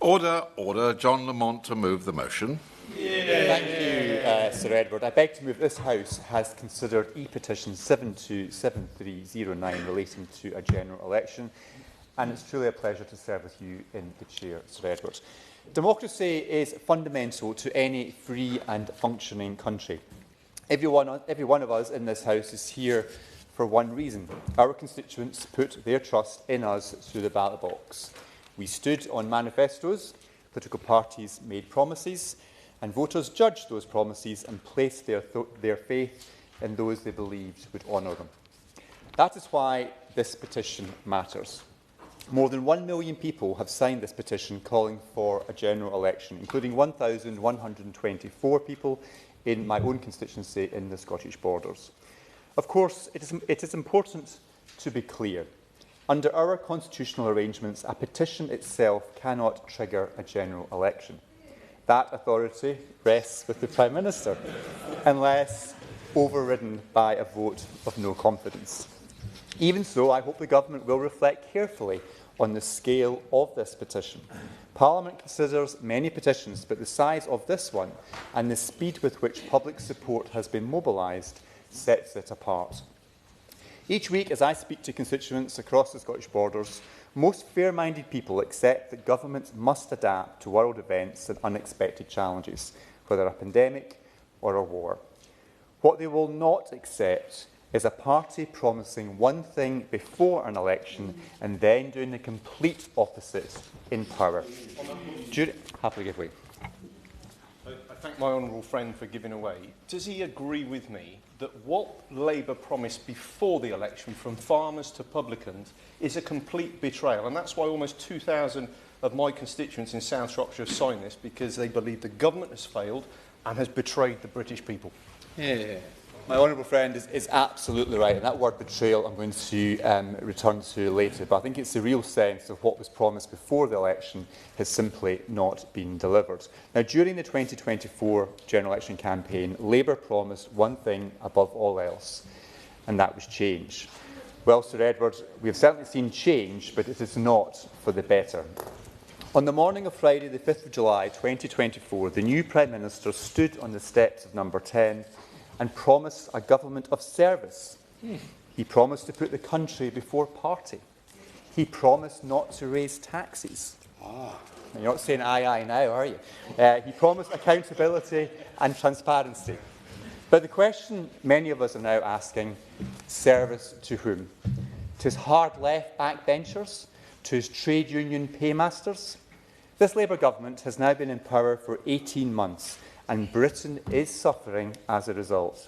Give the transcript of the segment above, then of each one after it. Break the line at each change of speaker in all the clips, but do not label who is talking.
Order, order. John Lamont to move the motion.
Thank you, Sir Edward. I beg to move this House has considered e-petition 727309 relating to a general election, and it's truly a pleasure to serve with you in the chair, Sir Edward. Democracy is fundamental to any free and functioning country. Every one of us in this House is here for one reason. Our constituents put their trust in us through the ballot box. We stood on manifestos, political parties made promises, and voters judged those promises and placed their faith in those they believed would honour them. That is why this petition matters. More than 1 million people have signed this petition calling for a general election, including 1,124 people in my own constituency in the Scottish Borders. Of course, it is important to be clear. Under our constitutional arrangements, a petition itself cannot trigger a general election. That authority rests with the Prime Minister, unless overridden by a vote of no confidence. Even so, I hope the Government will reflect carefully on the scale of this petition. Parliament considers many petitions, but the size of this one and the speed with which public support has been mobilised sets it apart. Each week, as I speak to constituents across the Scottish Borders, most fair-minded people accept that governments must adapt to world events and unexpected challenges, whether a pandemic or a war. What they will not accept is a party promising one thing before an election and then doing the complete opposite in power. Happily give way.
I thank my honourable friend for giving away. Does he agree with me that what Labour promised before the election, from farmers to publicans, is a complete betrayal? And that's why almost 2,000 of my constituents in South Shropshire have signed this, because they believe the government has failed and has betrayed the British people.
Yeah. My honourable friend is absolutely right, and that word betrayal I'm going to return to later, but I think it's the real sense of what was promised before the election has simply not been delivered. Now, during the 2024 general election campaign, Labour promised one thing above all else, and that was change. Well, Sir Edward, we have certainly seen change, but it is not for the better. On the morning of Friday, the 5th of July 2024, the new Prime Minister stood on the steps of Number 10 and promised a government of service. He promised to put the country before party. He promised not to raise taxes. You're not saying aye, aye now, are you? He promised accountability and transparency. But the question many of us are now asking, service to whom? To his hard left backbenchers? To his trade union paymasters? This Labour government has now been in power for 18 months, and Britain is suffering as a result.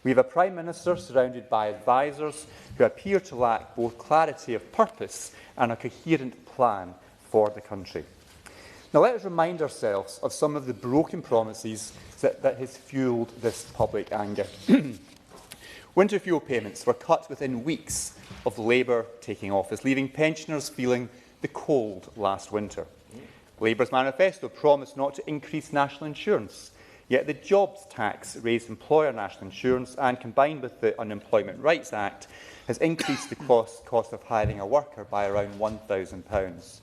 We have a Prime Minister surrounded by advisers who appear to lack both clarity of purpose and a coherent plan for the country. Now, let us remind ourselves of some of the broken promises that has fuelled this public anger. Winter fuel payments were cut within weeks of Labour taking office, leaving pensioners feeling the cold last winter. Labour's manifesto promised not to increase national insurance, yet the jobs tax raised employer national insurance and, combined with the Unemployment Rights Act, has increased the cost of hiring a worker by around £1,000.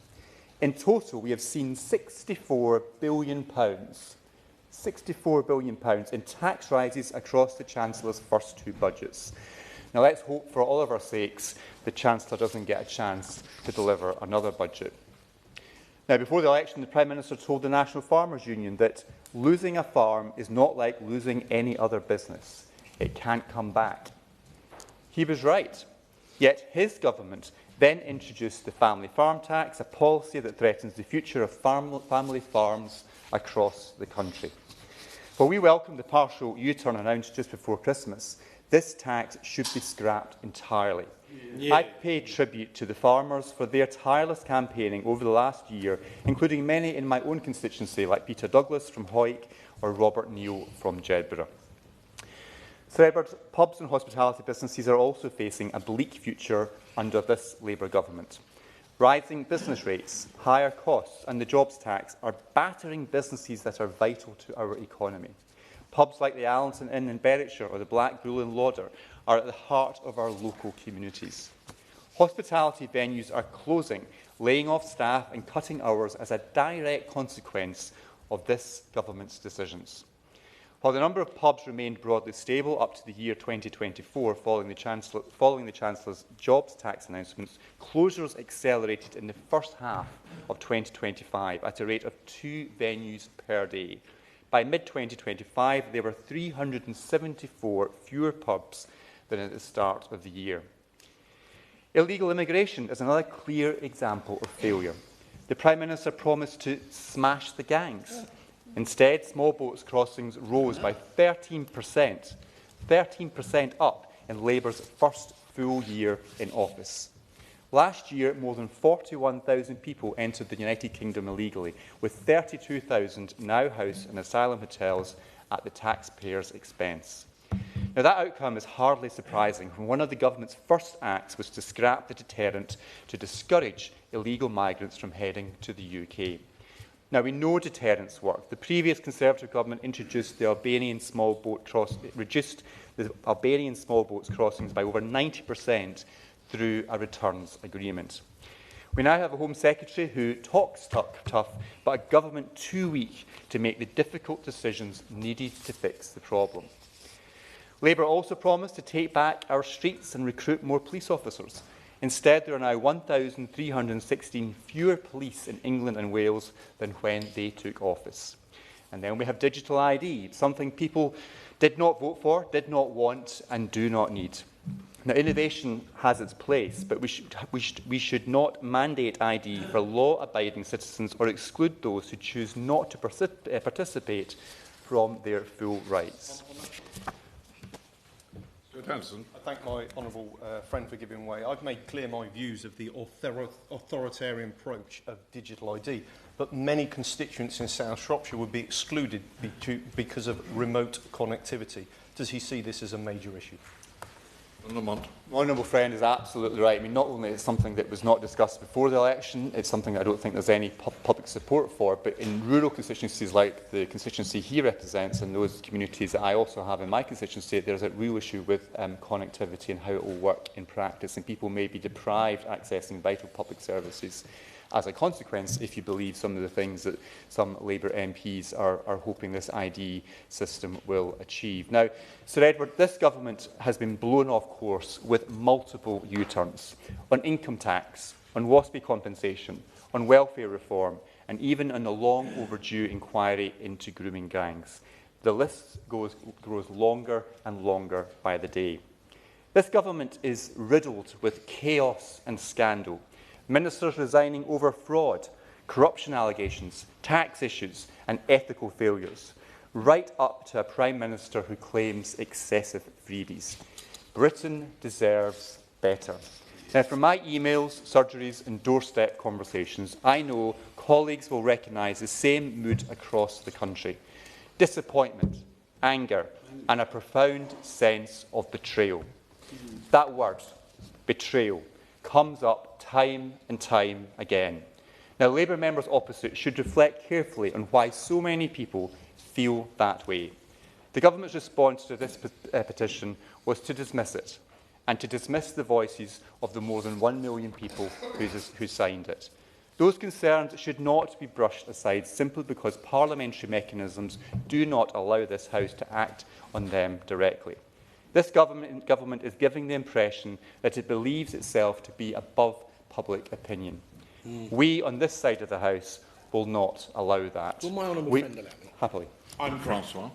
In total, we have seen £64 billion in tax rises across the Chancellor's first two budgets. Now, let's hope for all of our sakes the Chancellor doesn't get a chance to deliver another budget. Now, before the election, the Prime Minister told the National Farmers Union that losing a farm is not like losing any other business. It can't come back. He was right. Yet his government then introduced the family farm tax, a policy that threatens the future of family farms across the country. While we welcome the partial U-turn announced just before Christmas, this tax should be scrapped entirely. I pay tribute to the farmers for their tireless campaigning over the last year, including many in my own constituency, like Peter Douglas from Hawick or Robert Neal from Jedburgh. Sir Edward, pubs and hospitality businesses are also facing a bleak future under this Labour government. Rising business rates, higher costs and the jobs tax are battering businesses that are vital to our economy. Pubs like the Allenton Inn in Berwickshire or the Black Bull in Lauder are at the heart of our local communities. Hospitality venues are closing, laying off staff and cutting hours as a direct consequence of this government's decisions. While the number of pubs remained broadly stable up to the year 2024 following the Chancellor's jobs tax announcements, closures accelerated in the first half of 2025 at a rate of 2 venues per day. By mid-2025, there were 374 fewer pubs than at the start of the year. Illegal immigration is another clear example of failure. The Prime Minister promised to smash the gangs. Instead, small boats crossings rose by 13% up in Labour's first full year in office. Last year, more than 41,000 people entered the United Kingdom illegally, with 32,000 now housed in asylum hotels at the taxpayers' expense. Now, that outcome is hardly surprising, when one of the government's first acts was to scrap the deterrent to discourage illegal migrants from heading to the UK. Now, we know deterrents work. The previous Conservative government reduced the Albanian small boats crossings by over 90% through a returns agreement. We now have a Home Secretary who talks tough, but a government too weak to make the difficult decisions needed to fix the problem. Labour also promised to take back our streets and recruit more police officers. Instead, there are now 1,316 fewer police in England and Wales than when they took office. And then we have digital ID, something people did not vote for, did not want, and do not need. Now, innovation has its place, but we should not mandate ID for law-abiding citizens or exclude those who choose not to participate from their full rights.
I thank my honourable friend for giving way. I've made clear my views of the authoritarian approach of digital ID, but many constituents in South Shropshire would be excluded because of remote connectivity. Does he see this as a major issue?
My honourable friend is absolutely right. I mean, not only is it something that was not discussed before the election, it's something I don't think there's any public support for, but in rural constituencies like the constituency he represents and those communities that I also have in my constituency, there's a real issue with connectivity and how it will work in practice, and people may be deprived accessing vital public services as a consequence, if you believe some of the things that some Labour MPs are hoping this ID system will achieve. Now, Sir Edward, this government has been blown off course with multiple U-turns on income tax, on WASPI compensation, on welfare reform, and even on the long overdue inquiry into grooming gangs. The list grows longer and longer by the day. This government is riddled with chaos and scandal. Ministers resigning over fraud, corruption allegations, tax issues and ethical failures, right up to a Prime Minister who claims excessive freebies. Britain deserves better. Now, from my emails, surgeries and doorstep conversations, I know colleagues will recognise the same mood across the country. Disappointment, anger and a profound sense of betrayal. That word, betrayal, comes up time and time again. Now, Labour members opposite should reflect carefully on why so many people feel that way. The government's response to this petition was to dismiss it and to dismiss the voices of the more than 1 million people who signed it. Those concerns should not be brushed aside simply because parliamentary mechanisms do not allow this House to act on them directly. This government is giving the impression that it believes itself to be above public opinion. We, on this side of the House, will not allow that.
Will my honourable friend allow me?
Happily.
I'm
Francois.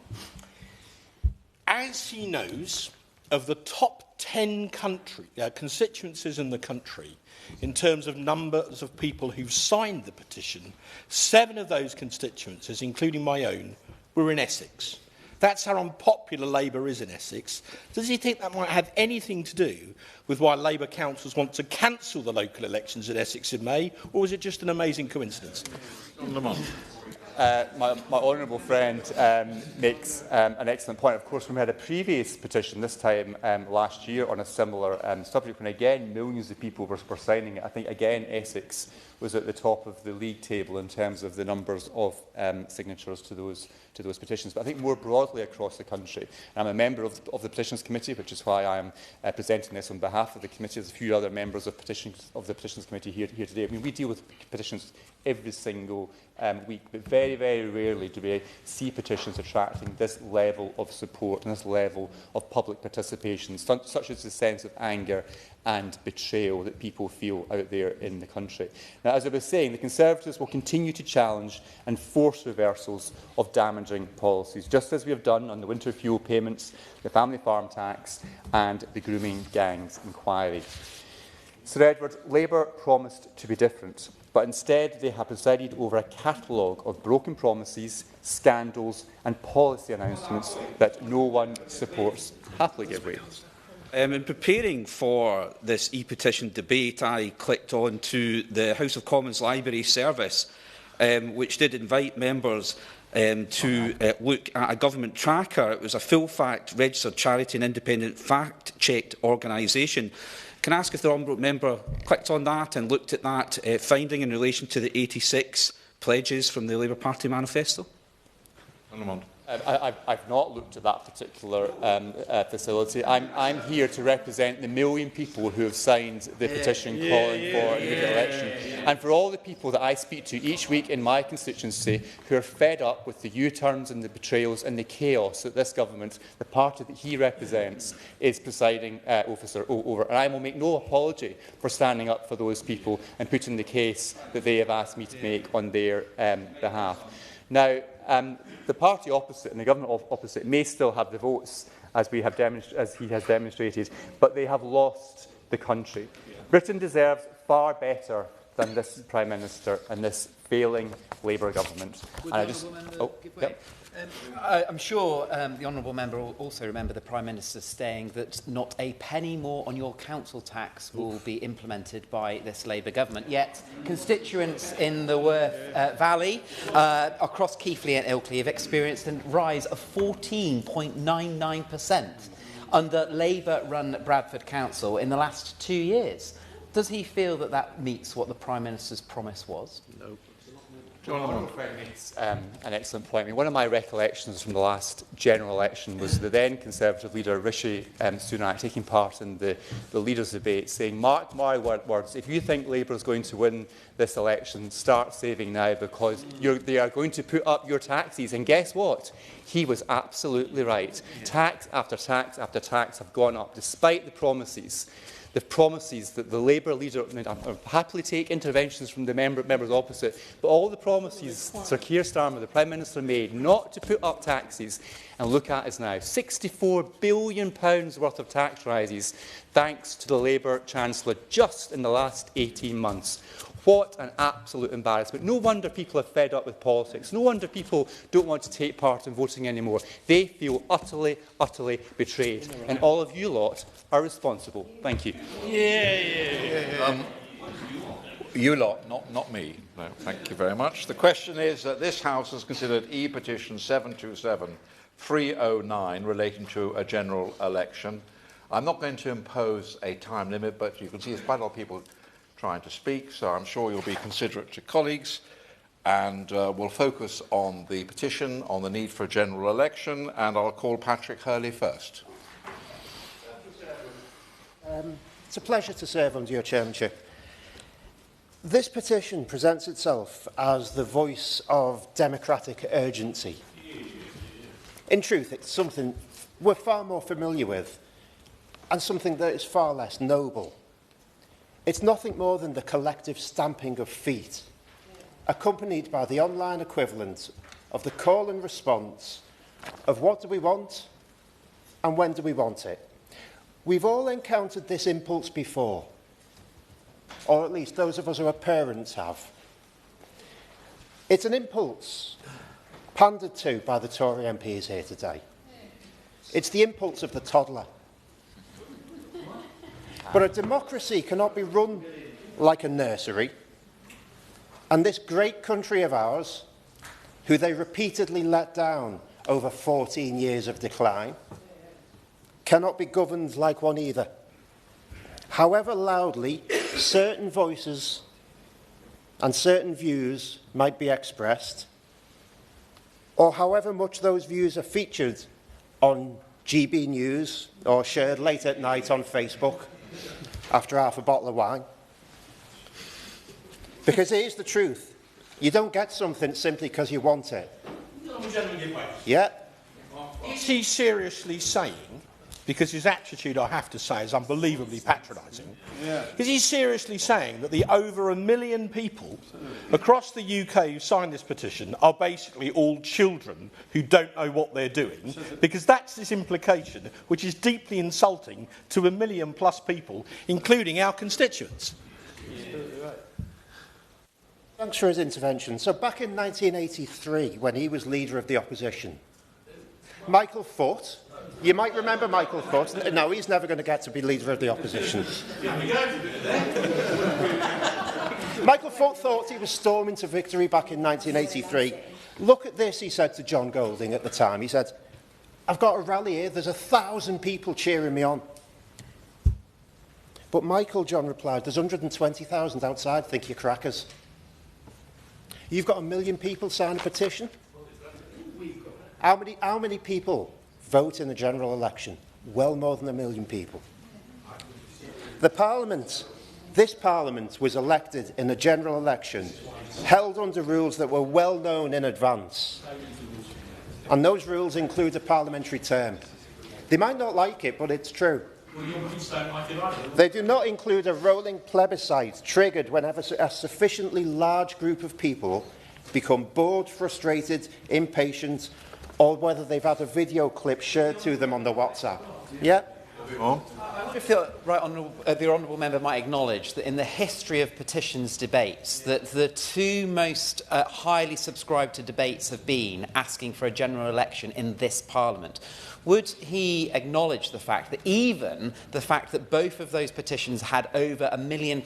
As he knows, of the top 10 constituencies in the country, in terms of numbers of people who've signed the petition, 7 of those constituencies, including my own, were in Essex. That's how unpopular Labour is in Essex. Does he think that might have anything to do with why Labour councils want to cancel the local elections in Essex in May, or is it just an amazing coincidence?
my honourable friend makes an excellent point. Of course, we had a previous petition this time last year on a similar subject, when again millions of people were signing it. I think again Essex was at the top of the league table in terms of the numbers of signatures to those petitions. But I think more broadly across the country, and I'm a member of the Petitions Committee, which is why I am presenting this on behalf of the committee. There's a few other members of the Petitions Committee here today. I mean, we deal with petitions every single week, but very, very rarely do we see petitions attracting this level of support and this level of public participation, such as the sense of anger and betrayal that people feel out there in the country. Now, as I was saying, the Conservatives will continue to challenge and force reversals of damaging policies, just as we have done on the winter fuel payments, the family farm tax and the grooming gangs inquiry. Sir Edward, Labour promised to be different, but instead they have presided over a catalogue of broken promises, scandals and policy announcements that no one supports. Happily give way.
In preparing for this e-petition debate, I clicked on to the House of Commons library service, which did invite members to look at a government tracker. It was a full-fact registered charity and independent fact-checked organisation. Can I ask if the honourable member clicked on that and looked at that finding in relation to the 86 pledges from the Labour Party manifesto?
I've not looked at that particular facility. I'm here to represent the million people who have signed the petition calling for an immediate election. And for all the people that I speak to each week in my constituency who are fed up with the U-turns and the betrayals and the chaos that this government, the party that he represents, is presiding officer over. And I will make no apology for standing up for those people and putting the case that they have asked me to make on their behalf. Now, the party opposite and the government opposite may still have the votes, as he has demonstrated, but they have lost the country. Britain deserves far better than this Prime Minister and this failing Labour government.
I'm sure the honourable member will also remember the Prime Minister saying that not a penny more on your council tax will be implemented by this Labour government. Yet constituents in the Worth Valley across Keighley and Ilkley have experienced a rise of 14.99% under Labour-run Bradford Council in the last 2 years. Does he feel that that meets what the Prime Minister's promise was?
No.
John makes an excellent point. I mean, one of my recollections from the last general election was the then Conservative leader Rishi Sunak taking part in the leaders' debate, saying, "Mark my words, if you think Labour is going to win this election, start saving now because they are going to put up your taxes." And guess what? He was absolutely right. Tax after tax after tax have gone up, despite the promises that the Labour leader, I'll happily take interventions from the members opposite, but all the promises Sir Keir Starmer, the Prime Minister, made not to put up taxes, and look at us now, £64 billion worth of tax rises, thanks to the Labour Chancellor just in the last 18 months. What an absolute embarrassment. No wonder people are fed up with politics. No wonder people don't want to take part in voting anymore. They feel utterly, utterly betrayed. And all of you lot are responsible. Thank you.
You lot, not me. No, thank you very much. The question is that this House has considered e-petition 727-309 relating to a general election. I'm not going to impose a time limit, but you can see there's quite a lot of people trying to speak, so I'm sure you'll be considerate to colleagues, and we'll focus on the petition, on the need for a general election, and I'll call Patrick Hurley first.
It's a pleasure to serve under your chairmanship. This petition presents itself as the voice of democratic urgency. In truth, it's something we're far more familiar with, and something that is far less noble. It's nothing more than the collective stamping of feet, accompanied by the online equivalent of the call and response of what do we want and when do we want it. We've all encountered this impulse before, or at least those of us who are parents have. It's an impulse pandered to by the Tory MPs here today. It's the impulse of the toddler. But a democracy cannot be run like a nursery. And this great country of ours who they repeatedly let down over 14 years of decline, cannot be governed like one either. However loudly certain voices and certain views might be expressed, or however much those views are featured on GB News or shared late at night on Facebook after half a bottle of wine. Because here's the truth. You don't get something simply because you want it. Yeah.
Is he seriously saying, because his attitude, I have to say, is unbelievably patronising, is he seriously saying that the over 1 million people across the UK who signed this petition are basically all children who don't know what they're doing? Because that's his implication, which is deeply insulting to 1 million plus people, including our constituents.
Thanks for his intervention. So back in 1983, when he was leader of the opposition, Michael Foot, you might remember Michael Foot. No, he's never going to get to be leader of the opposition. Michael Foot thought he was storming to victory back in 1983. Look at this, he said to John Golding at the time. He said, I've got a rally here, there's 1,000 people cheering me on. But Michael, John replied, there's 120,000 outside, think you're crackers. You've got 1 million people sign a petition? How many people vote in a general election? Well more than 1 million people. This Parliament was elected in a general election, held under rules that were well known in advance. And those rules include a parliamentary term. They might not like it, but it's true. They do not include a rolling plebiscite triggered whenever a sufficiently large group of people become bored, frustrated, impatient, or whether they've had a video clip shared to them on the WhatsApp. Yeah?
I wonder if the honourable member might acknowledge that in the history of petitions debates, that the two most highly subscribed to debates have been asking for a general election in this Parliament. Would he acknowledge the fact that even the fact that both of those petitions had over £1 million,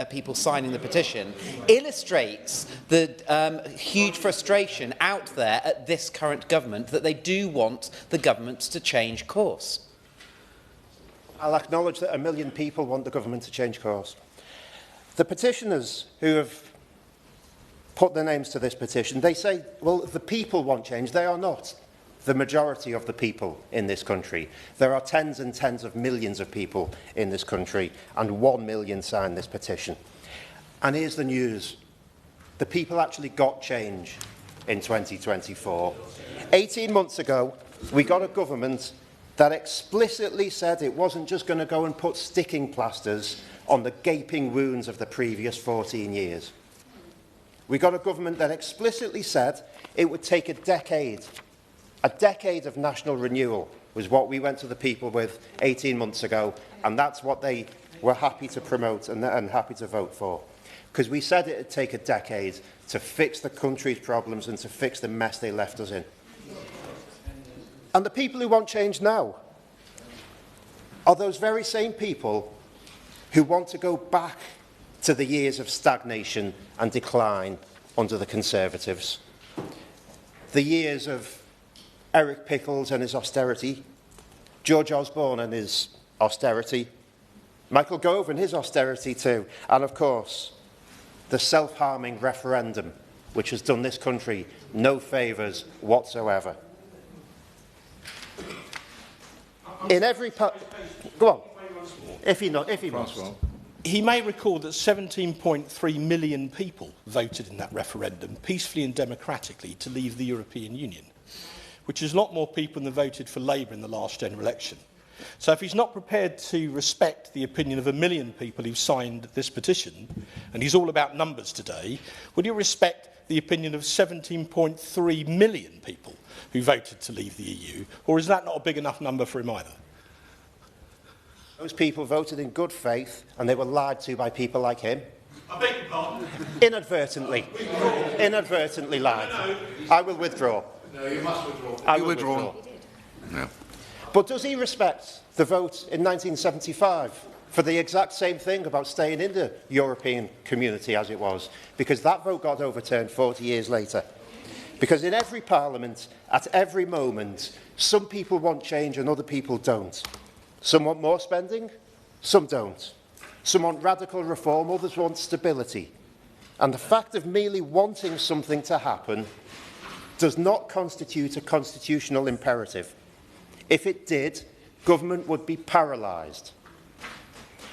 people signing the petition, illustrates the huge frustration out there at this current government that they do want the government to change course?
I'll acknowledge that 1 million people want the government to change course. The petitioners who have put their names to this petition, they say, well, the people want change. They are not the majority of the people in this country. There are tens and tens of millions of people in this country, and 1 million signed this petition. And here's the news. The people actually got change in 2024. 18 months ago, we got a government that explicitly said it wasn't just going to go and put sticking plasters on the gaping wounds of the previous 14 years. We got a government that explicitly said it would take a decade of national renewal was what we went to the people with 18 months ago, and that's what they were happy to promote and happy to vote for. Because we said it would take a decade to fix the country's problems and to fix the mess they left us in. And the people who want change now are those very same people who want to go back to the years of stagnation and decline under the Conservatives. The years of Eric Pickles and his austerity, George Osborne and his austerity, Michael Gove and his austerity too, and of course, the self-harming referendum, which has done this country no favours whatsoever. In every part... Go on. If he wants.
He may recall that 17.3 million people voted in that referendum, peacefully and democratically, to leave the European Union, which is a lot more people than voted for Labour in the last general election. So if he's not prepared to respect the opinion of 1 million people who've signed this petition, and he's all about numbers today, would he respect the opinion of 17.3 million people who voted to leave the EU, or is that not a big enough number for him either?
Those people voted in good faith, and they were lied to by people like him.
I beg your pardon?
Inadvertently. Inadvertently lied. No. I will withdraw.
No, you must withdraw.
I will withdraw.
No.
But does he respect the vote in 1975 for the exact same thing about staying in the European community as it was, because that vote got overturned 40 years later. Because in every parliament, at every moment, some people want change and other people don't. Some want more spending, some don't. Some want radical reform, others want stability. And the fact of merely wanting something to happen does not constitute a constitutional imperative. If it did, government would be paralysed.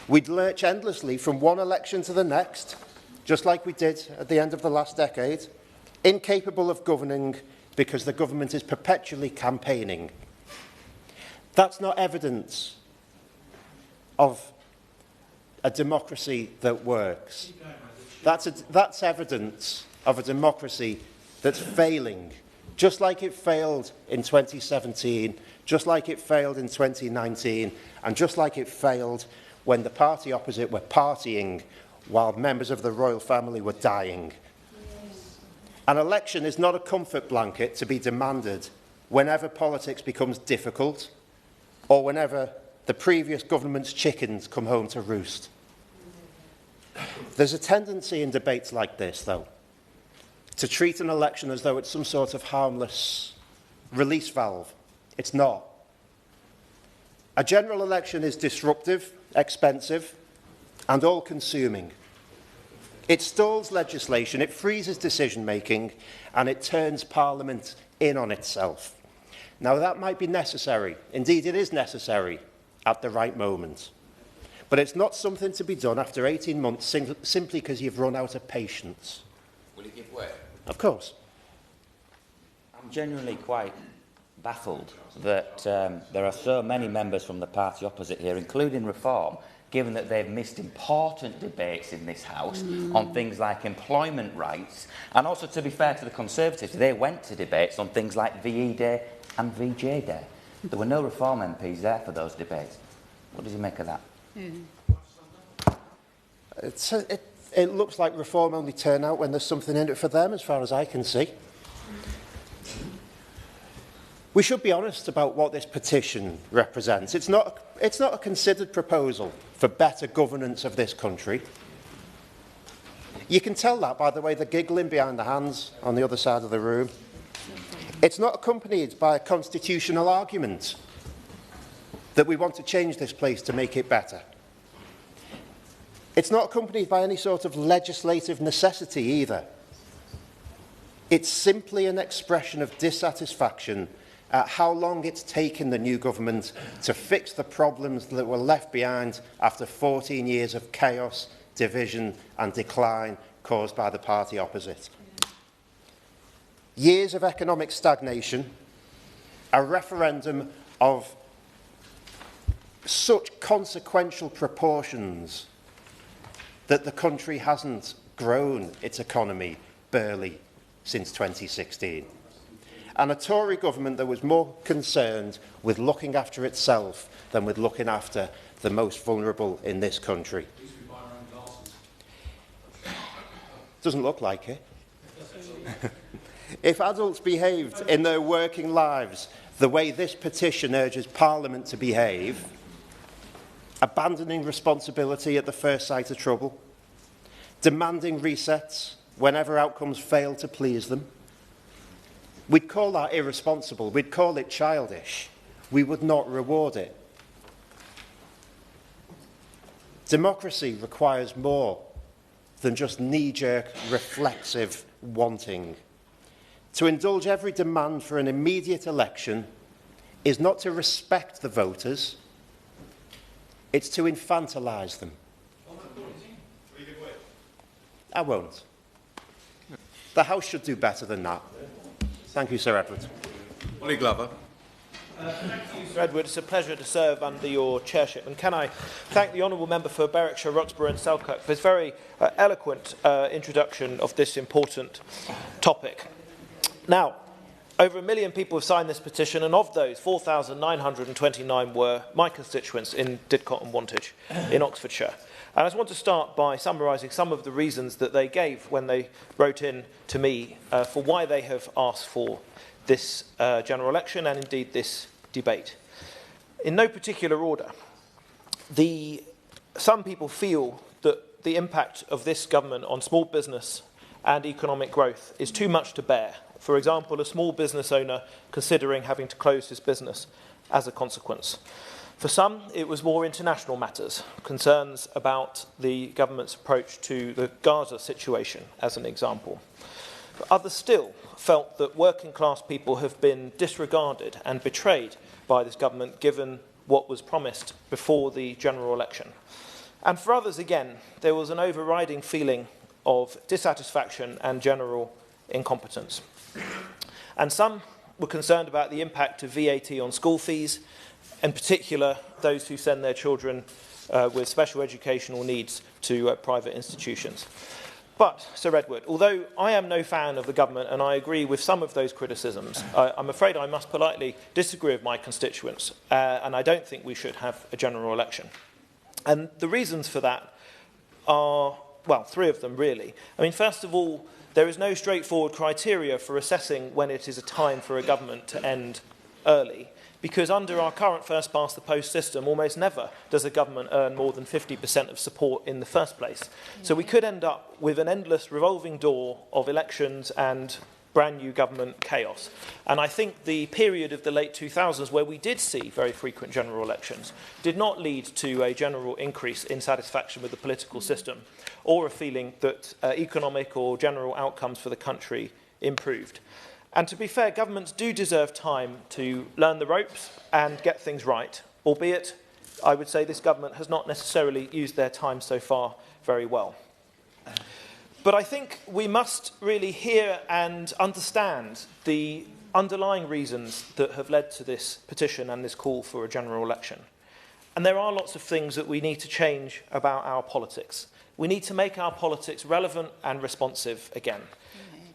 We'd lurch endlessly from one election to the next, just like we did at the end of the last decade, incapable of governing because the government is perpetually campaigning. That's not evidence of a democracy that works. That's evidence of a democracy that's failing, just like it failed in 2017, just like it failed in 2019, and just like it failed when the party opposite were partying while members of the royal family were dying. An election is not a comfort blanket to be demanded whenever politics becomes difficult or whenever the previous government's chickens come home to roost. There's a tendency in debates like this, though, to treat an election as though it's some sort of harmless release valve. It's not. A general election is disruptive, expensive, and all-consuming. It stalls legislation, it freezes decision-making, and it turns Parliament in on itself. Now, that might be necessary. Indeed, it is necessary at the right moment. But it's not something to be done after 18 months simply because you've run out of patience.
Will it give way?
Of course.
I'm genuinely quite baffled that there are so many members from the party opposite here, including Reform, given that they've missed important debates in this House on things like employment rights, and also, to be fair to the Conservatives, they went to debates on things like VE Day and VJ Day. There were no Reform MPs there for those debates. What does he make of that?
It looks like Reform only turn out when there's something in it for them, as far as I can see. We should be honest about what this petition represents. It's not a considered proposal for better governance of this country. You can tell that by the way they're giggling behind the hands on the other side of the room. It's not accompanied by a constitutional argument that we want to change this place to make it better. It's not accompanied by any sort of legislative necessity either. It's simply an expression of dissatisfaction at how long it's taken the new government to fix the problems that were left behind after 14 years of chaos, division and decline caused by the party opposite. Years of economic stagnation, a referendum of such consequential proportions that the country hasn't grown its economy barely since 2016. And a Tory government that was more concerned with looking after itself than with looking after the most vulnerable in this country. Doesn't look like it. If adults behaved in their working lives the way this petition urges Parliament to behave, abandoning responsibility at the first sight of trouble, demanding resets whenever outcomes fail to please them, we'd call that irresponsible, we'd call it childish, we would not reward it. Democracy requires more than just knee-jerk, reflexive wanting. To indulge every demand for an immediate election is not to respect the voters, it's to infantilise them. I won't. The House should do better than that. Thank you, Sir Edward.
Ollie Glover.
Thank you, Sir Edward. It's a pleasure to serve under your chairship. And can I thank the honourable member for Berwickshire, Roxburgh and Selkirk for his very eloquent introduction of this important topic. Now, over 1 million people have signed this petition, and of those, 4,929 were my constituents in Didcot and Wantage in Oxfordshire. And I just want to start by summarising some of the reasons that they gave when they wrote in to me for why they have asked for this general election and indeed this debate. In no particular order, the some people feel that the impact of this government on small business and economic growth is too much to bear. For example, a small business owner considering having to close his business as a consequence. For some, it was more international matters, concerns about the government's approach to the Gaza situation, as an example. But others still felt that working class people have been disregarded and betrayed by this government, given what was promised before the general election. And for others, again, there was an overriding feeling of dissatisfaction and general incompetence. And some were concerned about the impact of VAT on school fees, in particular those who send their children with special educational needs to private institutions. But, Sir Edward, although I am no fan of the government and I agree with some of those criticisms, I'm afraid I must politely disagree with my constituents, and I don't think we should have a general election. And the reasons for that are, well, three of them really. I mean, first of all, there is no straightforward criteria for assessing when it is a time for a government to end early, because under our current first-past-the-post system, almost never does a government earn more than 50% of support in the first place. So we could end up with an endless revolving door of elections and brand new government chaos. And I think the period of the late 2000s, where we did see very frequent general elections, did not lead to a general increase in satisfaction with the political system or a feeling that economic or general outcomes for the country improved. And to be fair, governments do deserve time to learn the ropes and get things right, albeit I would say this government has not necessarily used their time so far very well. But I think we must really hear and understand the underlying reasons that have led to this petition and this call for a general election. And there are lots of things that we need to change about our politics. We need to make our politics relevant and responsive again.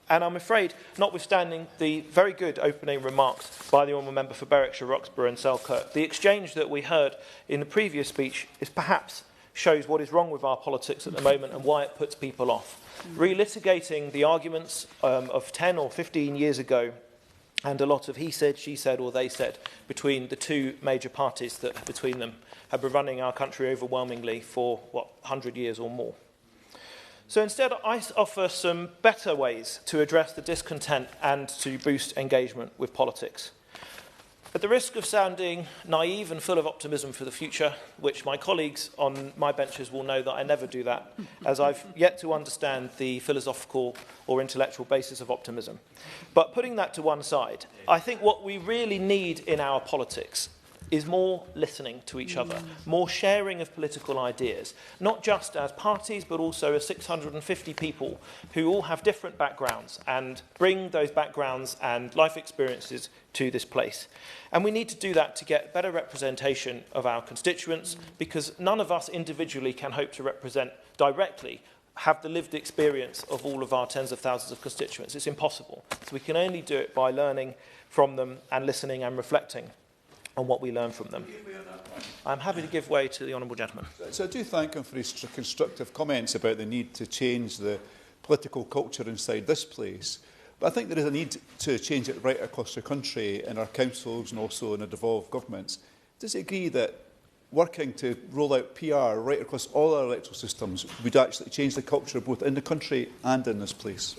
And I'm afraid, notwithstanding the very good opening remarks by the Honourable Member for Berwickshire, Roxburgh and Selkirk, the exchange that we heard in the previous speech is perhaps shows what is wrong with our politics at the moment and why it puts people off. Relitigating the arguments of 10 or 15 years ago and a lot of he said, she said or they said between the two major parties that between them have been running our country overwhelmingly for, 100 years or more. So instead, I offer some better ways to address the discontent and to boost engagement with politics. At the risk of sounding naive and full of optimism for the future, which my colleagues on my benches will know that I never do that, as I've yet to understand the philosophical or intellectual basis of optimism. But putting that to one side, I think what we really need in our politics is more listening to each other, more sharing of political ideas, not just as parties, but also as 650 people who all have different backgrounds and bring those backgrounds and life experiences to this place. And we need to do that to get better representation of our constituents, because none of us individually can hope to represent directly, have the lived experience of all of our tens of thousands of constituents. It's impossible. So we can only do it by learning from them and listening and reflecting on what we learn from them. I'm happy to give way to the honourable gentleman.
So I do thank him for his constructive comments about the need to change the political culture inside this place. But I think there is a need to change it right across the country in our councils and also in our devolved governments. Does he agree that working to roll out PR right across all our electoral systems would actually change the culture both in the country and in this place?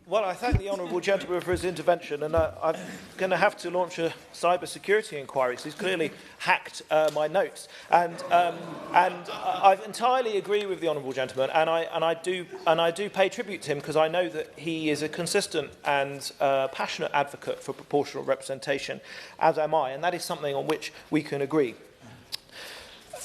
Well, I thank the honourable gentleman for his intervention, and I'm going to have to launch a cyber security inquiry. So he's clearly hacked my notes, and I entirely agree with the honourable gentleman, and I do pay tribute to him because I know that he is a consistent and passionate advocate for proportional representation, as am I, and that is something on which we can agree.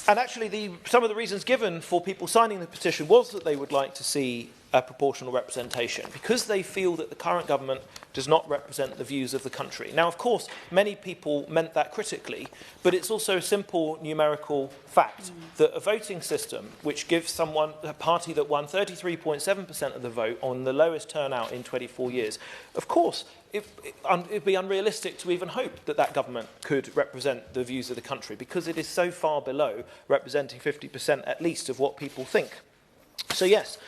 And actually, some of the reasons given for people signing the petition was that they would like to see proportional representation, because they feel that the current government does not represent the views of the country. Now, of course, many people meant that critically, but it's also a simple numerical fact that a voting system which gives someone, a party that won 33.7% of the vote on the lowest turnout in 24 years, of course, it'd be unrealistic to even hope that that government could represent the views of the country, because it is so far below representing 50% at least of what people think. So yes,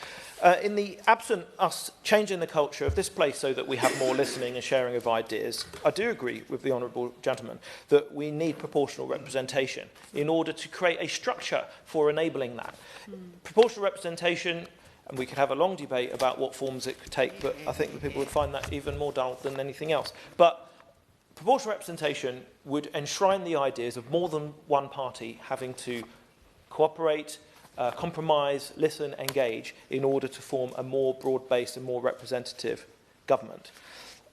in the absent us changing the culture of this place so that we have more listening and sharing of ideas, I do agree with the honourable gentleman that we need proportional representation in order to create a structure for enabling that. Proportional representation, and we could have a long debate about what forms it could take, but I think that people would find that even more dull than anything else. But proportional representation would enshrine the ideas of more than one party having to cooperate, compromise, listen, engage in order to form a more broad-based and more representative government.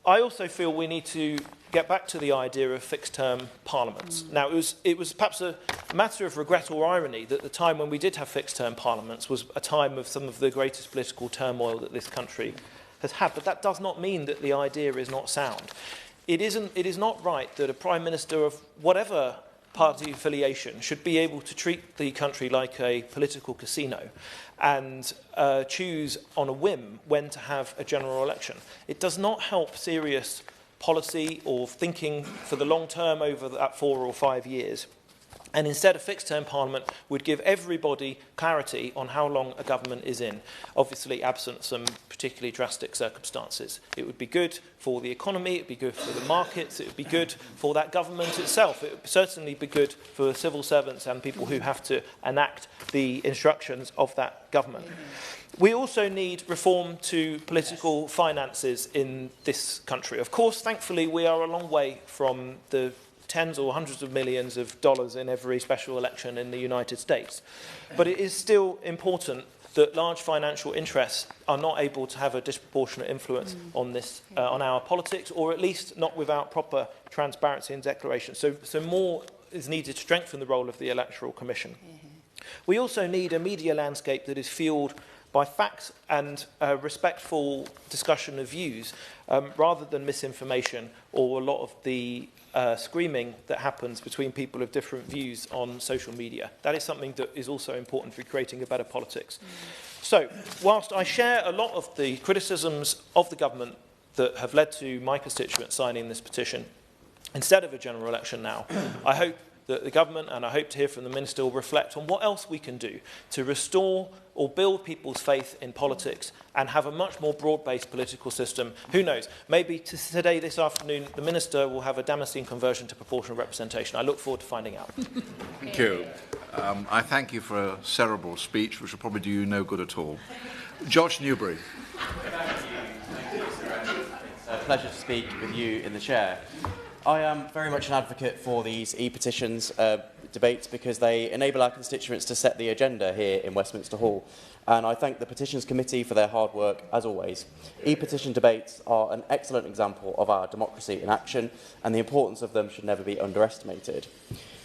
I also feel we need to get back to the idea of fixed-term parliaments. Now, it was perhaps a matter of regret or irony that the time when we did have fixed-term parliaments was a time of some of the greatest political turmoil that this country has had, but that does not mean that the idea is not sound. It is not right that a Prime Minister of whatever party affiliation should be able to treat the country like a political casino and choose on a whim when to have a general election. It does not help serious policy or thinking for the long term over that 4 or 5 years. And instead, a fixed-term parliament would give everybody clarity on how long a government is in, obviously absent some particularly drastic circumstances. It would be good for the economy, it would be good for the markets, it would be good for that government itself. It would certainly be good for civil servants and people who have to enact the instructions of that government. We also need reform to political finances in this country. Of course, thankfully, we are a long way from the tens or hundreds of millions of dollars in every special election in the United States. But it is still important that large financial interests are not able to have a disproportionate influence on this, on our politics, or at least not without proper transparency and declaration. So more is needed to strengthen the role of the Electoral Commission. We also need a media landscape that is fueled by facts and respectful discussion of views, rather than misinformation or a lot of the screaming that happens between people of different views on social media. That is something that is also important for creating a better politics. So, whilst I share a lot of the criticisms of the government that have led to my constituents signing this petition, instead of a general election now, I hope that the government, and I hope to hear from the Minister, will reflect on what else we can do to restore or build people's faith in politics and have a much more broad-based political system. Who knows? Maybe today, this afternoon, the Minister will have a Damascene conversion to proportional representation. I look forward to finding out.
Thank you. I thank you for a cerebral speech, which will probably do you no good at all. Josh Newbury.
Thank you, Mr. President. It's a pleasure to speak with you in the chair. I am very much an advocate for these e-petitions debates because they enable our constituents to set the agenda here in Westminster Hall. And I thank the Petitions Committee for their hard work, as always. E-petition debates are an excellent example of our democracy in action, and the importance of them should never be underestimated.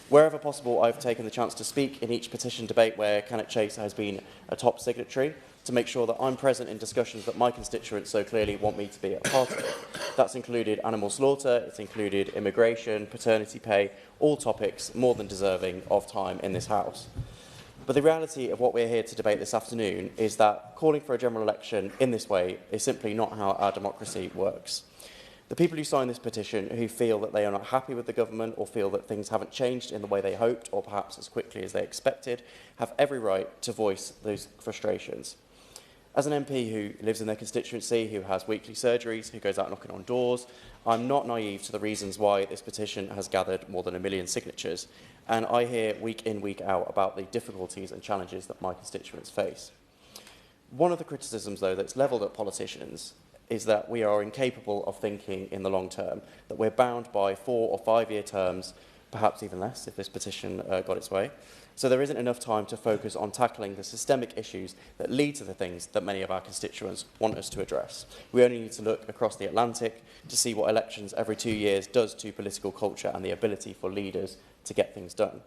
Wherever possible, I've taken the chance to speak in each petition debate where Kenneth Chase has been a top signatory, to make sure that I'm present in discussions that my constituents so clearly want me to be a part of. That's included animal slaughter, it's included immigration, paternity pay, all topics more than deserving of time in this House. But the reality of what we're here to debate this afternoon is that calling for a general election in this way is simply not how our democracy works. The people who sign this petition, who feel that they are not happy with the government or feel that things haven't changed in the way they hoped or perhaps as quickly as they expected, have every right to voice those frustrations. As an MP who lives in their constituency, who has weekly surgeries, who goes out knocking on doors, I'm not naive to the reasons why this petition has gathered more than 1 million signatures, and I hear week in, week out about the difficulties and challenges that my constituents face. One of the criticisms, though, that's levelled at politicians is that we are incapable of thinking in the long term, that we're bound by 4 or 5 year terms, perhaps even less if this petition got its way. So there isn't enough time to focus on tackling the systemic issues that lead to the things that many of our constituents want us to address. We only need to look across the Atlantic to see what elections every 2 years does to political culture and the ability for leaders to get things done.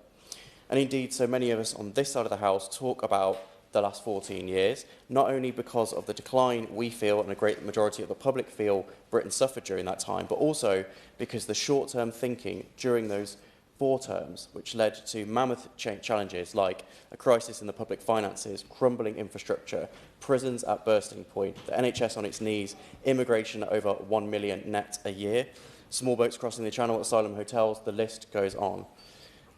And indeed, so many of us on this side of the House talk about the last 14 years, not only because of the decline we feel and a great majority of the public feel Britain suffered during that time, but also because the short-term thinking during those 4 terms, which led to mammoth challenges like a crisis in the public finances, crumbling infrastructure, prisons at bursting point, the NHS on its knees, immigration at over 1 million net a year, small boats crossing the Channel, asylum hotels, the list goes on.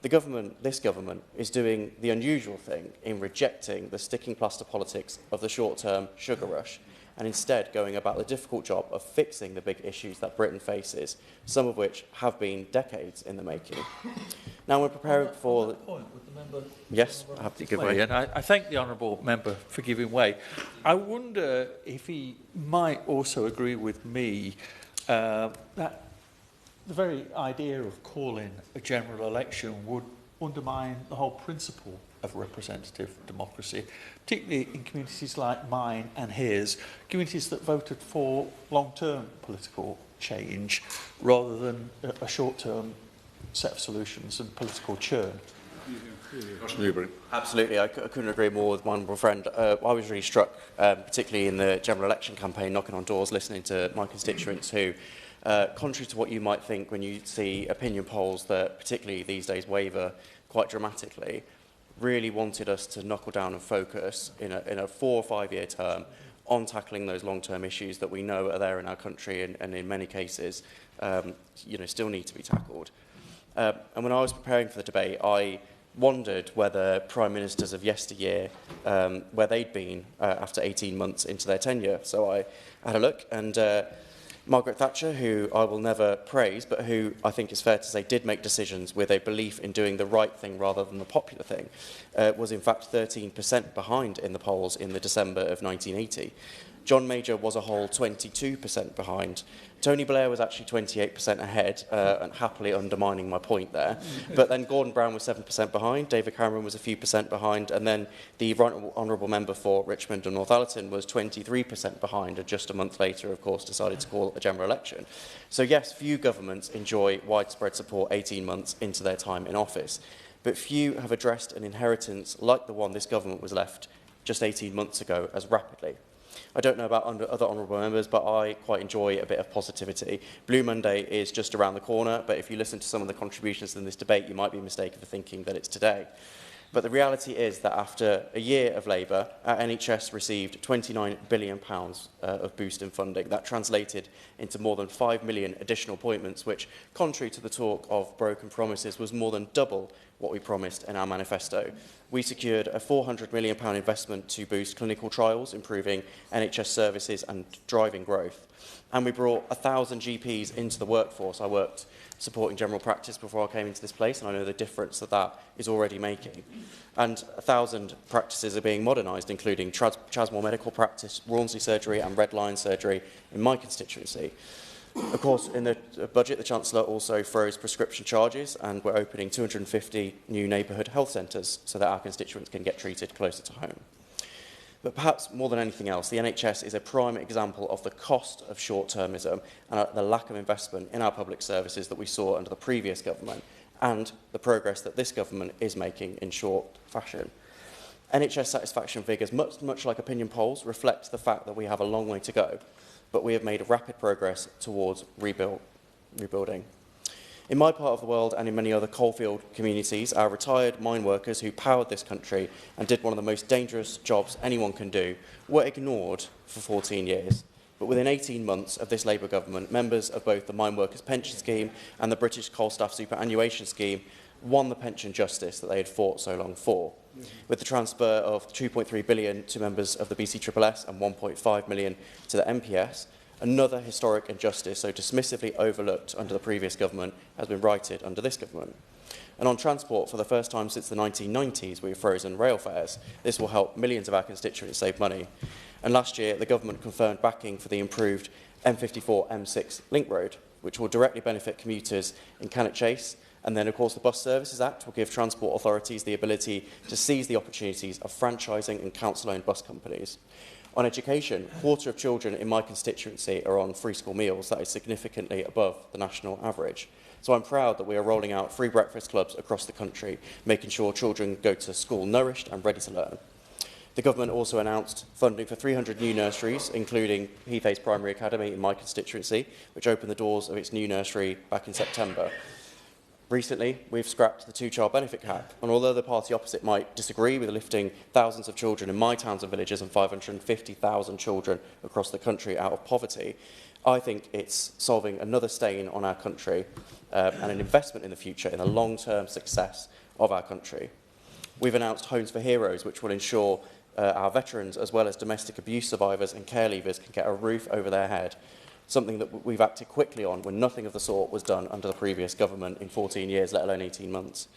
This government is doing the unusual thing in rejecting the sticking plaster politics of the short-term sugar rush and instead going about the difficult job of fixing the big issues that Britain faces, some of which have been decades in the making. Now we're preparing for...
On that point, would the member...
Yes, I have to give way.
And I thank the honourable member for giving way. I wonder if he might also agree with me that the very idea of calling a general election would undermine the whole principle of representative democracy, particularly in communities like mine and his, communities that voted for long-term political change rather than a short-term set of solutions and political churn.
Absolutely, I couldn't agree more with my honourable friend. I was really struck, particularly in the general election campaign, knocking on doors, listening to my constituents who, contrary to what you might think when you see opinion polls that particularly these days waver quite dramatically, really wanted us to knuckle down and focus in a 4 or 5 year term on tackling those long-term issues that we know are there in our country and in many cases still need to be tackled. And when I was preparing for the debate, I wondered whether Prime Ministers of yesteryear, where they'd been after 18 months into their tenure. So I had a look, and Margaret Thatcher, who I will never praise, but who I think is fair to say did make decisions with a belief in doing the right thing rather than the popular thing, was in fact 13% behind in the polls in the December of 1980. John Major was a whole 22% behind. Tony Blair was actually 28% ahead, and happily undermining my point there. But then Gordon Brown was 7% behind, David Cameron was a few percent behind, and then the right honourable member for Richmond and Northallerton was 23% behind, and just a month later, of course, decided to call a general election. So yes, few governments enjoy widespread support 18 months into their time in office, but few have addressed an inheritance like the one this government was left just 18 months ago as rapidly. I don't know about other honourable members, but I quite enjoy a bit of positivity. Blue Monday is just around the corner, but if you listen to some of the contributions in this debate, you might be mistaken for thinking that it's today. But the reality is that after a year of Labour, our NHS received £29 billion of boost in funding. That translated into more than 5 million additional appointments, which, contrary to the talk of broken promises, was more than double what we promised in our manifesto. We secured a £400 million investment to boost clinical trials, improving NHS services and driving growth. And we brought 1,000 GPs into the workforce. I worked supporting general practice before I came into this place, and I know the difference that that is already making. And 1,000 practices are being modernised, including Chasmore Medical Practice, Rawnsley Surgery and Red Lion Surgery in my constituency. Of course, in the budget, the Chancellor also froze prescription charges, and we're opening 250 new neighbourhood health centres so that our constituents can get treated closer to home. But perhaps more than anything else, the NHS is a prime example of the cost of short-termism and the lack of investment in our public services that we saw under the previous government, and the progress that this government is making in short fashion. NHS satisfaction figures, much like opinion polls, reflect the fact that we have a long way to go, but we have made rapid progress towards rebuilding. In my part of the world and in many other coalfield communities, our retired mine workers who powered this country and did one of the most dangerous jobs anyone can do were ignored for 14 years. But within 18 months of this Labour government, members of both the Mine Workers Pension Scheme and the British Coal Staff Superannuation Scheme won the pension justice that they had fought so long for, with the transfer of £2.3 billion to members of the BCSSS and £1.5 million to the MPS. Another historic injustice so dismissively overlooked under the previous government has been righted under this government. And on transport, for the first time since the 1990s, we've frozen rail fares. This will help millions of our constituents save money. And last year, the government confirmed backing for the improved M54-M6 link road, which will directly benefit commuters in Cannock Chase. And then, of course, the Bus Services Act will give transport authorities the ability to seize the opportunities of franchising and council-owned bus companies. On education, a quarter of children in my constituency are on free school meals. That is significantly above the national average. So I'm proud that we are rolling out free breakfast clubs across the country, making sure children go to school nourished and ready to learn. The government also announced funding for 300 new nurseries, including Heathay's Primary Academy in my constituency, which opened the doors of its new nursery back in September. Recently, we've scrapped the two-child benefit cap, and although the party opposite might disagree with lifting thousands of children in my towns and villages and 550,000 children across the country out of poverty, I think it's solving another stain on our country and an investment in the future, in the long-term success of our country. We've announced Homes for Heroes, which will ensure our veterans, as well as domestic abuse survivors and care leavers, can get a roof over their head, something that we've acted quickly on when nothing of the sort was done under the previous government in 14 years, let alone 18 months.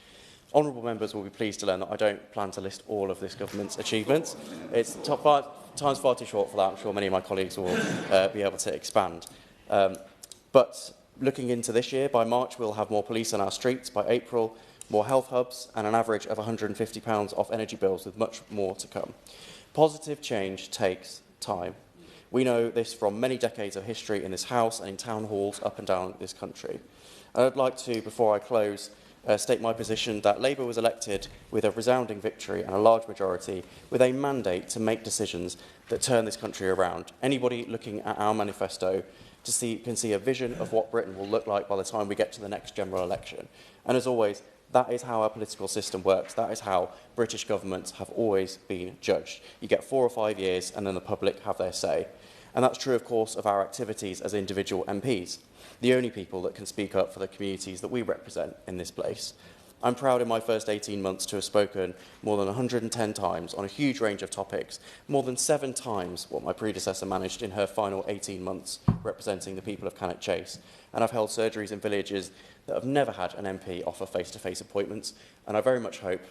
Honourable members will be pleased to learn that I don't plan to list all of this government's achievements. It's time's far too short for that. I'm sure many of my colleagues will be able to expand. But looking into this year, by March we'll have more police on our streets. By April, more health hubs and an average of £150 off energy bills, with much more to come. Positive change takes time. We know this from many decades of history in this House and in town halls up and down this country. And I'd like to, before I close, state my position that Labour was elected with a resounding victory and a large majority, with a mandate to make decisions that turn this country around. Anybody looking at our manifesto can see a vision of what Britain will look like by the time we get to the next general election. And as always, that is how our political system works. That is how British governments have always been judged. You get 4 or 5 years and then the public have their say. And that's true, of course, of our activities as individual MPs, the only people that can speak up for the communities that we represent in this place. I'm proud in my first 18 months to have spoken more than 110 times on a huge range of topics, more than 7 times what my predecessor managed in her final 18 months representing the people of Cannock Chase. And I've held surgeries in villages that have never had an MP offer face-to-face appointments, and I very much hope,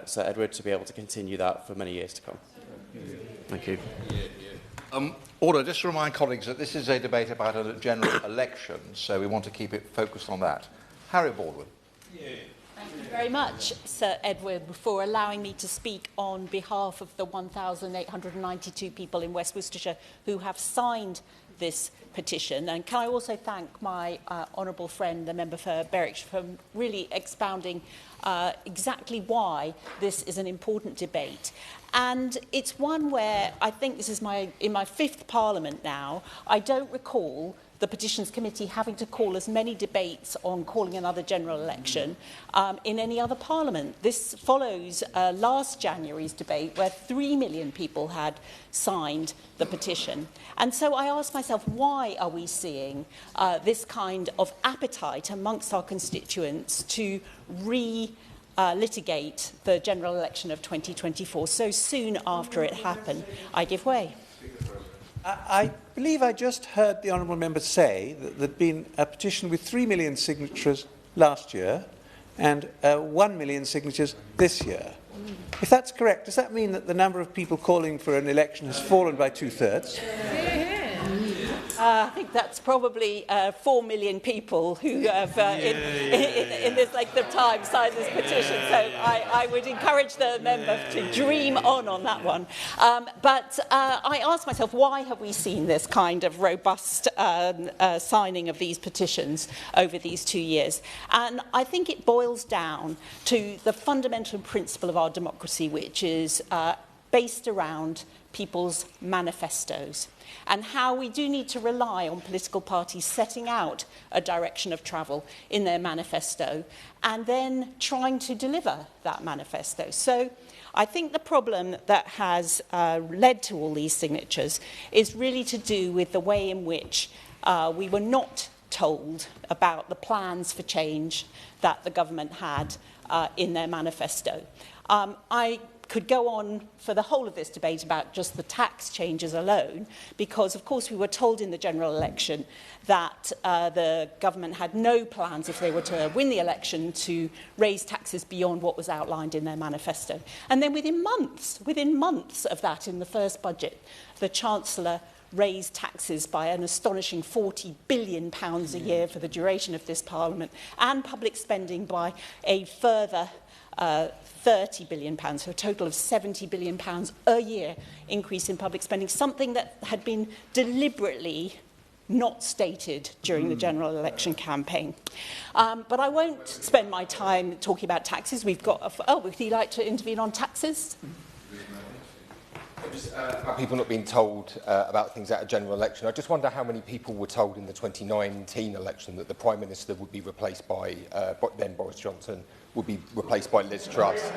Sir Edward, to be able to continue that for many years to come. Thank you.
Order, just to remind colleagues that this is a debate about a general election, so we want to keep it focused on that. Harriet Baldwin.
Thank you very much, Sir Edward, for allowing me to speak on behalf of the 1,892 people in West Worcestershire who have signed this petition. And can I also thank my honourable friend, the member for Berwickshire, for really expounding exactly why this is an important debate. And it's one where I think this is in my 5th Parliament now. I don't recall the Petitions Committee having to call as many debates on calling another general election in any other Parliament. This follows last January's debate where 3 million people had signed the petition. And so I asked myself, why are we seeing this kind of appetite amongst our constituents to litigate the general election of 2024 so soon after it happened? I give way.
I believe I just heard the honourable member say that there had been a petition with 3 million signatures last year and 1 million signatures this year. If that's correct, does that mean that the number of people calling for an election has fallen by 2/3?
I think that's probably 4 million people who have, in this length of time, signed this petition. So I would encourage the member to dream on that one. But I asked myself, why have we seen this kind of robust signing of these petitions over these 2 years? And I think it boils down to the fundamental principle of our democracy, which is based around people's manifestos, and how we do need to rely on political parties setting out a direction of travel in their manifesto and then trying to deliver that manifesto. So I think the problem that has led to all these signatures is really to do with the way in which we were not told about the plans for change that the government had in their manifesto. I could go on for the whole of this debate about just the tax changes alone, because of course we were told in the general election that the government had no plans, if they were to win the election, to raise taxes beyond what was outlined in their manifesto. And then within months of that, in the first budget, the Chancellor raised taxes by an astonishing £40 billion a year for the duration of this Parliament, and public spending by a further £30 billion, so a total of £70 billion a year increase in public spending, something that had been deliberately not stated during the general election campaign. But I won't spend my time talking about taxes. We've got would he like to intervene on taxes?
About people not being told about things at a general election. I just wonder how many people were told in the 2019 election that the Prime Minister would be replaced by then Boris Johnson, would be replaced by Liz Truss,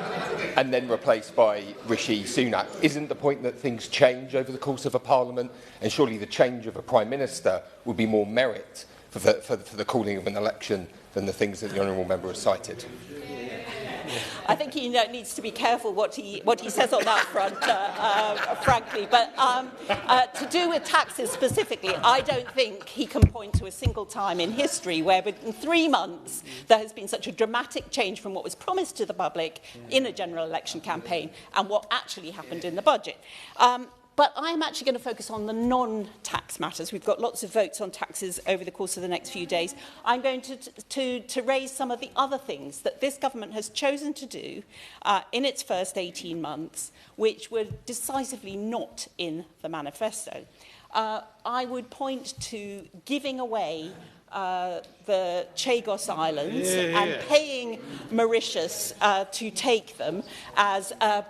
and then replaced by Rishi Sunak. Isn't the point that things change over the course of a Parliament, and surely the change of a Prime Minister would be more merit for the calling of an election than the things that the honourable member has cited?
I think he needs to be careful what he says on that front, frankly. But to do with taxes specifically, I don't think he can point to a single time in history where within 3 months there has been such a dramatic change from what was promised to the public in a general election campaign and what actually happened in the budget. But I'm actually going to focus on the non-tax matters. We've got lots of votes on taxes over the course of the next few days. I'm going to raise some of the other things that this government has chosen to do in its first 18 months, which were decisively not in the manifesto. I would point to giving away the Chagos Islands and paying Mauritius to take them as a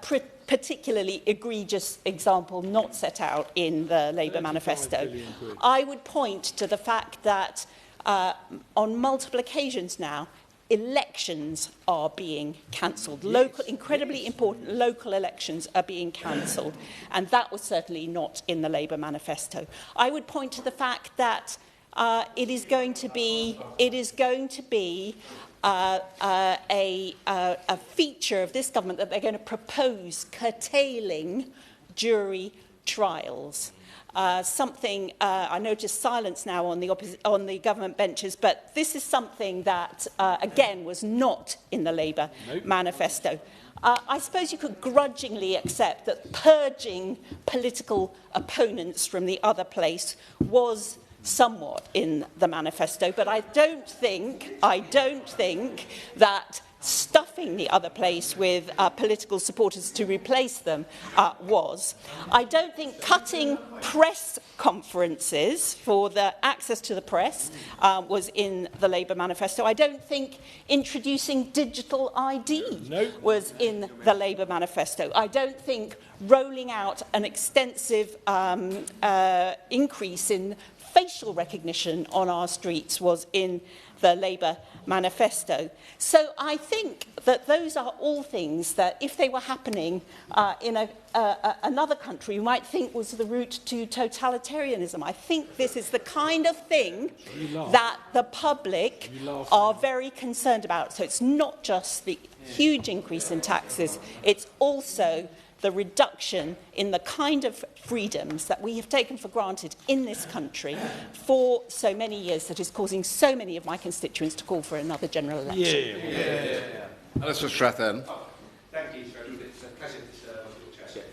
particularly egregious example not set out in the Labour manifesto. I would point to the fact that on multiple occasions now, elections are being cancelled. Local, incredibly important local elections are being cancelled, and that was certainly not in the Labour manifesto. I would point to the fact that it is going to be a feature of this government that they're going to propose curtailing jury trials. Something I noticed silence now on the government benches, but this is something that again was not in the Labour manifesto. I suppose you could grudgingly accept that purging political opponents from the other place was somewhat in the manifesto, but I don't think that stuffing the other place with political supporters to replace them was. I don't think cutting press conferences for the access to the press was in the Labour manifesto. I don't think introducing digital ID was in the Labour manifesto. I don't think rolling out an extensive increase in facial recognition on our streets was in the Labour manifesto. So I think that those are all things that, if they were happening in another country, you might think was the route to totalitarianism. I think this is the kind of thing that the public are very concerned about. So it's not just the huge increase in taxes, it's also the reduction in the kind of freedoms that we have taken for granted in this country for so many years that is causing so many of my constituents to call for another general election.
Alistair Strathern.
Thank you, Sir. It's a pleasure to serve on your chairship.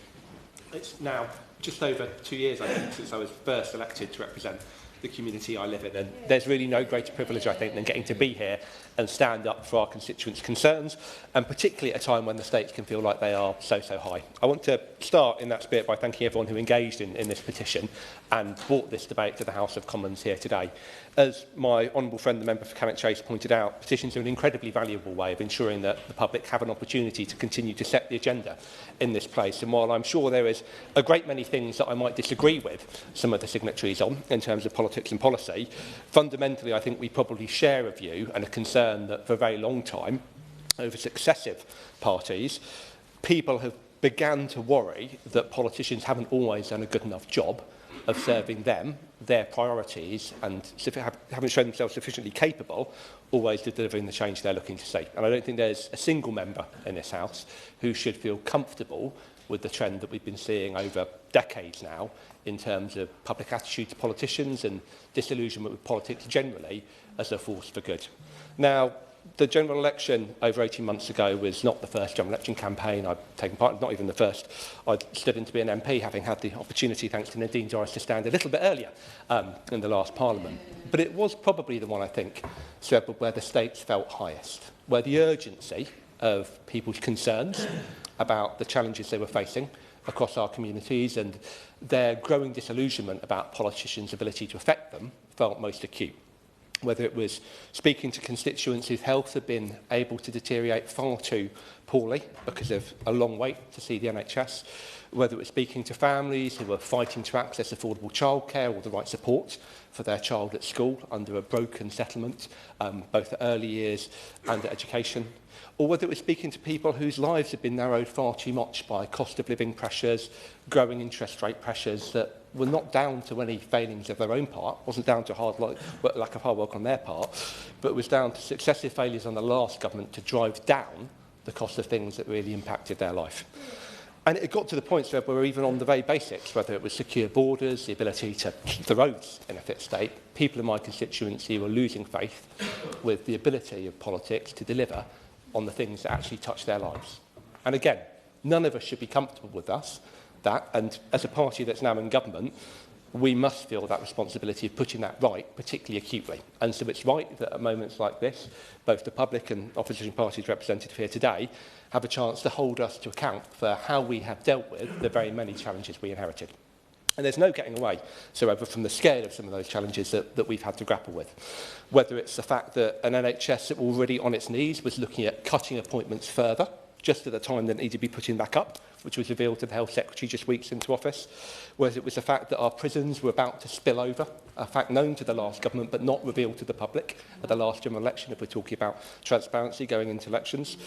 It's now just over 2 years, I think, since I was first elected to represent the community I live in, and there's really no greater privilege, I think, than getting to be here and stand up for our constituents' concerns, and particularly at a time when the stakes can feel like they are so high. I want to start in that spirit by thanking everyone who engaged in this petition and brought this debate to the House of Commons here today. As my honourable friend, the member for Cannock Chase, pointed out, petitions are an incredibly valuable way of ensuring that the public have an opportunity to continue to set the agenda in this place. And while I'm sure there is a great many things that I might disagree with some of the signatories on in terms of politics and policy, fundamentally I think we probably share a view and a concern that for a very long time, over successive parties, people have began to worry that politicians haven't always done a good enough job of serving them, their priorities, and haven't shown themselves sufficiently capable always of delivering the change they're looking to see. And I don't think there's a single member in this House who should feel comfortable with the trend that we've been seeing over decades now in terms of public attitude to politicians and disillusionment with politics generally as a force for good. Now, the general election over 18 months ago was not the first general election campaign I've taken part in, not even the first. I stood in to be an MP, having had the opportunity, thanks to Nadine Dorries, to stand a little bit earlier in the last Parliament. But it was probably the one, I think, where the stakes felt highest, where the urgency of people's concerns about the challenges they were facing across our communities and their growing disillusionment about politicians' ability to affect them felt most acute. Whether it was speaking to constituents whose health had been able to deteriorate far too poorly because of a long wait to see the NHS, whether it's speaking to families who are fighting to access affordable childcare or the right support for their child at school under a broken settlement, both at early years and at education, or whether it was speaking to people whose lives have been narrowed far too much by cost of living pressures, growing interest rate pressures that were not down to any failings of their own part, wasn't down to lack of hard work on their part, but was down to successive failures on the last government to drive down the cost of things that really impacted their life. And it got to the point where we were even on the very basics, whether it was secure borders, the ability to keep the roads in a fit state. People in my constituency were losing faith with the ability of politics to deliver on the things that actually touch their lives. And again, none of us should be comfortable with that, and as a party that's now in government, we must feel that responsibility of putting that right, particularly acutely. And so it's right that at moments like this, both the public and opposition parties represented here today have a chance to hold us to account for how we have dealt with the very many challenges we inherited. And there's no getting away, so from the scale of some of those challenges that we've had to grapple with. Whether it's the fact that an NHS that already on its knees was looking at cutting appointments further, just at the time that needed to be putting back up, which was revealed to the Health Secretary just weeks into office, whether it was the fact that our prisons were about to spill over, a fact known to the last government but not revealed to the public at the last general election, if we're talking about transparency going into elections,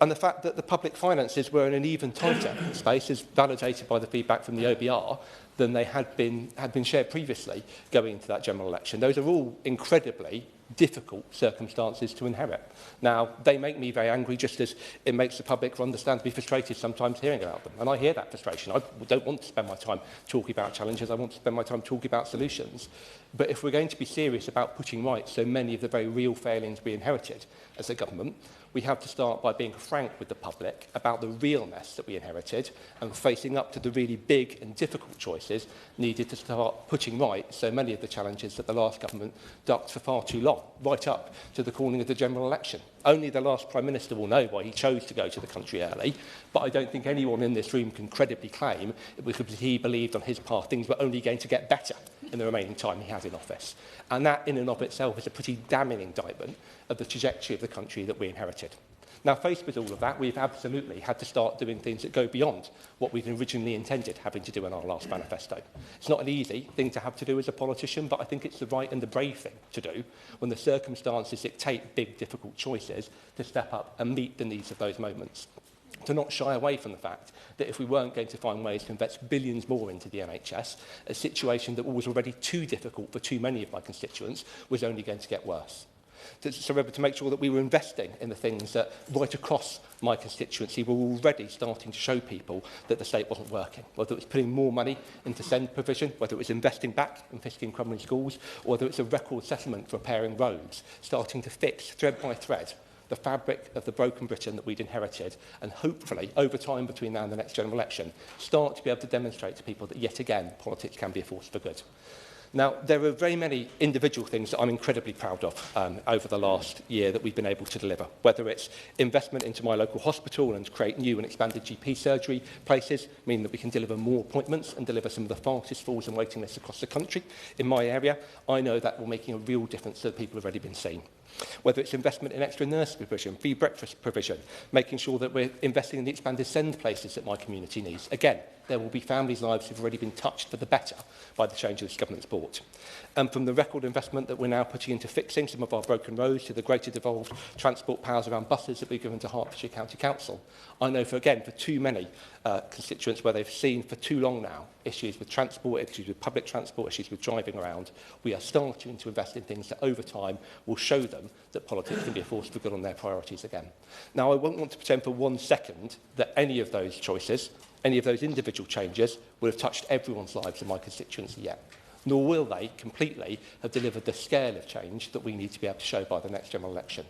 and the fact that the public finances were in an even tighter space, as validated by the feedback from the OBR, than they had been shared previously going into that general election. Those are all incredibly difficult circumstances to inherit. Now, they make me very angry, just as it makes the public understandably frustrated sometimes hearing about them. And I hear that frustration. I don't want to spend my time talking about challenges. I want to spend my time talking about solutions. But if we're going to be serious about putting right so many of the very real failings we inherited as a government, we have to start by being frank with the public about the real mess that we inherited and facing up to the really big and difficult choices needed to start putting right so many of the challenges that the last government ducked for far too long, right up to the calling of the general election. Only the last Prime Minister will know why he chose to go to the country early, but I don't think anyone in this room can credibly claim it was because he believed on his part things were only going to get better in the remaining time he had in office. And that in and of itself is a pretty damning indictment of the trajectory of the country that we inherited. Now, faced with all of that, we've absolutely had to start doing things that go beyond what we'd originally intended having to do in our last manifesto. It's not an easy thing to have to do as a politician, but I think it's the right and the brave thing to do when the circumstances dictate big, difficult choices to step up and meet the needs of those moments. To not shy away from the fact that if we weren't going to find ways to invest billions more into the NHS, a situation that was already too difficult for too many of my constituents was only going to get worse. To make sure that we were investing in the things that right across my constituency were already starting to show people that the state wasn't working, whether it was putting more money into SEND provision, whether it was investing back in fixing crumbling schools, or whether it's a record settlement for repairing roads, starting to fix thread by thread the fabric of the broken Britain that we'd inherited, and hopefully, over time between now and the next general election, start to be able to demonstrate to people that, yet again, politics can be a force for good. Now, there are very many individual things that I'm incredibly proud of over the last year that we've been able to deliver, whether it's investment into my local hospital and create new and expanded GP surgery places, meaning that we can deliver more appointments and deliver some of the fastest falls and waiting lists across the country. In my area, I know that will making a real difference to the people who've already been seen. Whether it's investment in extra nurse provision, free breakfast provision, making sure that we're investing in the expanded SEND places that my community needs. Again, there will be families' lives who've already been touched for the better by the change this government's brought. And from the record investment that we're now putting into fixing some of our broken roads to the greater devolved transport powers around buses that we've given to Hertfordshire County Council, I know for too many constituents where they've seen for too long now issues with transport, issues with public transport, issues with driving around, we are starting to invest in things that over time will show them that politics can be a force for good on their priorities again. Now, I won't want to pretend for 1 second that any of those choices, any of those individual changes will have touched everyone's lives in my constituency yet, nor will they completely have delivered the scale of change that we need to be able to show by the next general election.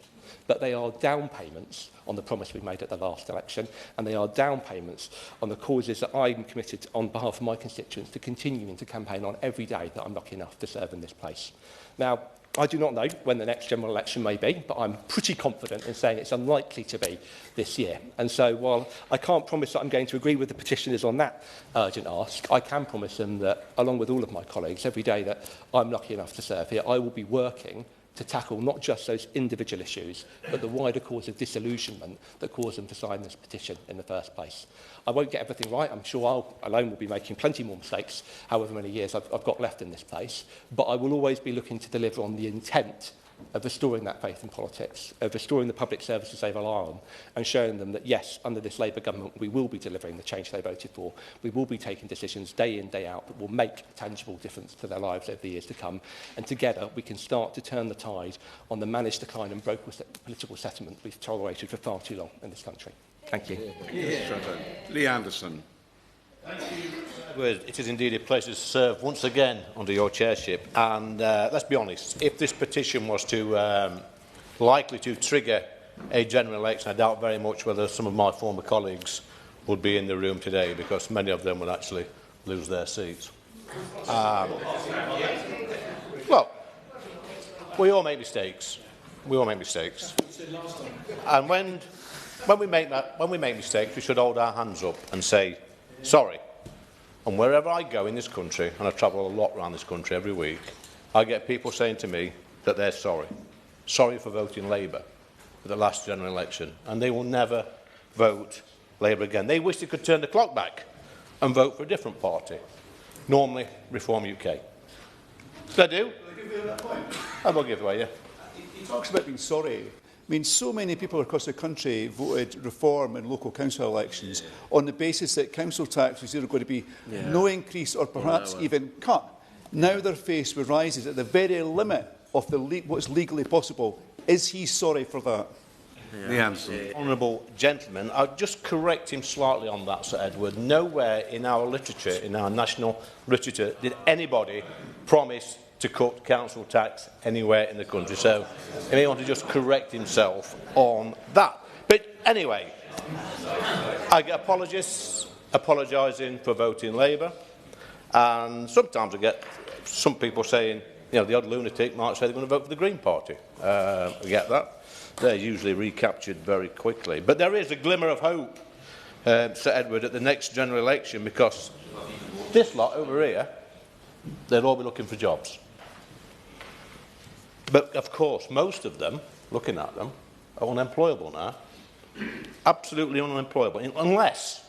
But they are down payments on the promise we made at the last election, and they are down payments on the causes that I'm committed on behalf of my constituents to continuing to campaign on every day that I'm lucky enough to serve in this place. Now, I do not know when the next general election may be, but I'm pretty confident in saying it's unlikely to be this year. And so while I can't promise that I'm going to agree with the petitioners on that urgent ask, I can promise them that, along with all of my colleagues, every day that I'm lucky enough to serve here, I will be working to tackle not just those individual issues, but the wider cause of disillusionment that caused them to sign this petition in the first place. I won't get everything right. I'm sure I alone will be making plenty more mistakes, however many years I've got left in this place. But I will always be looking to deliver on the intent of restoring that faith in politics, of restoring the public services they rely on, and showing them that, yes, under this Labour government, we will be delivering the change they voted for. We will be taking decisions day in, day out that will make a tangible difference to their lives over the years to come. And together, we can start to turn the tide on the managed decline and broken political settlement we've tolerated for far too long in this country. Thank you.
Lee Anderson.
It is indeed a pleasure to serve once again under your chairship. And let's be honest, if this petition was likely to trigger a general election, I doubt very much whether some of my former colleagues would be in the room today, because many of them would actually lose their seats. Well, we all make mistakes. We all make mistakes. And when we make mistakes, we should hold our hands up and say, sorry. And wherever I go in this country, and I travel a lot around this country every week, I get people saying to me that they're sorry. Sorry for voting Labour at the last general election. And they will never vote Labour again. They wish they could turn the clock back and vote for a different party. Normally, Reform UK. They do. I will give away, yeah.
He talks about being sorry. I mean, so many people across the country voted Reform in local council elections on the basis that council tax was either going to be no increase or perhaps even cut. Now they're faced with rises at the very limit of what's legally possible. Is he sorry for that?
Honourable gentleman, I'll just correct him slightly on that, Sir Edward. Nowhere in our literature, in our national literature, did anybody promise to cut council tax anywhere in the country. So he may want to just correct himself on that. But anyway, I get apologists apologising for voting Labour, and sometimes I get some people saying, you know, the odd lunatic might say they're going to vote for the Green Party. I get that. They're usually recaptured very quickly. But there is a glimmer of hope, Sir Edward, at the next general election, because this lot over here, they'll all be looking for jobs. But, of course, most of them, looking at them, are unemployable now. Absolutely unemployable, unless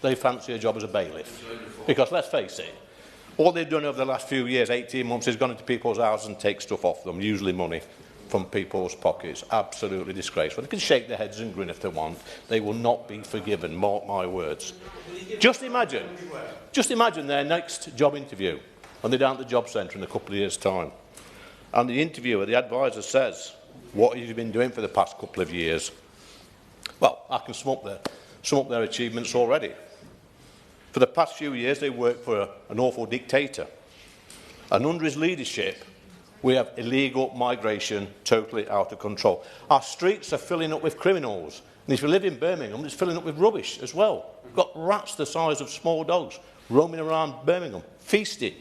they fancy a job as a bailiff. Because, let's face it, all they've done over the last few years, 18 months, is gone into people's houses and take stuff off them, usually money from people's pockets. Absolutely disgraceful. They can shake their heads and grin if they want. They will not be forgiven, mark my words. Just imagine their next job interview when they're down at the job centre in a couple of years' time. And the interviewer, the advisor, says, what have you been doing for the past couple of years? Well, I can sum up their achievements already. For the past few years, they worked for an awful dictator. And under his leadership, we have illegal migration totally out of control. Our streets are filling up with criminals. And if you live in Birmingham, it's filling up with rubbish as well. We've got rats the size of small dogs roaming around Birmingham, feasting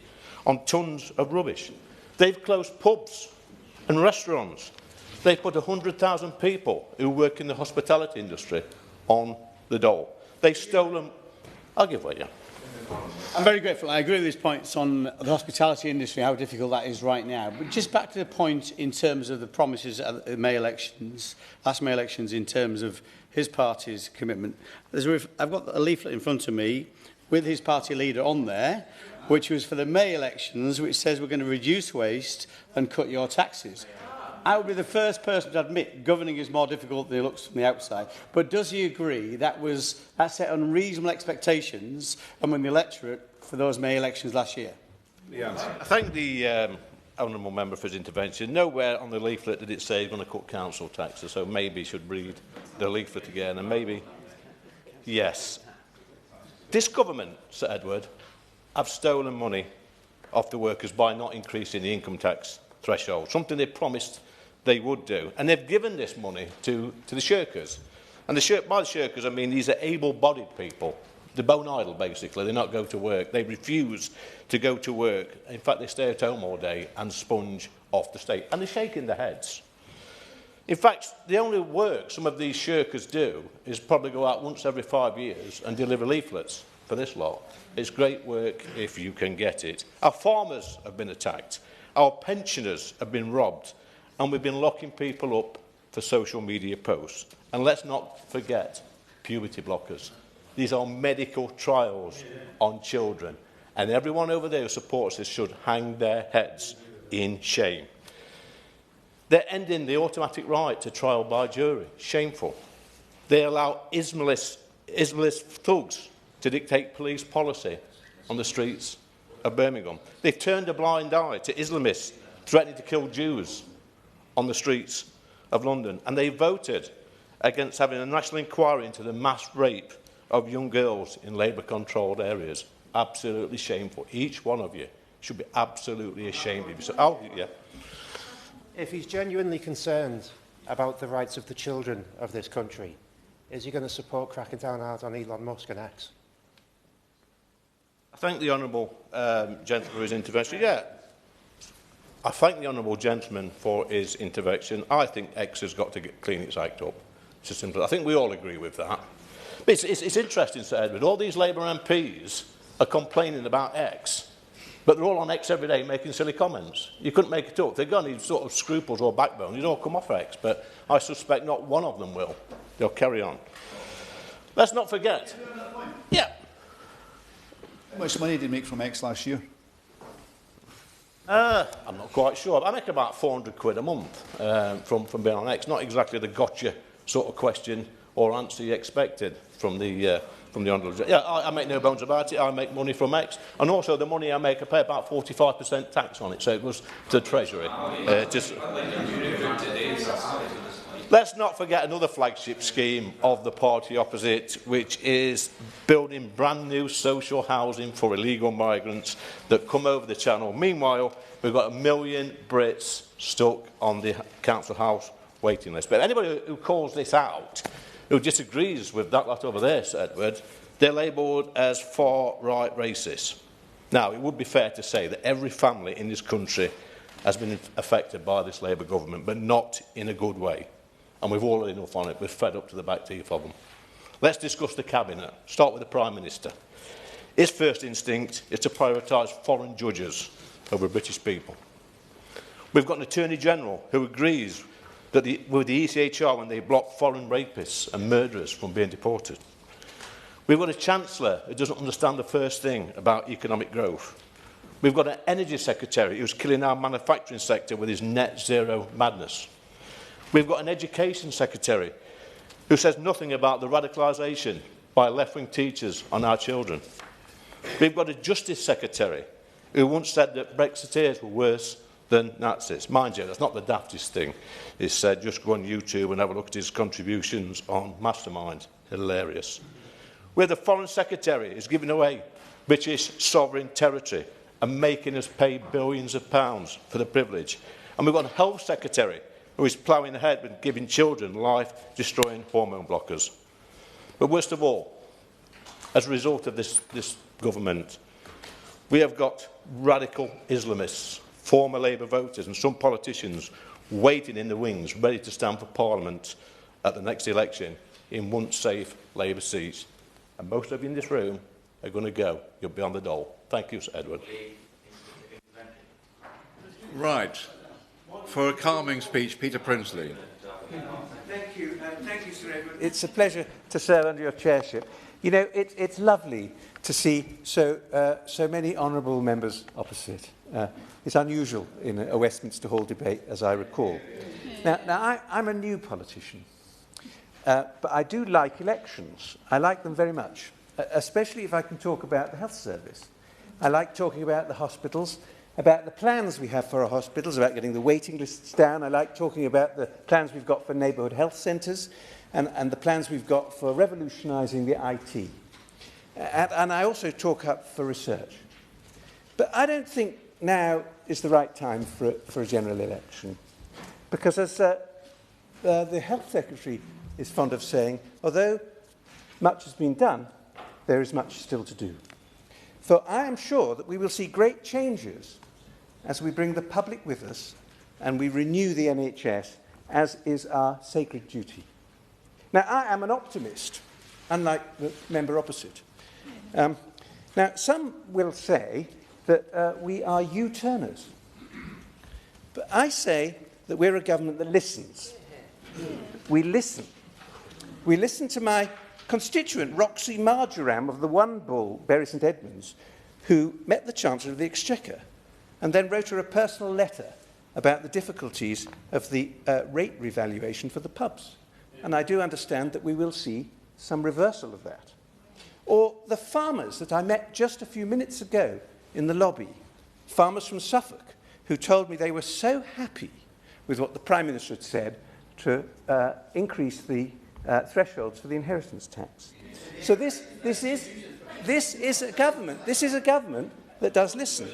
on tons of rubbish. They've closed pubs and restaurants. They've put 100,000 people who work in the hospitality industry on the dole. They've stolen... I'll give way, yeah.
I'm very grateful. I agree with his points on the hospitality industry, how difficult that is right now. But just back to the point in terms of the promises at the May elections, last May elections, in terms of his party's commitment. I've got a leaflet in front of me with his party leader on there, which was for the May elections, which says we're going to reduce waste and cut your taxes. I would be the first person to admit governing is more difficult than it looks from the outside. But does he agree that set unreasonable expectations among the electorate for those May elections last year?
I thank the honourable member for his intervention. Nowhere on the leaflet did it say he's going to cut council taxes, so maybe he should read the leaflet again, and maybe, yes. This government, Sir Edward, have stolen money off the workers by not increasing the income tax threshold, something they promised they would do. And they've given this money to the shirkers. And by the shirkers, I mean these are able-bodied people. They're bone idle, basically. They not go to work. They refuse to go to work. In fact, they stay at home all day and sponge off the state. And they're shaking their heads. In fact, the only work some of these shirkers do is probably go out once every 5 years and deliver leaflets for this lot. It's great work if you can get it. Our farmers have been attacked. Our pensioners have been robbed. and we've been locking people up for social media posts. And let's not forget puberty blockers. These are medical trials on children. And everyone over there who supports this should hang their heads in shame. They're ending the automatic right to trial by jury. Shameful. They allow Islamist thugs to dictate police policy on the streets of Birmingham. They've turned a blind eye to Islamists threatening to kill Jews on the streets of London. And they voted against having a national inquiry into the mass rape of young girls in Labour-controlled areas. Absolutely shameful. Each one of you should be absolutely ashamed of yourself.
If he's genuinely concerned about the rights of the children of this country, is he going to support cracking down hard on Elon Musk and X?
I thank the honourable gentleman for his intervention. Yeah, I thank the honourable gentleman for his intervention. I think X has got to clean its act up. It's as simple. I think we all agree with that. But it's interesting, Sir Edward. All these Labour MPs are complaining about X, but they're all on X every day making silly comments. You couldn't make it up. They've got any sort of scruples or backbone. You'd all come off X, but I suspect not one of them will. They'll carry on. Let's not forget. Yeah.
How much money did you make from X last year?
I'm not quite sure. I make about £400 a month from being on X. Not exactly the gotcha sort of question or answer you expected from the honourable. Yeah, I make no bones about it. I make money from X, and also the money I make, I pay about 45% tax on it. So it goes to the Treasury. Let's not forget another flagship scheme of the party opposite, which is building brand new social housing for illegal migrants that come over the channel. Meanwhile, we've got 1 million Brits stuck on the council house waiting list. But anybody who calls this out, who disagrees with that lot over there, Sir Edward, they're labelled as far-right racists. Now, it would be fair to say that every family in this country has been affected by this Labour government, but not in a good way. And we've all had enough on it. We're fed up to the back teeth of them. Let's discuss the Cabinet. Start with the Prime Minister. His first instinct is to prioritise foreign judges over British people. We've got an Attorney General who agrees that with the ECHR when they block foreign rapists and murderers from being deported. We've got a Chancellor who doesn't understand the first thing about economic growth. We've got an Energy Secretary who's killing our manufacturing sector with his net zero madness. We've got an Education Secretary who says nothing about the radicalisation by left-wing teachers on our children. We've got a Justice Secretary who once said that Brexiteers were worse than Nazis. Mind you, that's not the daftest thing. He said, just go on YouTube and have a look at his contributions on Mastermind. Hilarious. We have the Foreign Secretary who's giving away British sovereign territory and making us pay billions of pounds for the privilege. And we've got a Health Secretary who is ploughing ahead with giving children life-destroying hormone blockers. But worst of all, as a result of this government, we have got radical Islamists, former Labour voters and some politicians waiting in the wings, ready to stand for Parliament at the next election in once-safe Labour seats. And most of you in this room are going to go. You'll be on the dole. Thank you, Sir Edward.
Right. For a calming speech, Peter Prinsley.
Thank you, Sir Edward. It's a pleasure to serve under your chairship. You know, it's lovely to see so many honourable members opposite. It's unusual in a Westminster Hall debate, as I recall. Now I'm a new politician, but I do like elections. I like them very much, especially if I can talk about the health service. I like talking about the hospitals, about the plans we have for our hospitals, about getting the waiting lists down. I like talking about the plans we've got for neighbourhood health centres and the plans we've got for revolutionising the IT. And I also talk up for research. But I don't think now is the right time for a general election. Because as the Health Secretary is fond of saying, although much has been done, there is much still to do. For I am sure that we will see great changes as we bring the public with us and we renew the NHS, as is our sacred duty. Now, I am an optimist, unlike the member opposite. Now, some will say that we are U-turners. But I say that we're a government that listens. We listen. We listen to my constituent, Roxy Marjoram of the One Bull, Bury St Edmunds, who met the Chancellor of the Exchequer and then wrote her a personal letter about the difficulties of the rate revaluation for the pubs. And I do understand that we will see some reversal of that. Or the farmers that I met just a few minutes ago in the lobby, farmers from Suffolk, who told me they were so happy with what the Prime Minister had said to increase the thresholds for the inheritance tax. So this is a government that does listen.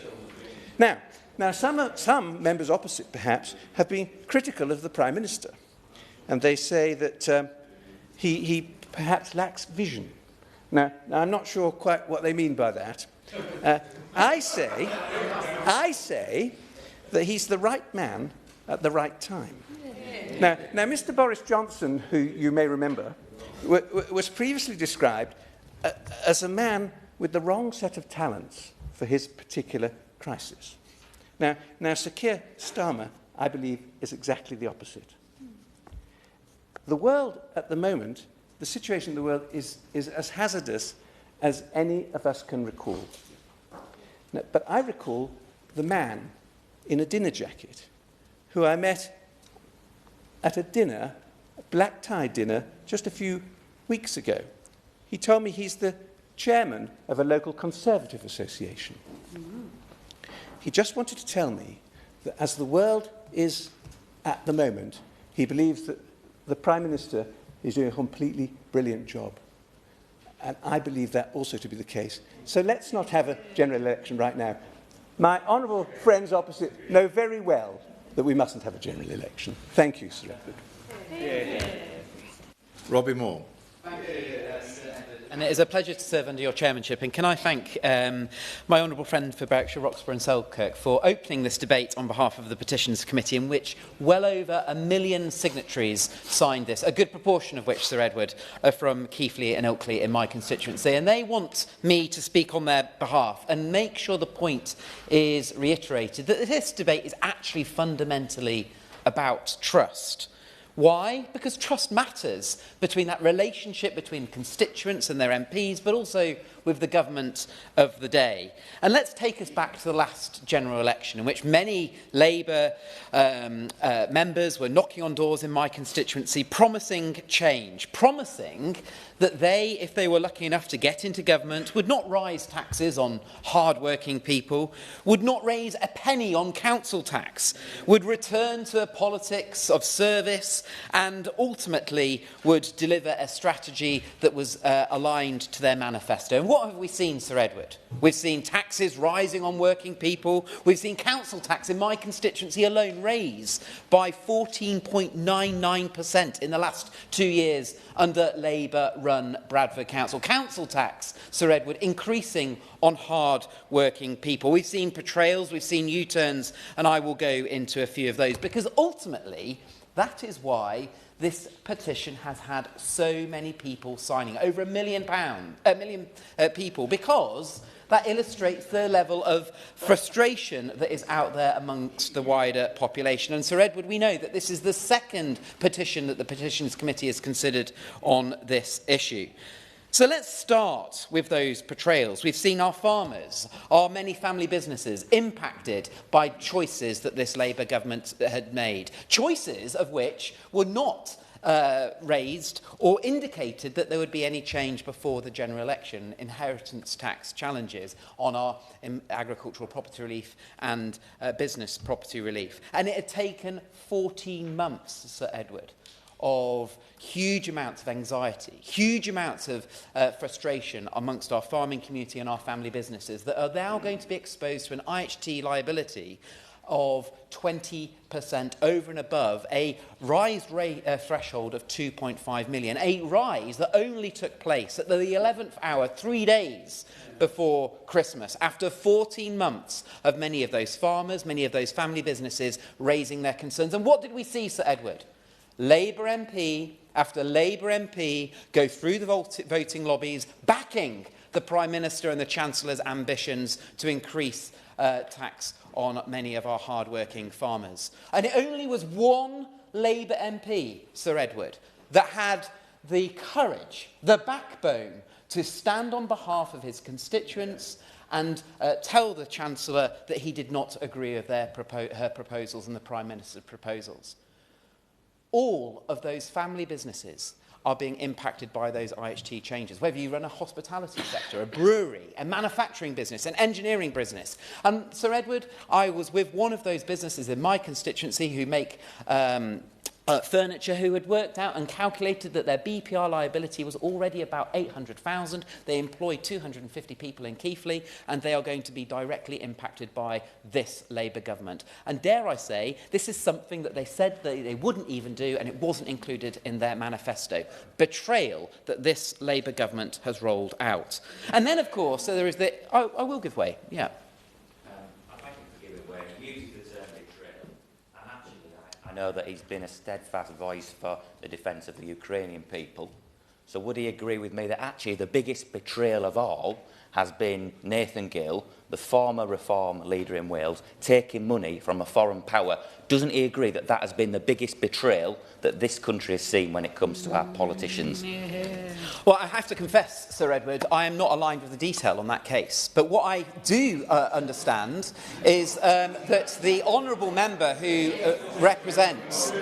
Now some members opposite, perhaps, have been critical of the Prime Minister, and they say that he perhaps lacks vision. Now, I'm not sure quite what they mean by that. I say that he's the right man at the right time. Now, Mr. Boris Johnson, who you may remember, was previously described as a man with the wrong set of talents for his particular crisis. Now Sir Keir Starmer, I believe, is exactly the opposite. The world at the moment, the situation in the world is as hazardous as any of us can recall. Now, but I recall the man in a dinner jacket who I met at a dinner, a black-tie dinner, just a few weeks ago. He told me he's the chairman of a local Conservative association. He just wanted to tell me that as the world is at the moment, he believes that the Prime Minister is doing a completely brilliant job. And I believe that also to be the case. So let's not have a general election right now. My honourable friends opposite know very well that we mustn't have a general election. Thank you, Sir Edward.
Robbie Moore.
And it is a pleasure to serve under your chairmanship. And can I thank my honourable friend for Berwickshire, Roxburgh and Selkirk for opening this debate on behalf of the Petitions Committee, in which well over 1 million signatories signed this, a good proportion of which, Sir Edward, are from Keighley and Ilkley in my constituency. And they want me to speak on their behalf and make sure the point is reiterated that this debate is actually fundamentally about trust. Why? Because trust matters between that relationship between constituents and their MPs, but also with the government of the day. And let's take us back to the last general election, in which many Labour members were knocking on doors in my constituency, promising change, promising that they, if they were lucky enough to get into government, would not rise taxes on hard-working people, would not raise a penny on council tax, would return to a politics of service, and ultimately would deliver a strategy that was aligned to their manifesto. And what have we seen, Sir Edward? We've seen taxes rising on working people. We've seen council tax in my constituency alone raise by 14.99% in the last 2 years under Labour-run Bradford Council. Council tax, Sir Edward, increasing on hard-working people. We've seen portrayals, we've seen U-turns, and I will go into a few of those, because ultimately that is why this petition has had so many people signing, over 1 million people, because that illustrates the level of frustration that is out there amongst the wider population. And Sir Edward, we know that this is the second petition that the Petitions Committee has considered on this issue. So let's start with those portrayals. We've seen our farmers, our many family businesses impacted by choices that this Labour government had made, choices of which were not raised or indicated that there would be any change before the general election. Inheritance tax challenges on our agricultural property relief and business property relief. And it had taken 14 months, Sir Edward, of huge amounts of anxiety, huge amounts of frustration amongst our farming community and our family businesses that are now going to be exposed to an IHT liability of 20% over and above a rise threshold of 2.5 million, a rise that only took place at the 11th hour, 3 days before Christmas, after 14 months of many of those farmers, many of those family businesses raising their concerns. And what did we see, Sir Edward? Labour MP after Labour MP go through the voting lobbies, backing the Prime Minister and the Chancellor's ambitions to increase tax on many of our hard-working farmers. And it only was one Labour MP, Sir Edward, that had the courage, the backbone, to stand on behalf of his constituents and tell the Chancellor that he did not agree with her proposals and the Prime Minister's proposals. All of those family businesses are being impacted by those IHT changes, whether you run a hospitality sector, a brewery, a manufacturing business, an engineering business. And Sir Edward, I was with one of those businesses in my constituency who make furniture, who had worked out and calculated that their BPR liability was already about 800,000. They employ 250 people in Keighley, and they are going to be directly impacted by this Labour government. And dare I say, this is something that they said they wouldn't even do, and it wasn't included in their manifesto. Betrayal that this Labour government has rolled out. And then, of course, so there is the... I will give way, yeah.
I know that he's been a steadfast voice for the defence of the Ukrainian people. So would he agree with me that actually the biggest betrayal of all has been Nathan Gill, the former Reform leader in Wales, taking money from a foreign power? Doesn't he agree that that has been the biggest betrayal that this country has seen when it comes to our politicians?
Well, I have to confess, Sir Edward, I am not aligned with the detail on that case. But what I do understand is that the honourable member who represents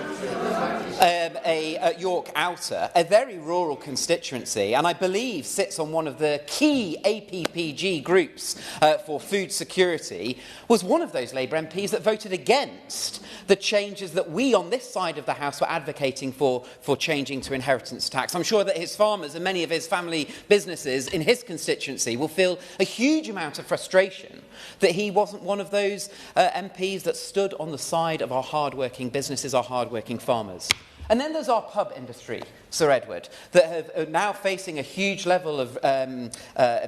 a York Outer, a very rural constituency, and I believe sits on one of the key APPG groups for food security, was one of those Labour MPs that voted against the changes that we on this side of the House were advocating for changing to inheritance tax. I'm sure that his farmers and many of his family businesses in his constituency will feel a huge amount of frustration that he wasn't one of those MPs that stood on the side of our hard-working businesses, our hard-working farmers. And then there's our pub industry, Sir Edward, that are now facing a huge level of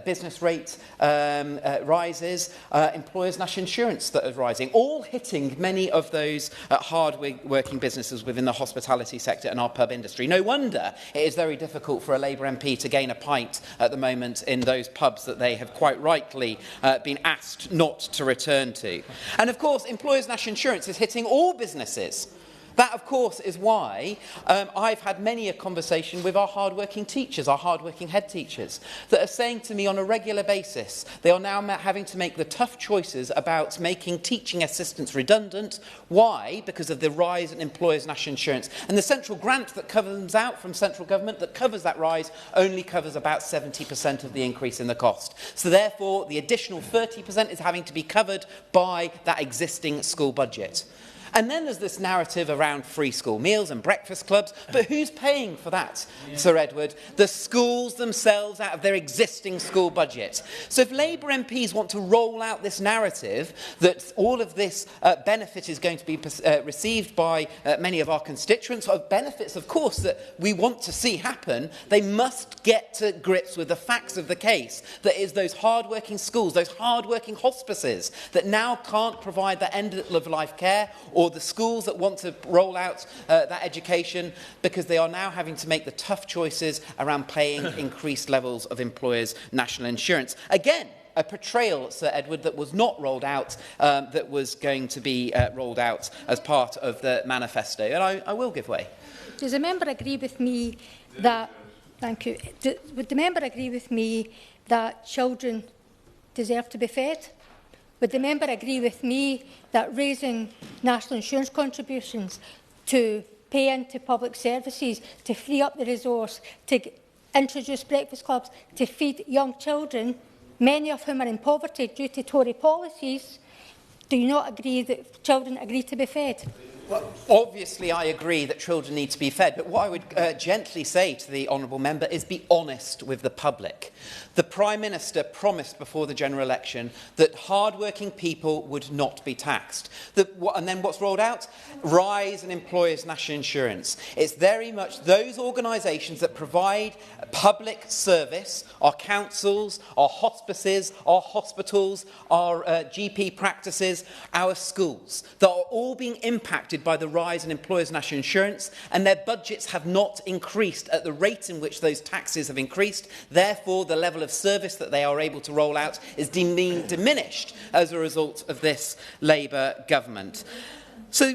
business rate rises, employers' national insurance that is rising, all hitting many of those hard-working businesses within the hospitality sector and our pub industry. No wonder it is very difficult for a Labour MP to gain a pint at the moment in those pubs that they have quite rightly been asked not to return to. And of course, employers' national insurance is hitting all businesses. That, of course, is why I've had many a conversation with our hard-working teachers, our hard-working head teachers, that are saying to me on a regular basis they are now having to make the tough choices about making teaching assistants redundant. Why? Because of the rise in employers' national insurance. And the central grant that comes out from central government that covers that rise only covers about 70% of the increase in the cost. So therefore, the additional 30% is having to be covered by that existing school budget. And then there's this narrative around free school meals and breakfast clubs. But who's paying for that, Sir Edward? The schools themselves out of their existing school budget. So if Labour MPs want to roll out this narrative that all of this benefit is going to be received by many of our constituents, of benefits, of course, that we want to see happen, they must get to grips with the facts of the case. That is those hard-working schools, those hard-working hospices that now can't provide that end-of-life care, or the schools that want to roll out that education because they are now having to make the tough choices around paying increased levels of employers' national insurance. Again, a betrayal, Sir Edward, that was not rolled out, that was going to be rolled out as part of the manifesto. And I will give way.
Does the member agree with me that... Thank you. Would the member agree with me that children deserve to be fed? Would the member agree with me that raising national insurance contributions to pay into public services, to free up the resource, to introduce breakfast clubs, to feed young children, many of whom are in poverty due to Tory policies, do you not agree that children agree to be fed?
Well, obviously, I agree that children need to be fed, but what I would gently say to the honourable member is be honest with the public. The Prime Minister promised before the general election that hard-working people would not be taxed. And then what's rolled out? Rise in employers' national insurance. It's very much those organisations that provide public service, our councils, our hospices, our hospitals, our GP practices, our schools, that are all being impacted impacted by the rise in employers' national insurance, and their budgets have not increased at the rate in which those taxes have increased. Therefore, the level of service that they are able to roll out is diminished as a result of this Labour government. So,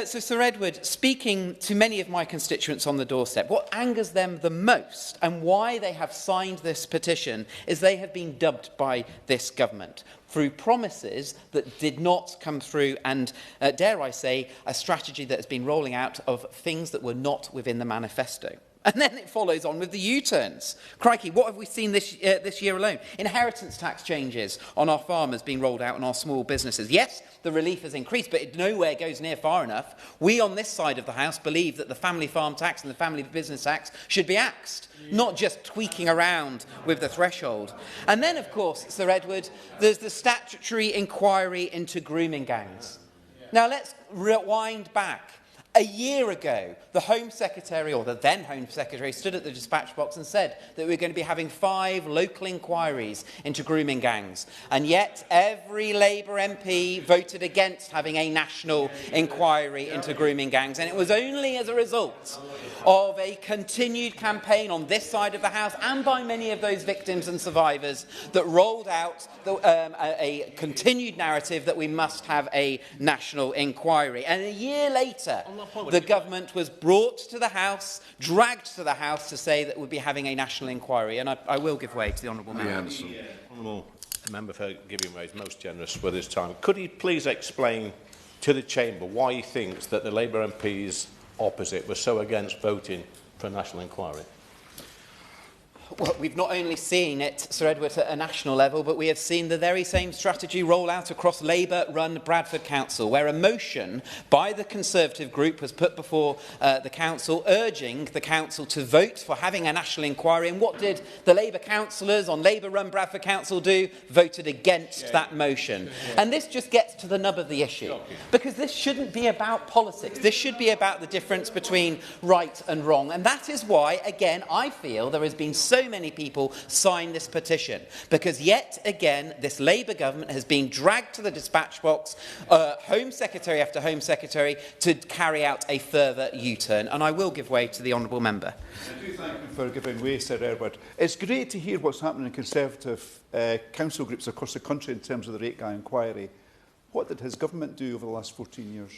Sir Edward, speaking to many of my constituents on the doorstep, what angers them the most and why they have signed this petition is they have been dubbed by this government through promises that did not come through and, dare I say, a strategy that has been rolling out of things that were not within the manifesto. And then it follows on with the U-turns. Crikey, what have we seen this year alone? Inheritance tax changes on our farmers being rolled out on our small businesses. Yes, the relief has increased, but it nowhere goes near far enough. We on this side of the House believe that the family farm tax and the family business tax should be axed, not just tweaking around with the threshold. And then, of course, Sir Edward, there's the statutory inquiry into grooming gangs. Now, let's rewind back. A year ago, the Home Secretary, or the then Home Secretary, stood at the dispatch box and said that we were going to be having 5 local inquiries into grooming gangs. And yet, every Labour MP voted against having a national inquiry into grooming gangs. And it was only as a result of a continued campaign on this side of the House and by many of those victims and survivors that rolled out a continued narrative that we must have a national inquiry. And a year later, the government was brought to the House, dragged to the House to say that we'd be having a national inquiry. And I will give way to the Honourable Member.
Honourable Member for giving way is most generous with his time. Could he please explain to the Chamber why he thinks that the Labour MPs opposite were so against voting for a national inquiry?
Well, we've not only seen it, Sir Edward, at a national level, but we have seen the very same strategy roll out across Labour-run Bradford Council, where a motion by the Conservative group was put before the Council, urging the Council to vote for having a national inquiry. And what did the Labour councillors on Labour-run Bradford Council do? Voted against that motion. And this just gets to the nub of the issue, because this shouldn't be about politics. This should be about the difference between right and wrong. And that is why, again, I feel there has been so many people sign this petition, because yet again this Labour government has been dragged to the dispatch box, Home Secretary after Home Secretary, to carry out a further U-turn. And I will give way to the Honourable Member.
I do thank you for giving way, Sir Edward. It's great to hear what's happening in Conservative council groups across the country in terms of the rate guy inquiry. What did his government do over the last 14 years?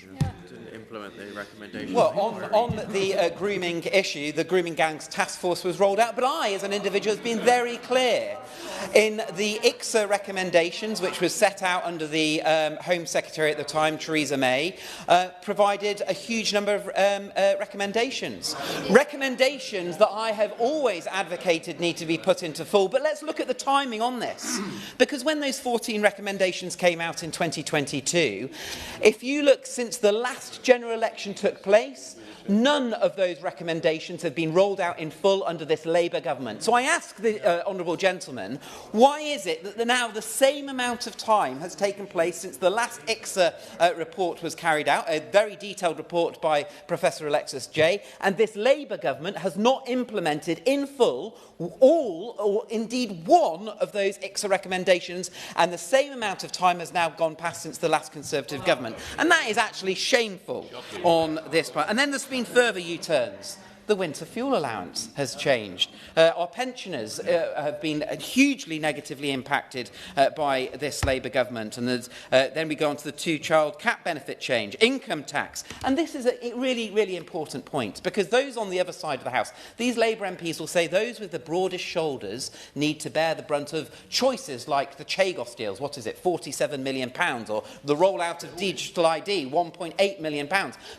Didn't implement the recommendations.
Well, on the grooming issue, the Grooming Gangs Task Force was rolled out, but I, as an individual, have been very clear in the ICSA recommendations, which was set out under the Home Secretary at the time, Theresa May, provided a huge number of recommendations. Recommendations that I have always advocated need to be put into full. But let's look at the timing on this, because when those 14 recommendations came out in 2022, if you look since the last general election took place, none of those recommendations have been rolled out in full under this Labour government. So I ask the honourable gentleman, why is it that now the same amount of time has taken place since the last ICSA report was carried out, a very detailed report by Professor Alexis Jay, and this Labour government has not implemented in full all, or indeed one, of those ICSA recommendations, and the same amount of time has now gone past since the last Conservative government. And that is actually shameful on this part. And then there's been further U-turns. The winter fuel allowance has changed. Our pensioners have been hugely negatively impacted by this Labour government. And then we go on to the 2-child cap benefit change, income tax. And this is a really, really important point, because those on the other side of the House, these Labour MPs will say those with the broadest shoulders need to bear the brunt of choices like the Chagos deals, what is it, £47 million, or the rollout of digital ID, £1.8 million.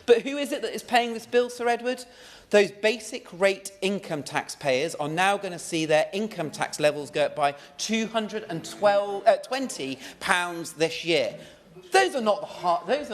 But who is it that is paying this bill, Sir Edward? Those basic rate income tax payers are now going to see their income tax levels go up by £220 this year. Those are not those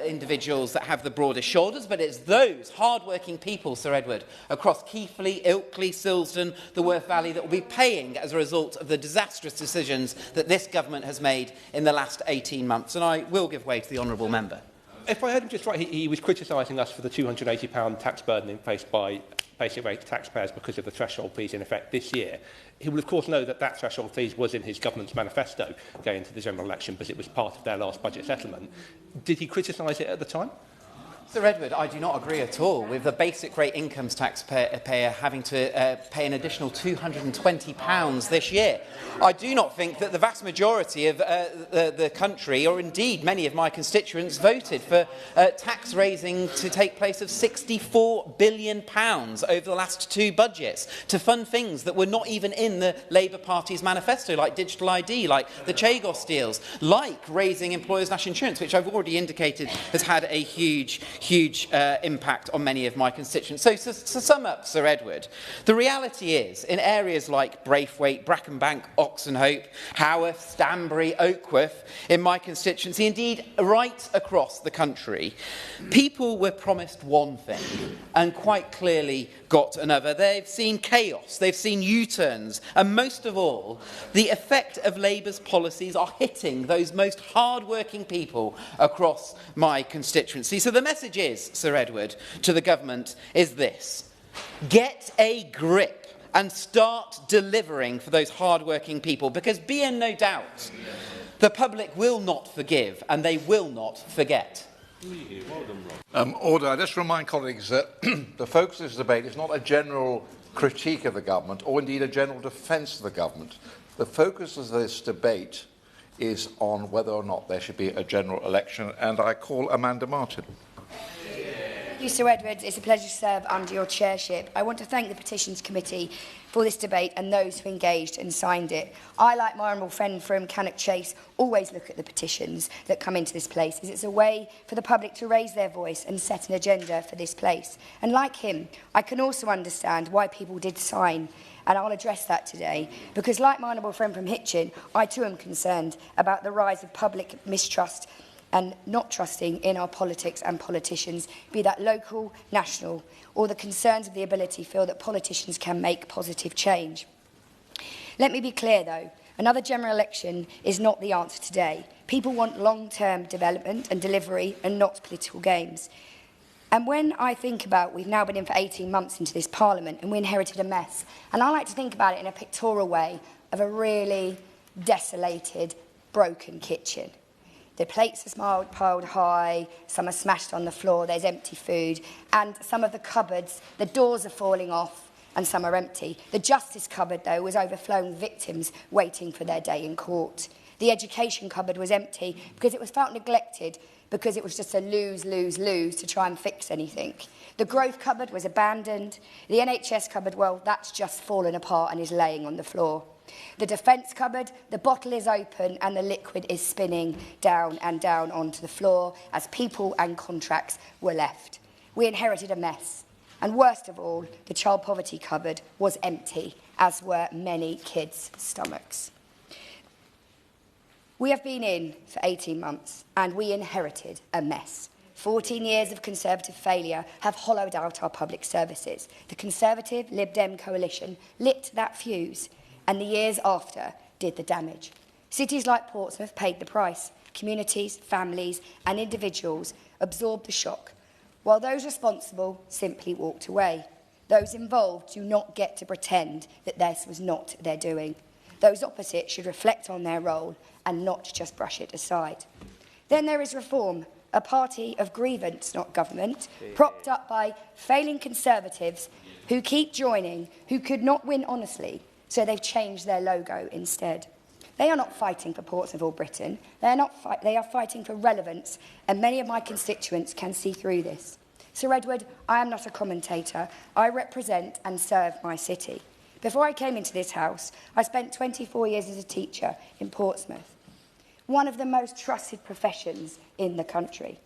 individuals that have the broadest shoulders, but it's those hard-working people, Sir Edward, across Keighley, Ilkley, Silsden, the Worth Valley, that will be paying as a result of the disastrous decisions that this government has made in the last 18 months. And I will give way to the honourable member.
If I heard him just right, he was criticising us for the £280 tax burden faced by basic rate to taxpayers because of the threshold fees in effect this year, he will of course know that that threshold fees was in his government's manifesto going into the general election because it was part of their last budget settlement. Did he criticise it at the time?
Sir Edward, I do not agree at all with the basic rate income taxpayer having to pay an additional £220 this year. I do not think that the vast majority of the country, or indeed many of my constituents, voted for tax raising to take place of £64 billion over the last 2 budgets to fund things that were not even in the Labour Party's manifesto, like digital ID, like the Chagos deals, like raising employers' national insurance, which I've already indicated has had a huge impact on many of my constituents. So to sum up, Sir Edward, the reality is, in areas like Braithwaite, Brackenbank, Oxenhope, Haworth, Stanbury, Oakworth, in my constituency, indeed right across the country, people were promised one thing and quite clearly got another. They've seen chaos, they've seen U-turns, and most of all, the effect of Labour's policies are hitting those most hard-working people across my constituency. So the message is, Sir Edward, to the government is this: get a grip and start delivering for those hard-working people, because be in no doubt, the public will not forgive and they will not forget.
Order. I just remind colleagues that the focus of this debate is not a general critique of the government or indeed a general defence of the government. The focus of this debate is on whether or not there should be a general election, and I call Amanda Martin.
Thank you, Sir Edward. It's a pleasure to serve under your chairship. I want to thank the Petitions Committee for this debate and those who engaged and signed it. I, like my honourable friend from Cannock Chase, always look at the petitions that come into this place, as it's a way for the public to raise their voice and set an agenda for this place. And like him, I can also understand why people did sign, and I'll address that today, because like my honourable friend from Hitchin, I too am concerned about the rise of public mistrust and not trusting in our politics and politicians, be that local, national, or the concerns of the ability to feel that politicians can make positive change. Let me be clear, though, another general election is not the answer today. People want long-term development and delivery and not political games. And when I think about, we've now been in for 18 months into this Parliament and we inherited a mess, and I like to think about it in a pictorial way of a really desolated, broken kitchen. The plates are piled high, some are smashed on the floor, there's empty food, and some of the cupboards, the doors are falling off, and some are empty. The justice cupboard, though, was overflowing with victims waiting for their day in court. The education cupboard was empty because it was felt neglected, because it was just a lose, lose, lose to try and fix anything. The growth cupboard was abandoned. The NHS cupboard, well, that's just fallen apart and is laying on the floor. The defence cupboard, the bottle is open and the liquid is spinning down and down onto the floor as people and contracts were left. We inherited a mess. And worst of all, the child poverty cupboard was empty, as were many kids' stomachs. We have been in for 18 months and we inherited a mess. 14 years of Conservative failure have hollowed out our public services. The Conservative Lib Dem coalition lit that fuse, and the years after did the damage. Cities like Portsmouth paid the price. Communities, families and individuals absorbed the shock, while those responsible simply walked away. Those involved do not get to pretend that this was not their doing. Those opposite should reflect on their role and not just brush it aside. Then there is Reform, a party of grievance, not government, propped up by failing Conservatives who keep joining, who could not win honestly, so they've changed their logo instead. They are not fighting for Portsmouth or Britain. They are fighting for relevance, and many of my constituents can see through this. Sir Edward, I am not a commentator. I represent and serve my city. Before I came into this House, I spent 24 years as a teacher in Portsmouth, one of the most trusted professions in the country.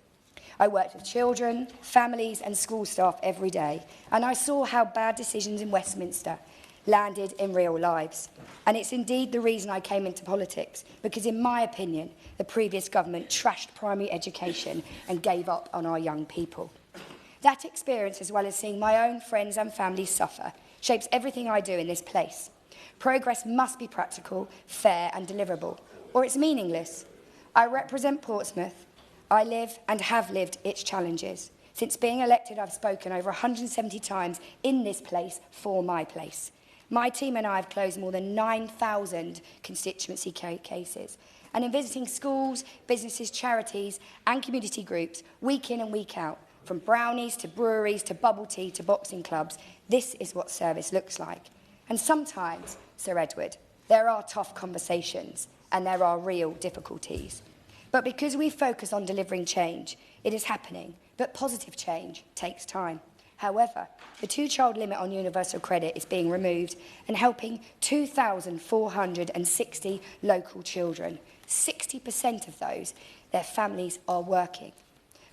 I worked with children, families and school staff every day, and I saw how bad decisions in Westminster landed in real lives. And it's indeed the reason I came into politics, because in my opinion, the previous government trashed primary education and gave up on our young people. That experience, as well as seeing my own friends and family suffer, shapes everything I do in this place. Progress must be practical, fair and deliverable, or it's meaningless. I represent Portsmouth. I live and have lived its challenges. Since being elected, I've spoken over 170 times in this place for my place. My team and I have closed more than 9,000 constituency cases. And in visiting schools, businesses, charities and community groups, week in and week out, from brownies to breweries to bubble tea to boxing clubs, this is what service looks like. And sometimes, Sir Edward, there are tough conversations and there are real difficulties. But because we focus on delivering change, it is happening. But positive change takes time. However, the two-child limit on universal credit is being removed and helping 2,460 local children. 60% of those, their families are working.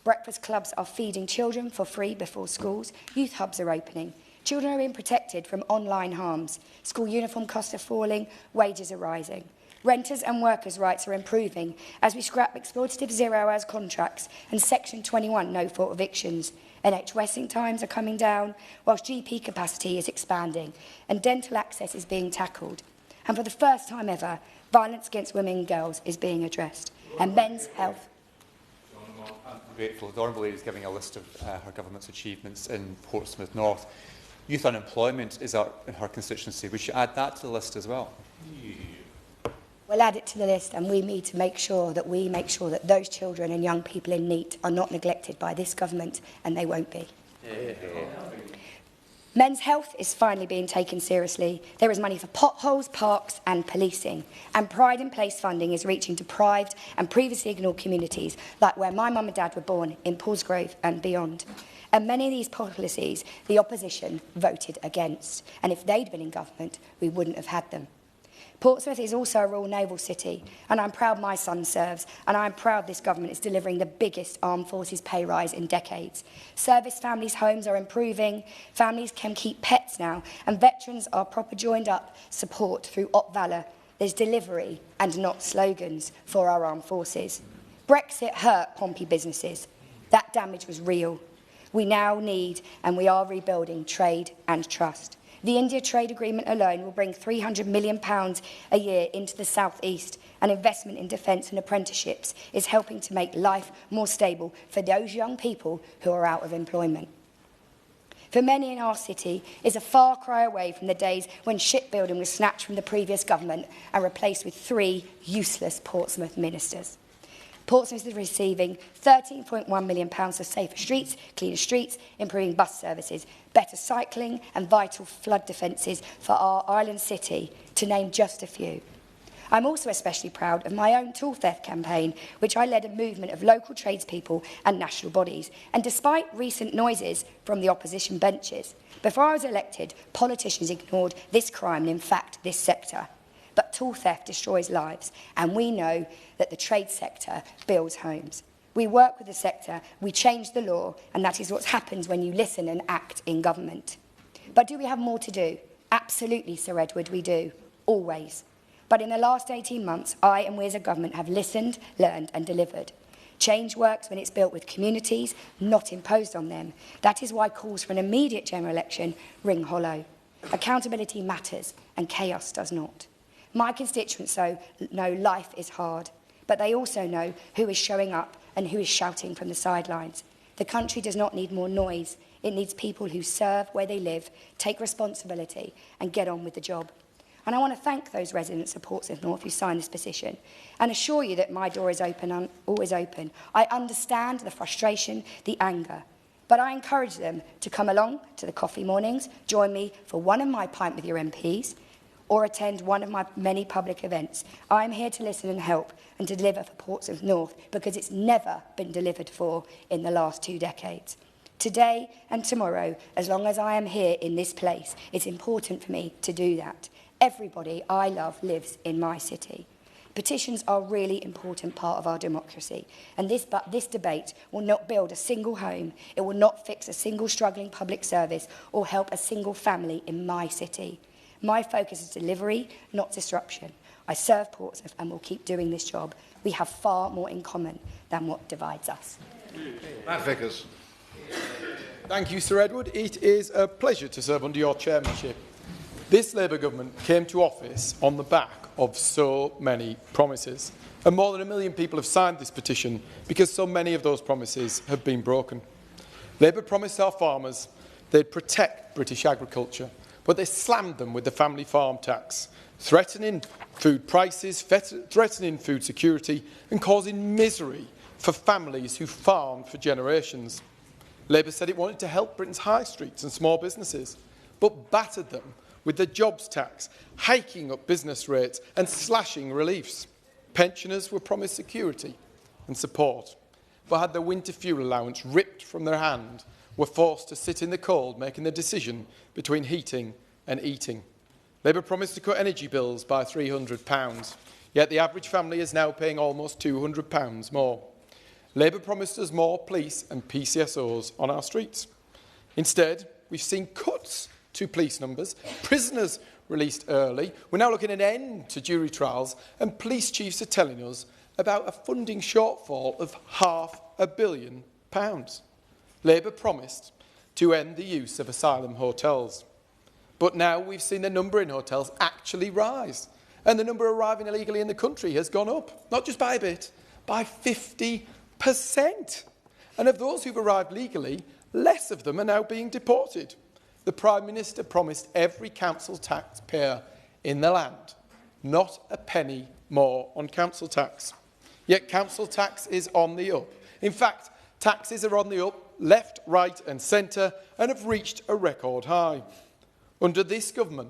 Breakfast clubs are feeding children for free before schools. Youth hubs are opening. Children are being protected from online harms. School uniform costs are falling. Wages are rising. Renters' and workers' rights are improving as we scrap exploitative zero-hours contracts and Section 21 no-fault evictions. NHS waiting times are coming down, whilst GP capacity is expanding and dental access is being tackled. And for the first time ever, violence against women and girls is being addressed. And men's health.
I'm grateful. The Honourable Lady is giving a list of her government's achievements in Portsmouth North. Youth unemployment is in her constituency. We should add that to the list as well.
We'll add it to the list, and we need to make sure that those children and young people in need are not neglected by this government, and they won't be. Men's health is finally being taken seriously. There is money for potholes, parks and policing. And Pride in Place funding is reaching deprived and previously ignored communities, like where my mum and dad were born, in Paulsgrove and beyond. And many of these policies the opposition voted against. And if they'd been in government, we wouldn't have had them. Portsmouth is also a Royal Naval city, and I'm proud my son serves, and I'm proud this government is delivering the biggest armed forces pay rise in decades. Service families' homes are improving, families can keep pets now, and veterans are proper joined up support through Op Valour. There's delivery and not slogans for our armed forces. Brexit hurt Pompey businesses. That damage was real. We now need, and we are rebuilding, trade and trust. The India trade agreement alone will bring £300 million a year into the South East, and investment in defence and apprenticeships is helping to make life more stable for those young people who are out of employment. For many in our city, is a far cry away from the days when shipbuilding was snatched from the previous government and replaced with 3 useless Portsmouth ministers. Portsmouth is receiving £13.1 million for safer streets, cleaner streets, improving bus services, better cycling and vital flood defences for our island city, to name just a few. I'm also especially proud of my own tool theft campaign, which I led a movement of local tradespeople and national bodies. And despite recent noises from the opposition benches, before I was elected, politicians ignored this crime and, in fact, this sector. But tool theft destroys lives, and we know that the trade sector builds homes. We work with the sector, we change the law, and that is what happens when you listen and act in government. But do we have more to do? Absolutely, Sir Edward, we do. Always. But in the last 18 months, I and we as a government have listened, learned and delivered. Change works when it's built with communities, not imposed on them. That is why calls for an immediate general election ring hollow. Accountability matters, and chaos does not. My constituents know life is hard, but they also know who is showing up and who is shouting from the sidelines. The country does not need more noise. It needs people who serve where they live, take responsibility and get on with the job. And I want to thank those residents of Portsmouth North who signed this petition and assure you that my door is open, always open. I understand the frustration, the anger, but I encourage them to come along to the coffee mornings, join me for one of my Pint with Your MPs, or attend one of my many public events. I'm here to listen and help and to deliver for Portsmouth North because it's never been delivered for in the last 2 decades. Today and tomorrow, as long as I am here in this place, it's important for me to do that. Everybody I love lives in my city. Petitions are a really important part of our democracy, and this debate will not build a single home, it will not fix a single struggling public service or help a single family in my city. My focus is delivery, not disruption. I serve Portsmouth and will keep doing this job. We have far more in common than what divides us.
Matt Vickers.
Thank you, Sir Edward. It is a pleasure to serve under your chairmanship. This Labour government came to office on the back of so many promises, and more than 1 million people have signed this petition because so many of those promises have been broken. Labour promised our farmers they'd protect British agriculture, but they slammed them with the family farm tax, threatening food prices, threatening food security and causing misery for families who farmed for generations. Labour said it wanted to help Britain's high streets and small businesses, but battered them with the jobs tax, hiking up business rates and slashing reliefs. Pensioners were promised security and support, but had their winter fuel allowance ripped from their hand, were forced to sit in the cold making the decision between heating and eating. Labour promised to cut energy bills by £300, yet the average family is now paying almost £200 more. Labour promised us more police and PCSOs on our streets. Instead, we've seen cuts to police numbers, prisoners released early, we're now looking at an end to jury trials, and police chiefs are telling us about a funding shortfall of £500 million. Labour promised to end the use of asylum hotels. But now we've seen the number in hotels actually rise, and the number arriving illegally in the country has gone up, not just by a bit, by 50%. And of those who've arrived legally, less of them are now being deported. The Prime Minister promised every council taxpayer in the land not a penny more on council tax. Yet council tax is on the up. In fact, taxes are on the up, left, right and centre, and have reached a record high. Under this government,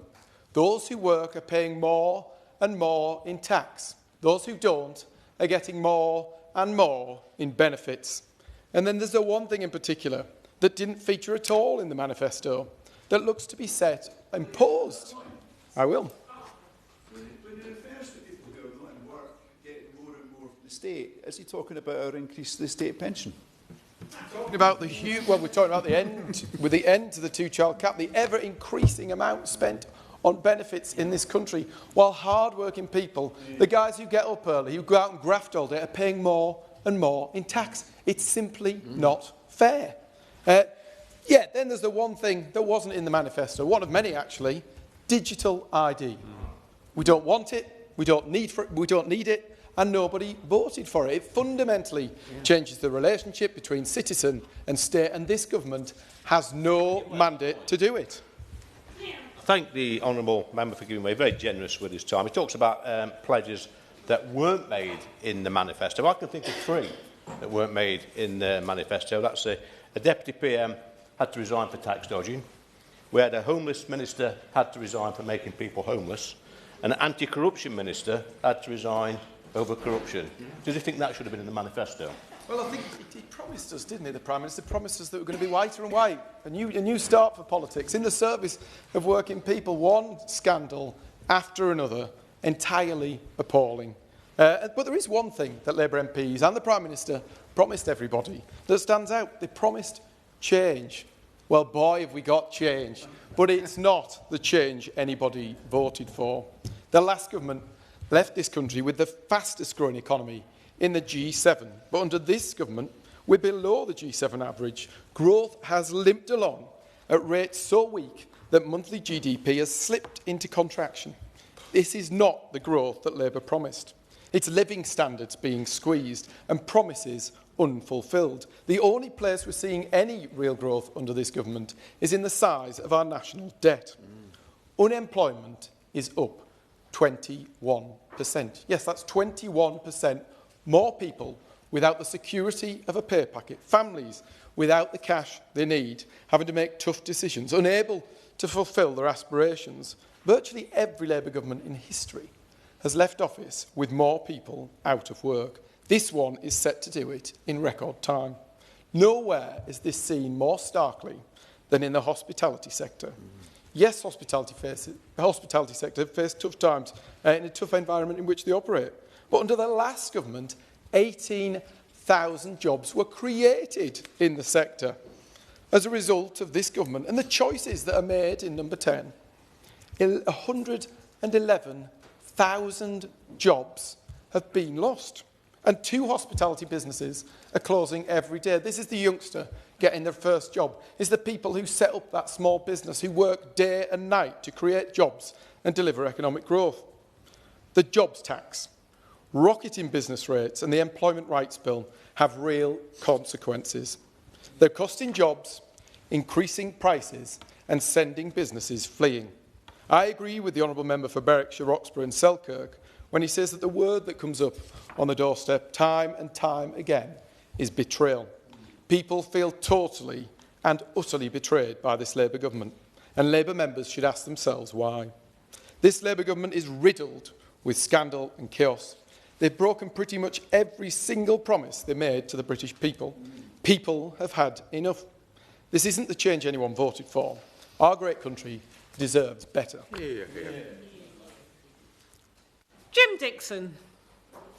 those who work are paying more and more in tax. Those who don't are getting more and more in benefits. And then there's the one thing in particular that didn't feature at all in the manifesto that looks to be set and paused. I will.
When it refers to people going on and work, getting more and more from the state, is he talking about our increase to the state pension?
Talking about we're talking about the end, with the end to the two-child cap, the ever-increasing amount spent on benefits in this country, while hard-working people, the guys who get up early, who go out and graft all day, are paying more and more in tax. It's simply not fair. Yeah, then there's the one thing that wasn't in the manifesto, one of many actually, digital ID. We don't want it, we don't need it, and nobody voted for it. It fundamentally changes the relationship between citizen and state, and this government has no mandate to do it.
I thank the honourable member for giving way, very generous with his time. He talks about pledges that weren't made in the manifesto. I can think of 3 that weren't made in the manifesto. That's a deputy PM had to resign for tax dodging. We had a homeless minister had to resign for making people homeless. And an anti-corruption minister had to resign over corruption. Do you think that should have been in the manifesto?
Well, I think he promised us, didn't he, the Prime Minister promised us that we're going to be whiter and white. A new start for politics, in the service of working people, one scandal after another, entirely appalling. But there is one thing that Labour MPs and the Prime Minister promised everybody that stands out. They promised change. Well, boy, have we got change. But it's not the change anybody voted for. The last government left this country with the fastest growing economy in the G7. But under this government, we're below the G7 average. Growth has limped along at rates so weak that monthly GDP has slipped into contraction. This is not the growth that Labour promised. It's living standards being squeezed and promises unfulfilled. The only place we're seeing any real growth under this government is in the size of our national debt. Unemployment is up 21%. Yes, that's 21% more people without the security of a pay packet, families without the cash they need, having to make tough decisions, unable to fulfil their aspirations. Virtually every Labour government in history has left office with more people out of work. This one is set to do it in record time. Nowhere is this seen more starkly than in the hospitality sector. Yes, hospitality sector faced tough times in a tough environment in which they operate. But under the last government, 18,000 jobs were created in the sector. As a result of this government and the choices that are made in number 10, 111,000 jobs have been lost. And 2 hospitality businesses are closing every day. This is the youngster getting their first job. It's the people who set up that small business, who work day and night to create jobs and deliver economic growth. The jobs tax, rocketing business rates and the employment rights bill have real consequences. They're costing jobs, increasing prices and sending businesses fleeing. I agree with the Honourable Member for Berwickshire, Roxburgh and Selkirk when he says that the word that comes up on the doorstep time and time again is betrayal. People feel totally and utterly betrayed by this Labour government, and Labour members should ask themselves why. This Labour government is riddled with scandal and chaos. They've broken pretty much every single promise they made to the British people. People have had enough. This isn't the change anyone voted for. Our great country deserves better.
Jim Dixon.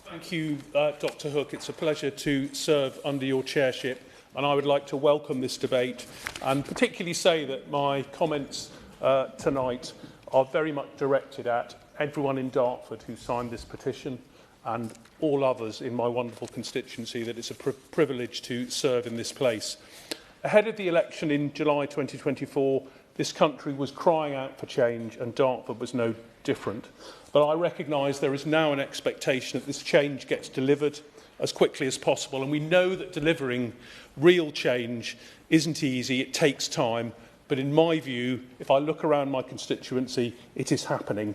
Thank you, Dr Hook. It's a pleasure to serve under your chairship, and I would like to welcome this debate and particularly say that my comments tonight are very much directed at everyone in Dartford who signed this petition and all others in my wonderful constituency, that it's a privilege to serve in this place. Ahead of the election in July 2024, this country was crying out for change, and Dartford was no different. But I recognise there is now an expectation that this change gets delivered as quickly as possible, and we know that delivering real change isn't easy, it takes time, but in my view, if I look around my constituency, it is happening.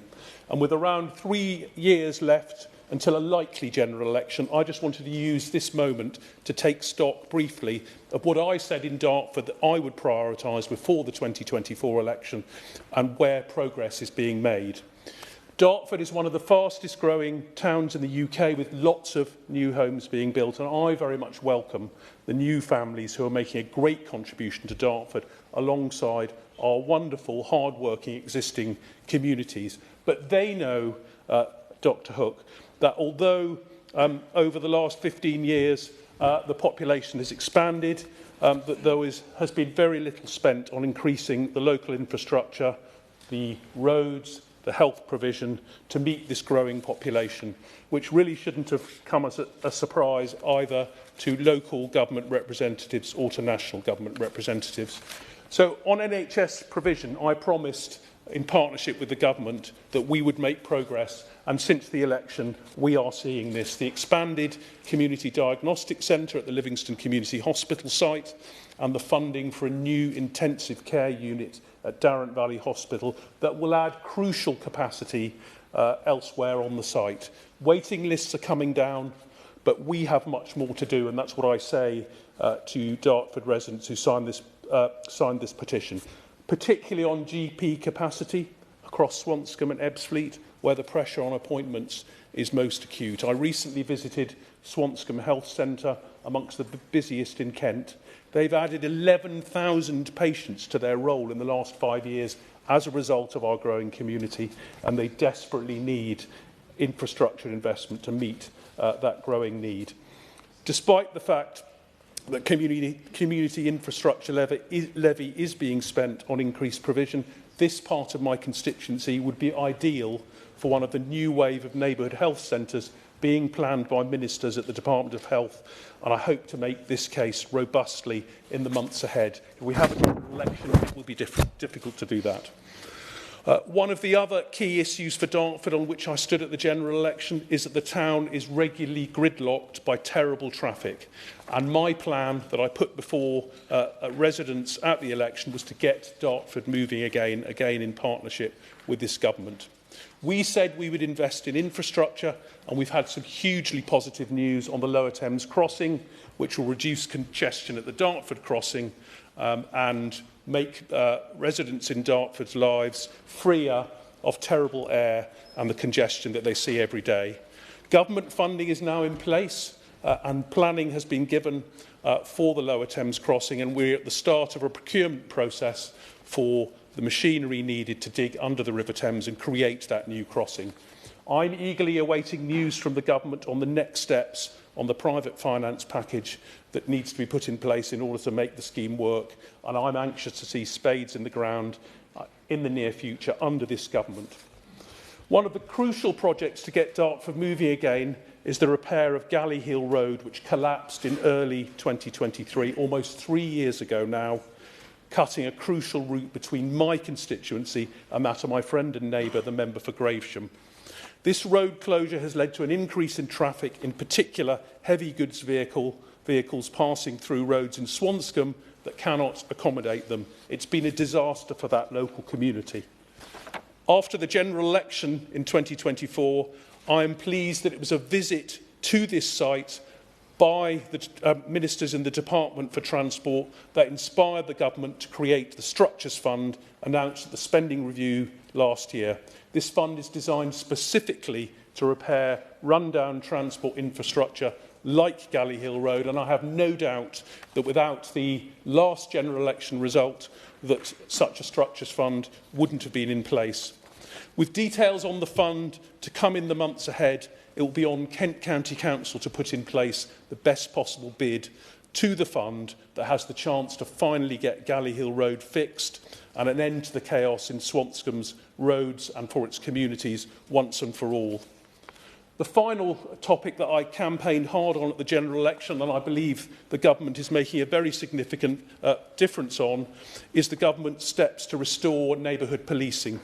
And with around 3 years left until a likely general election, I just wanted to use this moment to take stock briefly of what I said in Dartford that I would prioritise before the 2024 election and where progress is being made. Dartford is one of the fastest growing towns in the UK with lots of new homes being built, and I very much welcome the new families who are making a great contribution to Dartford alongside our wonderful, hard-working existing communities. But they know, Dr Hook, that although over the last 15 years the population has expanded, that there has been very little spent on increasing the local infrastructure, the roads, the health provision to meet this growing population, which really shouldn't have come as a surprise either to local government representatives or to national government representatives. So on NHS provision, I promised in partnership with the government that we would make progress, and since the election we are seeing this. The expanded Community Diagnostic Centre at the Livingston Community Hospital site and the funding for a new intensive care unit at Darrant Valley Hospital that will add crucial capacity elsewhere on the site. Waiting lists are coming down, but we have much more to do, and that's what I say to Dartford residents who signed this petition, particularly on GP capacity across Swanscombe and Ebbsfleet, where the pressure on appointments is most acute. I recently visited Swanscombe Health Centre, amongst the busiest in Kent. They've added 11,000 patients to their role in the last 5 years as a result of our growing community, and they desperately need infrastructure investment to meet that growing need. Despite the fact that community infrastructure levy is being spent on increased provision, this part of my constituency would be ideal for one of the new wave of neighbourhood health centres being planned by ministers at the Department of Health, and I hope to make this case robustly in the months ahead. If we have a general election, it will be difficult to do that. One of the other key issues for Dartford on which I stood at the general election is that the town is regularly gridlocked by terrible traffic. And my plan that I put before residents at the election was to get Dartford moving again in partnership with this government. We said we would invest in infrastructure, and we've had some hugely positive news on the Lower Thames crossing, which will reduce congestion at the Dartford crossing and make residents in Dartford's lives freer of terrible air and the congestion that they see every day. Government funding is now in place and planning has been given for the Lower Thames crossing, and we're at the start of a procurement process for the machinery needed to dig under the River Thames and create that new crossing. I'm eagerly awaiting news from the government on the next steps on the private finance package that needs to be put in place in order to make the scheme work, and I'm anxious to see spades in the ground in the near future under this government. One of the crucial projects to get Dartford moving again is the repair of Galley Hill Road, which collapsed in early 2023, almost 3 years ago now, cutting a crucial route between my constituency and that of my friend and neighbour, the member for Gravesham. This road closure has led to an increase in traffic, in particular heavy goods vehicle vehicles passing through roads in Swanscombe that cannot accommodate them. It's been a disaster for that local community. After the general election in 2024, I am pleased that it was a visit to this site by the ministers in the Department for Transport that inspired the government to create the Structures Fund announced at the spending review last year. This fund is designed specifically to repair rundown transport infrastructure like Galley Hill Road, and I have no doubt that without the last general election result that such a Structures Fund wouldn't have been in place. With details on the fund to come in the months ahead, it will be on Kent County Council to put in place the best possible bid to the fund that has the chance to finally get Galley Hill Road fixed and an end to the chaos in Swanscombe's roads and for its communities once and for all. The final topic that I campaigned hard on at the general election, and I believe the government is making a very significant difference on, is the government's steps to restore neighbourhood policing.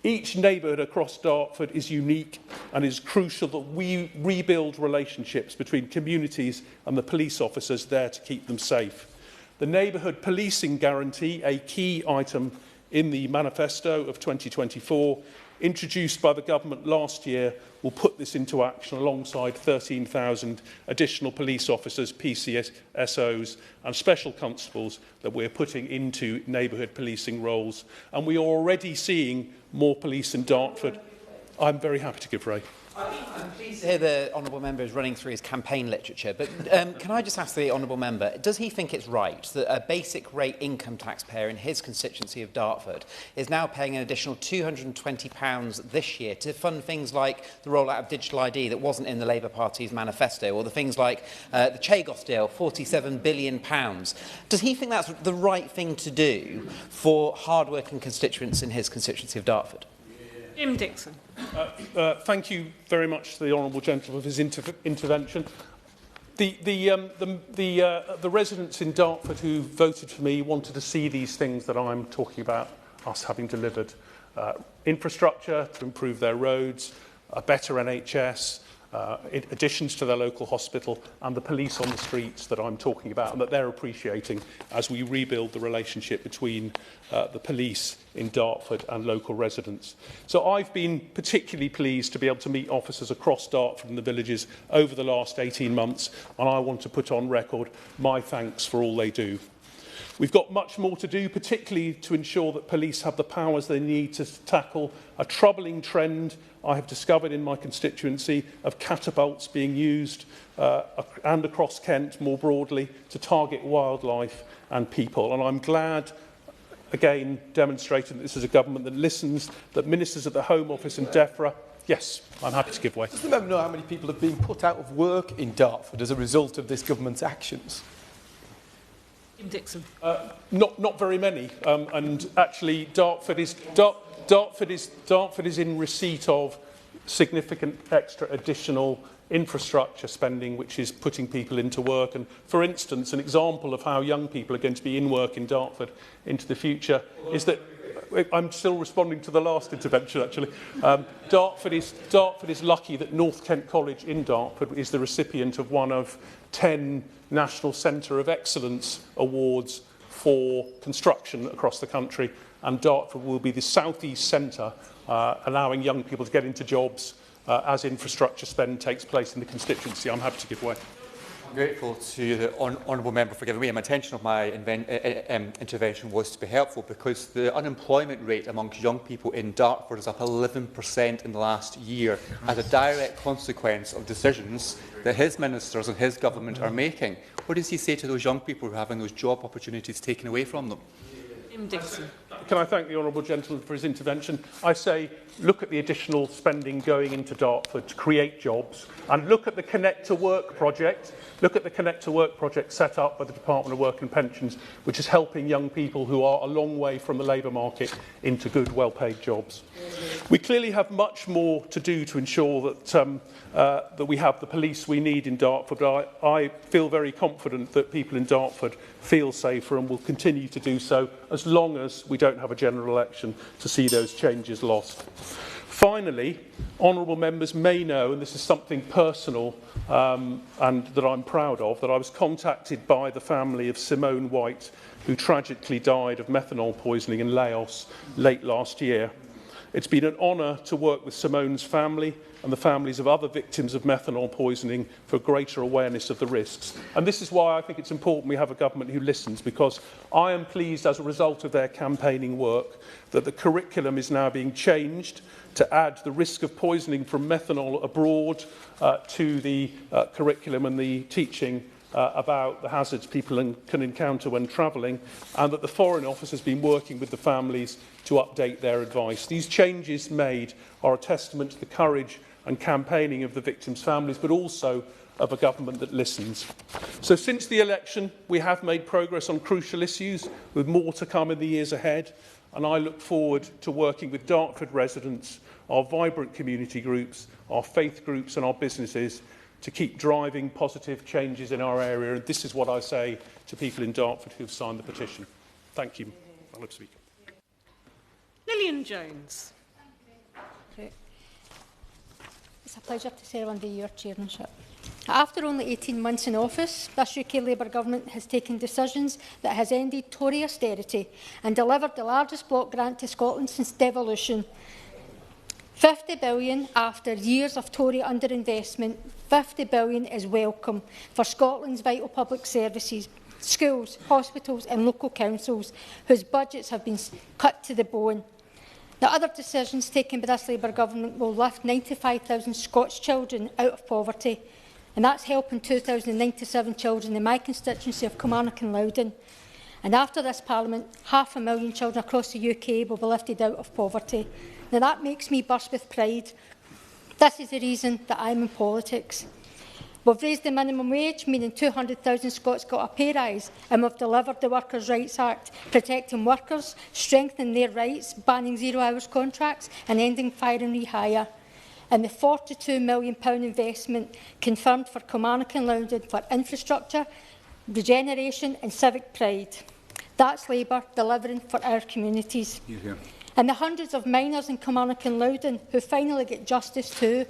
Each neighbourhood across Dartford is unique, and it is crucial that we rebuild relationships between communities and the police officers there to keep them safe. The Neighbourhood Policing Guarantee, a key item in the manifesto of 2024, introduced by the government last year, will put this into action alongside 13,000 additional police officers, PCSOs and special constables that we're putting into neighbourhood policing roles. And we are already seeing more police in Dartford. I'm very happy to give Ray.
I'm pleased to hear the Honourable Member is running through his campaign literature, but can I just ask the Honourable Member, does he think it's right that a basic rate income taxpayer in his constituency of Dartford is now paying an additional £220 this year to fund things like the rollout of digital ID that wasn't in the Labour Party's manifesto, or the things like the Chagos deal, £47 billion? Does he think that's the right thing to do for hard-working constituents in his constituency of Dartford?
Jim Dixon.
Thank you very much to the honourable gentleman for his intervention. The residents in Dartford who voted for me wanted to see these things that I'm talking about us having delivered. Infrastructure to improve their roads, a better NHS, additions to their local hospital, and the police on the streets that I'm talking about and that they're appreciating as we rebuild the relationship between the police in Dartford and local residents. So I've been particularly pleased to be able to meet officers across Dartford and the villages over the last 18 months, and I want to put on record my thanks for all they do. We've got much more to do, particularly to ensure that police have the powers they need to tackle a troubling trend I have discovered in my constituency of catapults being used and across Kent more broadly to target wildlife and people. And I'm glad, again, demonstrating that this is a government that listens, that ministers at the Home Office and DEFRA. Yes, I'm happy to give way.
Does the member know how many people have been put out of work in Dartford as a result of this government's actions?
Jim Dixon.
Not very many, and actually Dartford is in receipt of significant extra additional infrastructure spending, which is putting people into work. And for instance, an example of how young people are going to be in work in Dartford into the future is that I'm still responding to the last intervention, actually. Dartford is lucky that North Kent College in Dartford is the recipient of one of 10 National Centre of Excellence awards for construction across the country, and Dartford will be the southeast centre, allowing young people to get into jobs as infrastructure spend takes place in the constituency. I'm happy to give way.
I'm grateful to the honourable member for giving me. My intention of my intervention was to be helpful because the unemployment rate amongst young people in Dartford is up 11% in the last year as a direct consequence of decisions that his ministers and his government are making. What does he say to those young people who are having those job opportunities taken away from them?
Jim Dixon.
Can I thank the honourable gentleman for his intervention? I say, look at the additional spending going into Dartford to create jobs, and look at the Connect to Work project. Look at the Connect to Work project set up by the Department of Work and Pensions, which is helping young people who are a long way from the labour market into good, well-paid jobs. We clearly have much more to do to ensure that we have the police we need in Dartford, but I feel very confident that people in Dartford feel safer and will continue to do so as long as we don't have a general election to see those changes lost. Finally, honourable members may know, and this is something personal and that I'm proud of, that I was contacted by the family of Simone White, who tragically died of methanol poisoning in Laos late last year. It's been an honour to work with Simone's family and the families of other victims of methanol poisoning for greater awareness of the risks. And this is why I think it's important we have a government who listens, because I am pleased as a result of their campaigning work that the curriculum is now being changed to add the risk of poisoning from methanol abroad to the curriculum and the teaching about the hazards people can encounter when travelling, and that the Foreign Office has been working with the families to update their advice. These changes made are a testament to the courage and campaigning of the victims' families, but also of a government that listens. So since the election, we have made progress on crucial issues, with more to come in the years ahead, and I look forward to working with Dartford residents, our vibrant community groups, our faith groups and our businesses to keep driving positive changes in our area. And this is what I say to people in Dartford who have signed the petition. Thank you, Madam Speaker.
Lillian Jones.
It's a pleasure to serve under your chairmanship. After only 18 months in office, this UK Labour government has taken decisions that has ended Tory austerity and delivered the largest block grant to Scotland since devolution. 50 billion after years of Tory underinvestment. 50 billion is welcome for Scotland's vital public services, schools, hospitals and local councils whose budgets have been cut to the bone. The other decisions taken by this Labour government will lift 95,000 Scots children out of poverty, and that's helping 2,097 children in my constituency of Kilmarnock and Loudon. And after this Parliament, 500,000 children across the UK will be lifted out of poverty. Now that makes me burst with pride. This is the reason that I'm in politics. We've raised the minimum wage, meaning 200,000 Scots got a pay rise, and we've delivered the Workers' Rights Act, protecting workers, strengthening their rights, banning zero-hours contracts and ending fire and rehire. And the £42 million investment confirmed for Kilmarnock and Loudon for infrastructure, regeneration and civic pride. That's Labour delivering for our communities. And the hundreds of miners in Kilmarnock and Loudon who finally get justice too,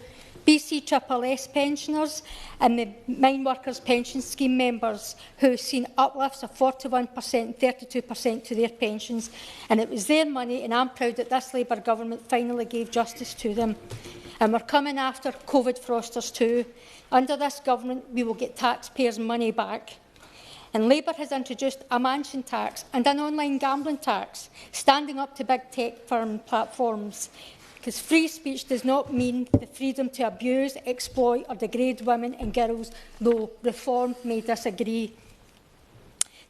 BCSS pensioners and the Mine Workers Pension Scheme members who have seen uplifts of 41% and 32% to their pensions. And it was their money, and I'm proud that this Labour government finally gave justice to them. And we're coming after COVID frosters too. Under this government, we will get taxpayers' money back. And Labour has introduced a mansion tax and an online gambling tax, standing up to big tech firm platforms. Because free speech does not mean the freedom to abuse, exploit or degrade women and girls, though Reform may disagree.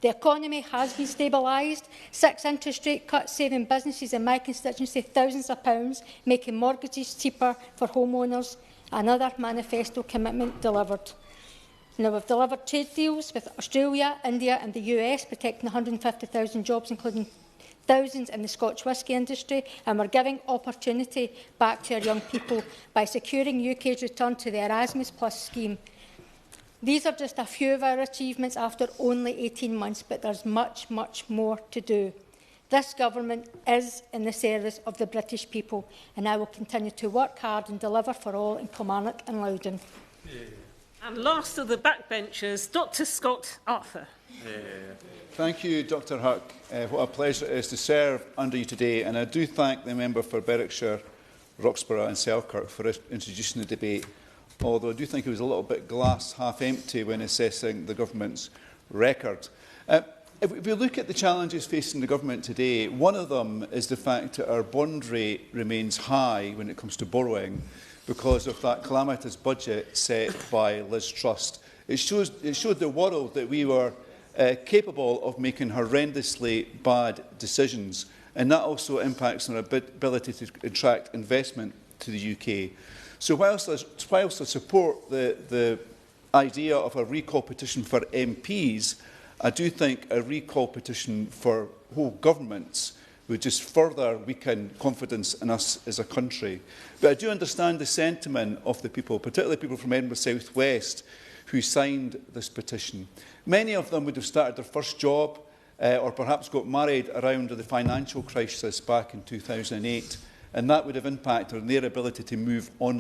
The economy has been stabilised, 6 interest rate cuts saving businesses in my constituency thousands of pounds, making mortgages cheaper for homeowners, another manifesto commitment delivered. Now, we've delivered trade deals with Australia, India and the US, protecting 150,000 jobs, including thousands in the Scotch whisky industry, and we're giving opportunity back to our young people by securing UK's return to the Erasmus Plus scheme. These are just a few of our achievements after only 18 months, but there's much, much more to do. This government is in the service of the British people, and I will continue to work hard and deliver for all in Kilmarnock and Loudon.
And last of the backbenchers, Dr Scott Arthur.
Thank you, Dr Huck. What a pleasure it is to serve under you today, and I do thank the member for Berwickshire, Roxburgh and Selkirk for introducing the debate, although I do think it was a little bit glass half empty when assessing the government's record. If we look at the challenges facing the government today, one of them is the fact that our bond rate remains high when it comes to borrowing because of that calamitous budget set by Liz Truss. It showed the world that we were capable of making horrendously bad decisions, and that also impacts on our ability to attract investment to the UK. So whilst I support the idea of a recall petition for MPs, I do think a recall petition for whole governments would just further weaken confidence in us as a country. But I do understand the sentiment of the people, particularly people from Edinburgh South West, who signed this petition. Many of them would have started their first job or perhaps got married around the financial crisis back in 2008. and that would have impacted on their ability to move on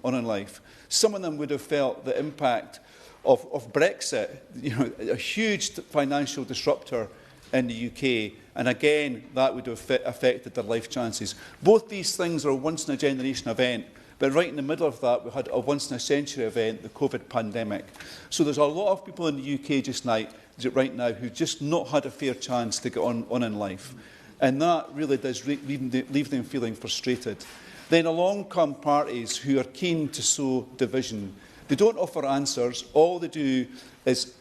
in life. Some of them would have felt the impact of Brexit, a huge financial disruptor in the UK, and again, that would have affected their life chances. Both these things are a once-in-a-generation event, but right in the middle of that, we had a once-in-a-century event, the COVID pandemic. So there's a lot of people in the UK right now who just not had a fair chance to get on in life. And that really does leave them feeling frustrated. Then along come parties who are keen to sow division. They don't offer answers. All they do is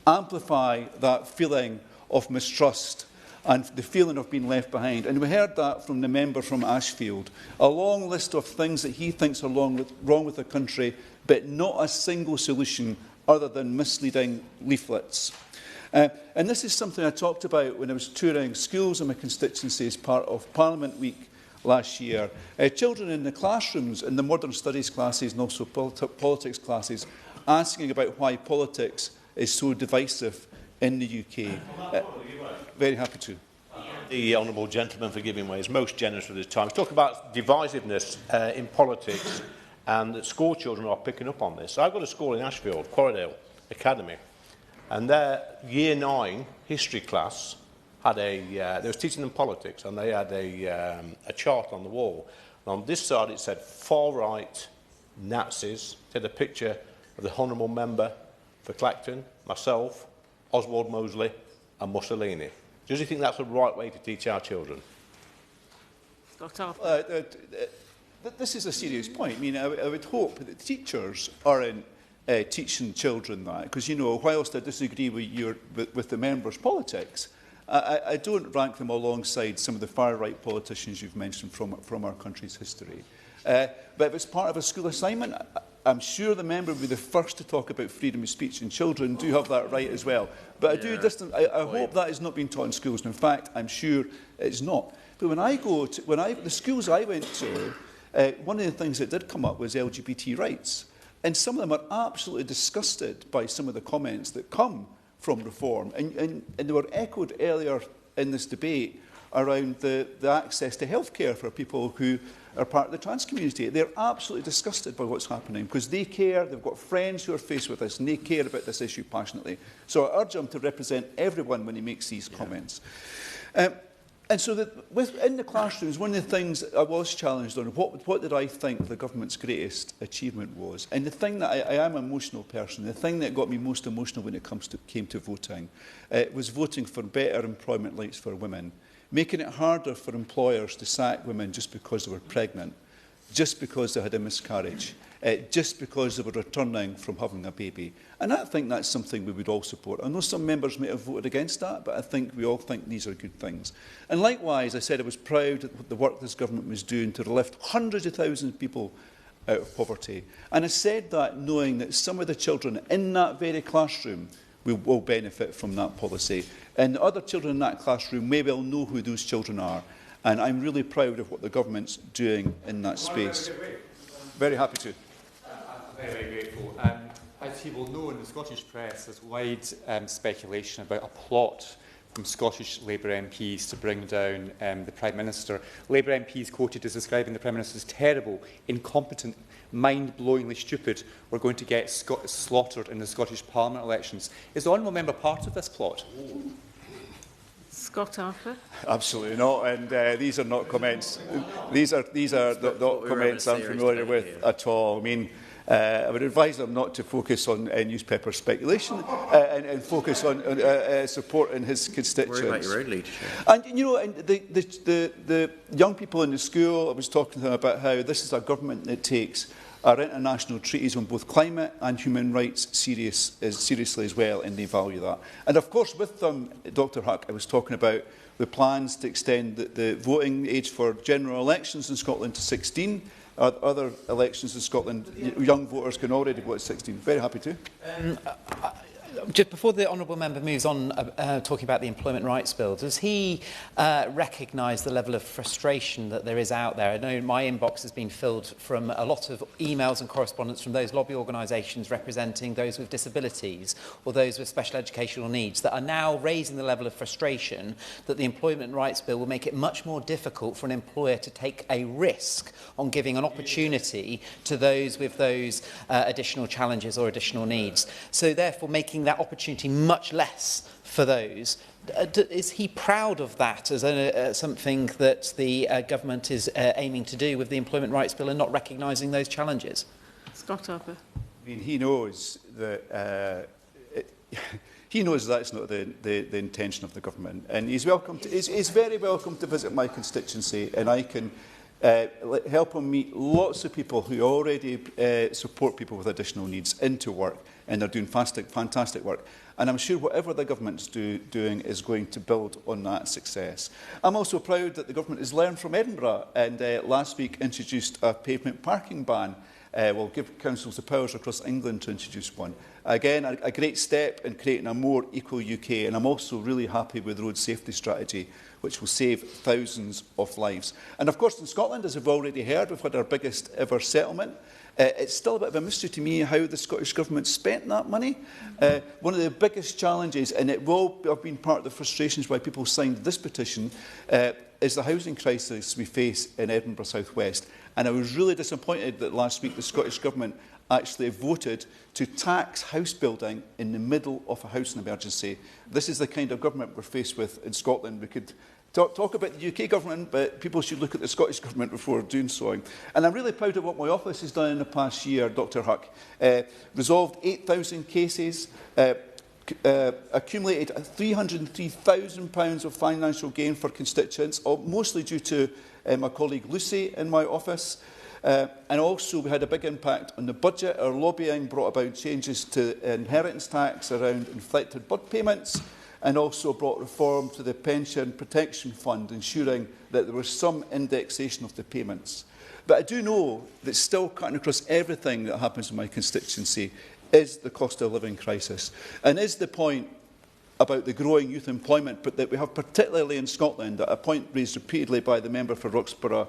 amplify that feeling of mistrust and the feeling of being left behind. And we heard that from the member from Ashfield. A long list of things that he thinks are wrong with the country, but not a single solution other than misleading leaflets. And this is something I talked about when I was touring schools in my constituency as part of Parliament Week last year. Children in the classrooms, in the modern studies classes and also politics classes, asking about why politics is so divisive in the UK. Very happy to.
The honourable gentleman for giving way is most generous with his time. He's talking about divisiveness in politics, and that school children are picking up on this. I've got a school in Ashfield, Quarrydale Academy, and their Year 9 history class had they was teaching them politics, and they had a chart on the wall. And on this side it said far-right Nazis. It had a picture of the honourable member for Clacton, myself, Oswald Mosley and Mussolini. Does he think that's the right way to teach our children?
This is a serious point. I mean, I would hope that teachers aren't teaching children that, because, whilst I disagree with the members' politics, I don't rank them alongside some of the far-right politicians you've mentioned from our country's history. But if it's part of a school assignment, I'm sure the member will be the first to talk about freedom of speech, and children do have that right as well. But I hope that is not being taught in schools. And in fact, I'm sure it's not. But the schools I went to, one of the things that did come up was LGBT rights. And some of them are absolutely disgusted by some of the comments that come from reform. And they were echoed earlier in this debate around the access to healthcare for people who are part of the trans community. They're absolutely disgusted by what's happening because they care, they've got friends who are faced with this, and they care about this issue passionately. So I urge him to represent everyone when he makes these comments. And so in the classrooms, one of the things I was challenged on, what did I think the government's greatest achievement was? And the thing that I am an emotional person, the thing that got me most emotional when it came to voting, was voting for better employment rights for women, making it harder for employers to sack women just because they were pregnant, just because they had a miscarriage, just because they were returning from having a baby. And I think that's something we would all support. I know some members may have voted against that, but I think we all think these are good things. And likewise, I said I was proud of the work this government was doing to lift hundreds of thousands of people out of poverty. And I said that knowing that some of the children in that very classroom will benefit from that policy. And the other children in that classroom may well know who those children are. And I'm really proud of what the government's doing in that space. Very happy to.
I'm very grateful. As you will know, in the Scottish press, there's wide speculation about a plot from Scottish Labour MPs to bring down the Prime Minister. Labour MPs quoted as describing the Prime Minister as terrible, incompetent, mind-blowingly stupid. We're going to get slaughtered in the Scottish Parliament elections. Is the honourable member part of this plot?
Scott Arthur.
Absolutely not, and these are not comments. These are not comments I'm familiar with at all. I mean, I would advise them not to focus on newspaper speculation and focus on supporting his constituents.
Worry about your own leadership.
And and the young people in the school, I was talking to them about how this is a government that takes our international treaties on both climate and human rights seriously as well, and they value that. And of course, with them, Dr. Huck, I was talking about the plans to extend the voting age for general elections in Scotland to 16. Other elections in Scotland, young voters can already vote at 16. Very happy to.
just before the honourable member moves on talking about the Employment Rights Bill, does he recognise the level of frustration that there is out there? I know my inbox has been filled from a lot of emails and correspondence from those lobby organisations representing those with disabilities or those with special educational needs that are now raising the level of frustration that the Employment Rights Bill will make it much more difficult for an employer to take a risk on giving an opportunity to those with those additional challenges or additional needs. So therefore making that opportunity much less for those. Is he proud of that as something that the government is aiming to do with the Employment Rights Bill and not recognising those challenges?
Scott Harper.
I mean, he knows that he knows that's not the intention of the government, and he's welcome. He's very welcome to visit my constituency, and I can help him meet lots of people who already support people with additional needs into work, and they're doing fantastic work. And I'm sure whatever the government's doing is going to build on that success. I'm also proud that the government has learned from Edinburgh and last week introduced a pavement parking ban. We'll give councils the powers across England to introduce one. Again, a great step in creating a more equal UK, and I'm also really happy with the road safety strategy, which will save thousands of lives. And of course, in Scotland, as we've already heard, we've had our biggest ever settlement. It's still a bit of a mystery to me how the Scottish Government spent that money. One of the biggest challenges, and it will have been part of the frustrations why people signed this petition, is the housing crisis we face in Edinburgh South West. And I was really disappointed that last week the Scottish Government actually voted to tax house building in the middle of a housing emergency. This is the kind of government we're faced with in Scotland. We could talk about the UK government, but people should look at the Scottish government before doing so. And I'm really proud of what my office has done in the past year, Dr Huck. Resolved 8,000 cases, accumulated £303,000 of financial gain for constituents, mostly due to my colleague Lucy in my office. And also we had a big impact on the budget. Our lobbying brought about changes to inheritance tax around inflected birth payments, and also brought reform to the Pension Protection Fund, ensuring that there was some indexation of the payments. But I do know that still cutting across everything that happens in my constituency is the cost of living crisis, and is the point about the growing youth employment, but that we have particularly in Scotland, a point raised repeatedly by the member for Berwickshire,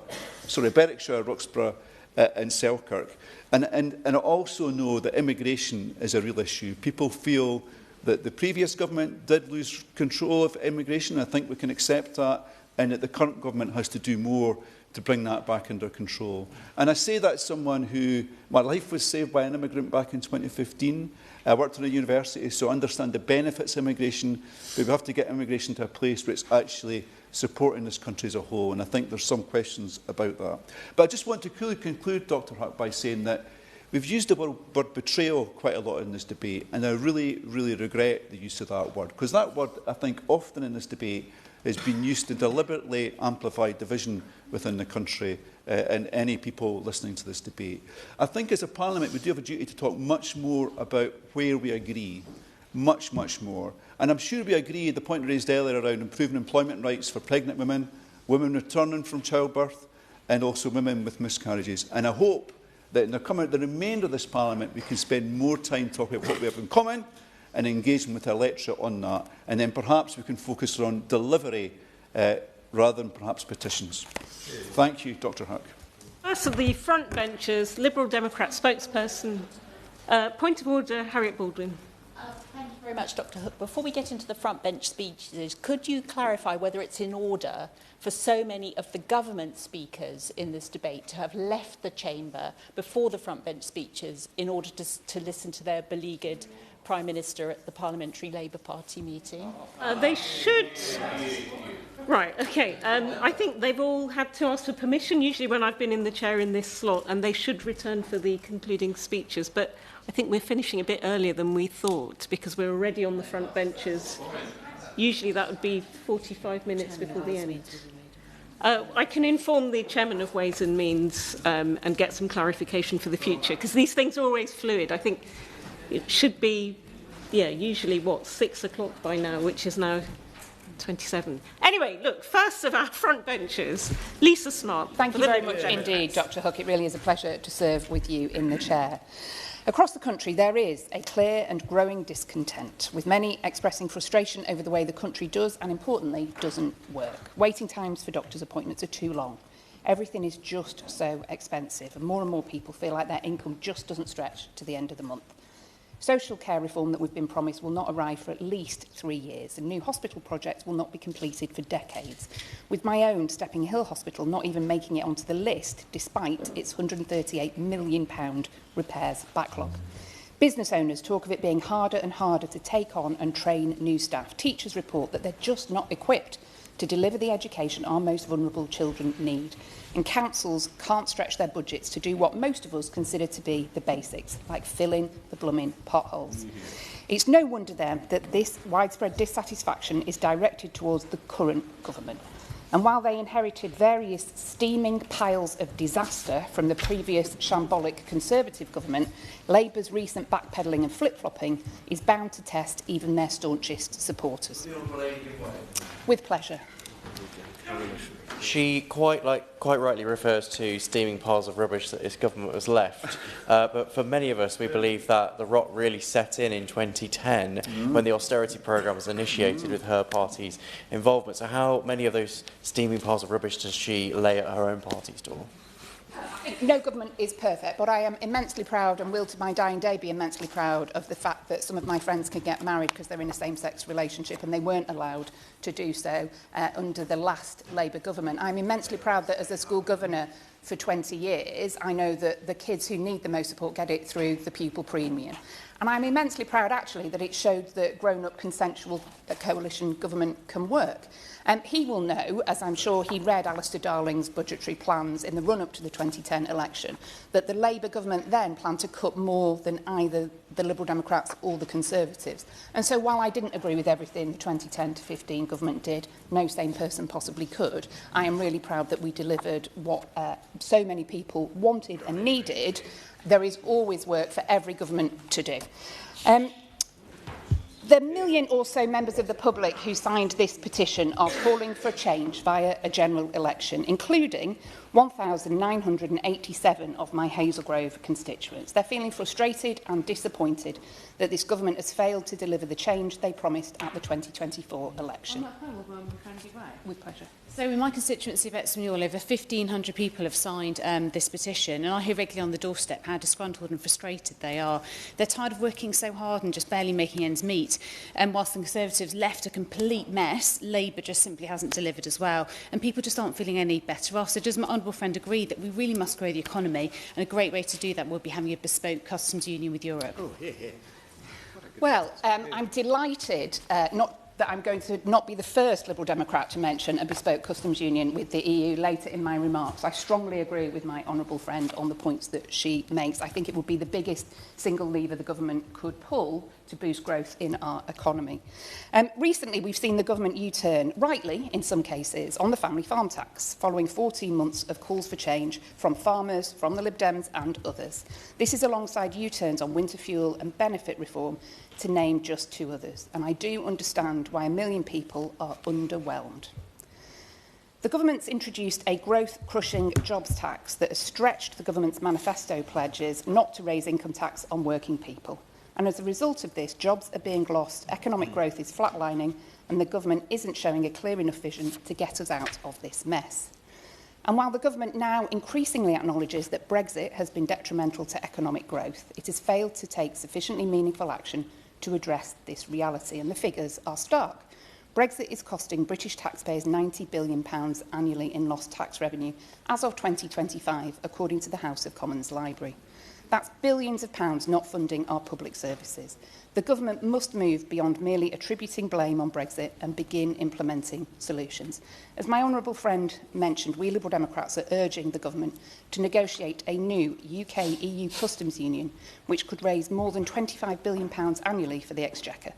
Roxburgh and Selkirk. And I also know that immigration is a real issue. People feel that the previous government did lose control of immigration. I think we can accept that, and that the current government has to do more to bring that back under control. And I say that as someone who, my life was saved by an immigrant back in 2015. I worked in a university, so I understand the benefits of immigration, but we have to get immigration to a place where it's actually supporting this country as a whole, and I think there's some questions about that. But I just want to conclude, Dr Huck, by saying that we've used the word betrayal quite a lot in this debate, and I really, really regret the use of that word, because that word, I think, often in this debate has been used to deliberately amplify division within the country and any people listening to this debate. I think as a Parliament we do have a duty to talk much more about where we agree, much more. And I'm sure we agree the point raised earlier around improving employment rights for pregnant women, women returning from childbirth, and also women with miscarriages. And I hope that in the remainder of this Parliament we can spend more time talking about what we have in common and engaging with the electorate on that, and then perhaps we can focus on delivery rather than perhaps petitions. Thank you, Dr Huck.
First of the front benchers, Liberal Democrat spokesperson. Point of order, Harriet Baldwin.
Thank you very much, Dr Hook. Before we get into the front bench speeches, could you clarify whether it's in order for so many of the government speakers in this debate to have left the chamber before the front bench speeches in order to listen to their beleaguered Prime Minister at the Parliamentary Labour Party meeting?
They should. Right, OK. I think they've all had to ask for permission, usually when I've been in the chair in this slot, and they should return for the concluding speeches. But I think we're finishing a bit earlier than we thought, because we're already on the front benches. Usually that would be 45 minutes before the end. I can inform the Chairman of Ways and Means and get some clarification for the future, because these things are always fluid. I think it should be, usually, 6 o'clock by now, which is now 27. Anyway, look, first of our front benchers, Lisa Smart.
Thank you very much indeed, Dr Hook. It really is a pleasure to serve with you in the chair.
Across the country, there is a clear and growing discontent, with many expressing frustration over the way the country does and, importantly, doesn't work. Waiting times for doctors' appointments are too long. Everything is just so expensive, and more people feel like their income just doesn't stretch to the end of the month. Social care reform that we've been promised will not arrive for at least 3 years, and new hospital projects will not be completed for decades, with my own Stepping Hill Hospital not even making it onto the list, despite its £138 million repairs backlog. Business owners talk of it being harder and harder to take on and train new staff. Teachers report that they're just not equipped to deliver the education our most vulnerable children need. And councils can't stretch their budgets to do what most of us consider to be the basics, like filling the blooming potholes. It's no wonder then that this widespread dissatisfaction is directed towards the current government. And while they inherited various steaming piles of disaster from the previous shambolic Conservative government, Labour's recent backpedalling and flip-flopping is bound to test even their staunchest supporters. With pleasure.
She quite rightly refers to steaming piles of rubbish that this government has left. But for many of us, we believe that the rot really set in 2010 when the austerity programme was initiated with her party's involvement. So how many of those steaming piles of rubbish does she lay at her own party's door?
No government is perfect, but I am immensely proud and will to my dying day be immensely proud of the fact that some of my friends can get married because they're in a same-sex relationship and they weren't allowed to do so under the last Labour government. I'm immensely proud that as a school governor for 20 years, I know that the kids who need the most support get it through the pupil premium. And I'm immensely proud, actually, that it showed that grown-up consensual coalition government can work. He will know, as I'm sure he read Alistair Darling's budgetary plans in the run-up to the 2010 election, that the Labour government then planned to cut more than either the Liberal Democrats or the Conservatives. And so while I didn't agree with everything the 2010 to 15 government did, no sane person possibly could, I am really proud that we delivered what so many people wanted and needed. There is always work for every government to do. The million or so members of the public who signed this petition are calling for change via a general election, including 1,987 of my Hazel Grove constituents. They're feeling frustrated and disappointed that this government has failed to deliver the change they promised at the 2024 election. With pleasure.
So in my constituency of Epsom Muir, over 1,500 people have signed this petition, and I hear regularly on the doorstep how disgruntled and frustrated they are. They're tired of working so hard and just barely making ends meet. And whilst the Conservatives left a complete mess, Labour just simply hasn't delivered as well. And people just aren't feeling any better off. So does my honourable friend agree that we really must grow the economy, and a great way to do that would be having a bespoke customs union with Europe?
Oh, yeah. Well, I'm delighted that I'm going to not be the first Liberal Democrat to mention a bespoke customs union with the EU later in my remarks. I strongly agree with my honourable friend on the points that she makes. I think it would be the biggest single lever the government could pull to boost growth in our economy. Recently, we've seen the government U-turn, rightly in some cases, on the family farm tax, following 14 months of calls for change from farmers, from the Lib Dems and others. This is alongside U-turns on winter fuel and benefit reform, to name just two others, and I do understand why 1 million people are underwhelmed. The government's introduced a growth-crushing jobs tax that has stretched the government's manifesto pledges not to raise income tax on working people. And as a result of this, jobs are being lost, economic growth is flatlining, and the government isn't showing a clear enough vision to get us out of this mess. And while the government now increasingly acknowledges that Brexit has been detrimental to economic growth, it has failed to take sufficiently meaningful action to address this reality, and the figures are stark. Brexit is costing British taxpayers £90 billion annually in lost tax revenue as of 2025, according to the House of Commons Library. That's billions of pounds not funding our public services. The government must move beyond merely attributing blame on Brexit and begin implementing solutions. As my honourable friend mentioned, we Liberal Democrats are urging the government to negotiate a new UK-EU customs union, which could raise more than £25 billion annually for the Exchequer.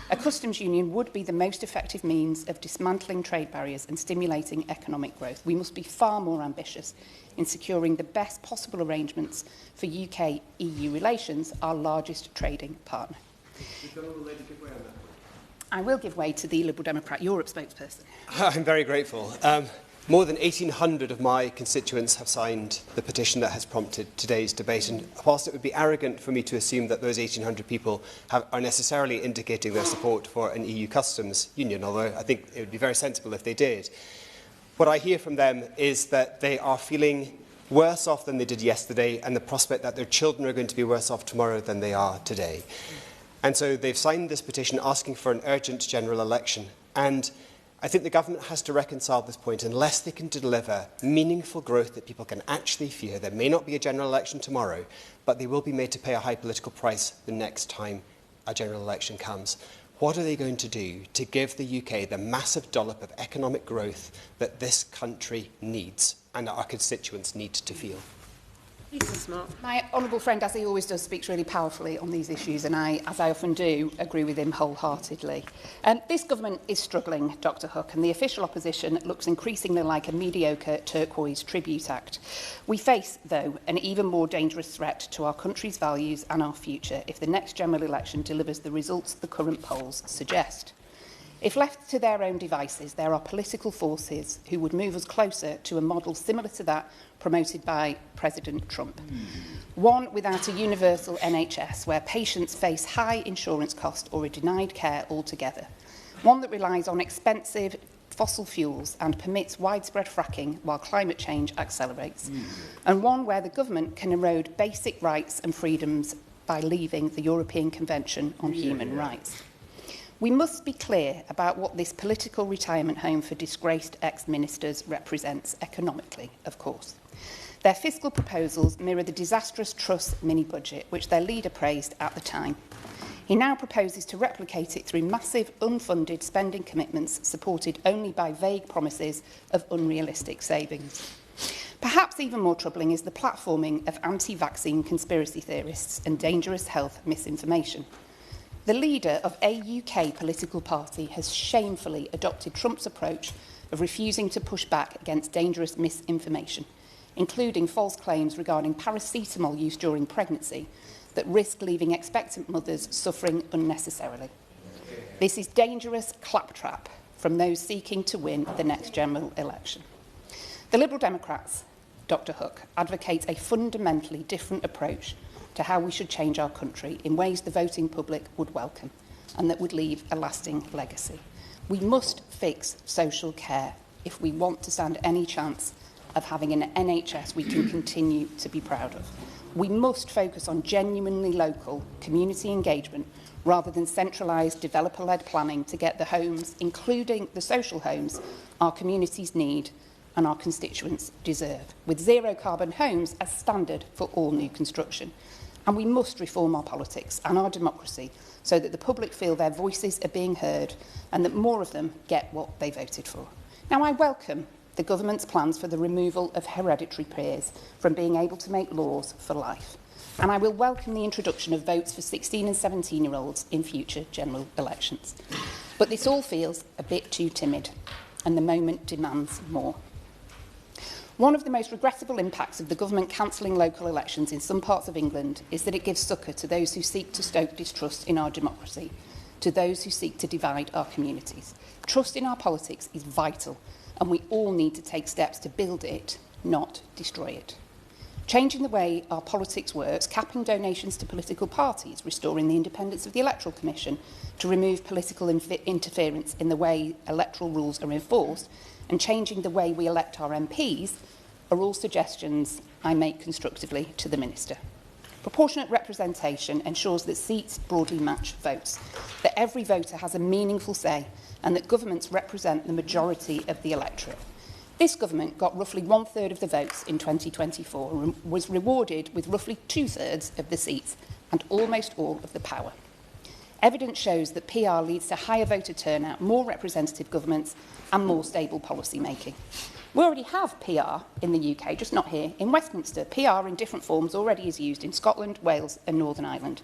A customs union would be the most effective means of dismantling trade barriers and stimulating economic growth. We must be far more ambitious in securing the best possible arrangements for UK-EU relations, our largest trading partner. I will give way to the Liberal Democrat Europe spokesperson.
I'm very grateful.
More than 1,800 of my constituents have signed the petition that has prompted today's debate, and whilst it would be arrogant for me to assume that those 1,800 people are necessarily indicating their support for an EU customs union, although I think it would be very sensible if they did, what I hear from them is that they are feeling worse off than they did yesterday, and the prospect that their children are going to be worse off tomorrow than they are today. And so they've signed this petition asking for an urgent general election. And I think the government has to reconcile this point. Unless they can deliver meaningful growth that people can actually fear, there may not be a general election tomorrow, but they will be made to pay a high political price the next time a general election comes. What are they going to do to give the UK the massive dollop of economic growth that this country needs and that our constituents need to feel?
Lisa Smart.
My honourable friend, as he always does, speaks really powerfully on these issues, and I, as I often do, agree with him wholeheartedly. This government is struggling, Dr Hook, and the official opposition looks increasingly like a mediocre turquoise tribute act. We face, though, an even more dangerous threat to our country's values and our future if the next general election delivers the results the current polls suggest. If left to their own devices, there are political forces who would move us closer to a model similar to that promoted by President Trump. One without a universal NHS, where patients face high insurance costs or are denied care altogether. One that relies on expensive fossil fuels and permits widespread fracking while climate change accelerates. And one where the government can erode basic rights and freedoms by leaving the European Convention on Human Rights. We must be clear about what this political retirement home for disgraced ex-ministers represents economically, of course. Their fiscal proposals mirror the disastrous Truss mini-budget, which their leader praised at the time. He now proposes to replicate it through massive unfunded spending commitments supported only by vague promises of unrealistic savings. Perhaps even more troubling is the platforming of anti-vaccine conspiracy theorists and dangerous health misinformation. The leader of a UK political party has shamefully adopted Trump's approach of refusing to push back against dangerous misinformation, including false claims regarding paracetamol use during pregnancy that risk leaving expectant mothers suffering unnecessarily. This is dangerous claptrap from those seeking to win the next general election. The Liberal Democrats, Dr Hook, advocate a fundamentally different approach to how we should change our country in ways the voting public would welcome and that would leave a lasting legacy. We must fix social care if we want to stand any chance of having an NHS we can continue to be proud of. We must focus on genuinely local community engagement rather than centralised developer-led planning to get the homes, including the social homes, our communities need and our constituents deserve, with zero-carbon homes as standard for all new construction. And we must reform our politics and our democracy so that the public feel their voices are being heard and that more of them get what they voted for. Now, I welcome the government's plans for the removal of hereditary peers from being able to make laws for life. And I will welcome the introduction of votes for 16 and 17-year-olds in future general elections. But this all feels a bit too timid, and the moment demands more. One of the most regrettable impacts of the government cancelling local elections in some parts of England is that it gives succour to those who seek to stoke distrust in our democracy, to those who seek to divide our communities. Trust in our politics is vital, and we all need to take steps to build it, not destroy it. Changing the way our politics works, capping donations to political parties, restoring the independence of the Electoral Commission to remove political interference in the way electoral rules are enforced, and changing the way we elect our MPs are all suggestions I make constructively to the Minister. Proportionate representation ensures that seats broadly match votes, that every voter has a meaningful say, and that governments represent the majority of the electorate. This government got roughly 1/3 of the votes in 2024 and was rewarded with roughly 2/3 of the seats and almost all of the power. Evidence shows that PR leads to higher voter turnout, more representative governments and more stable policy making. We already have PR in the UK, just not here. In Westminster, PR in different forms already is used in Scotland, Wales and Northern Ireland,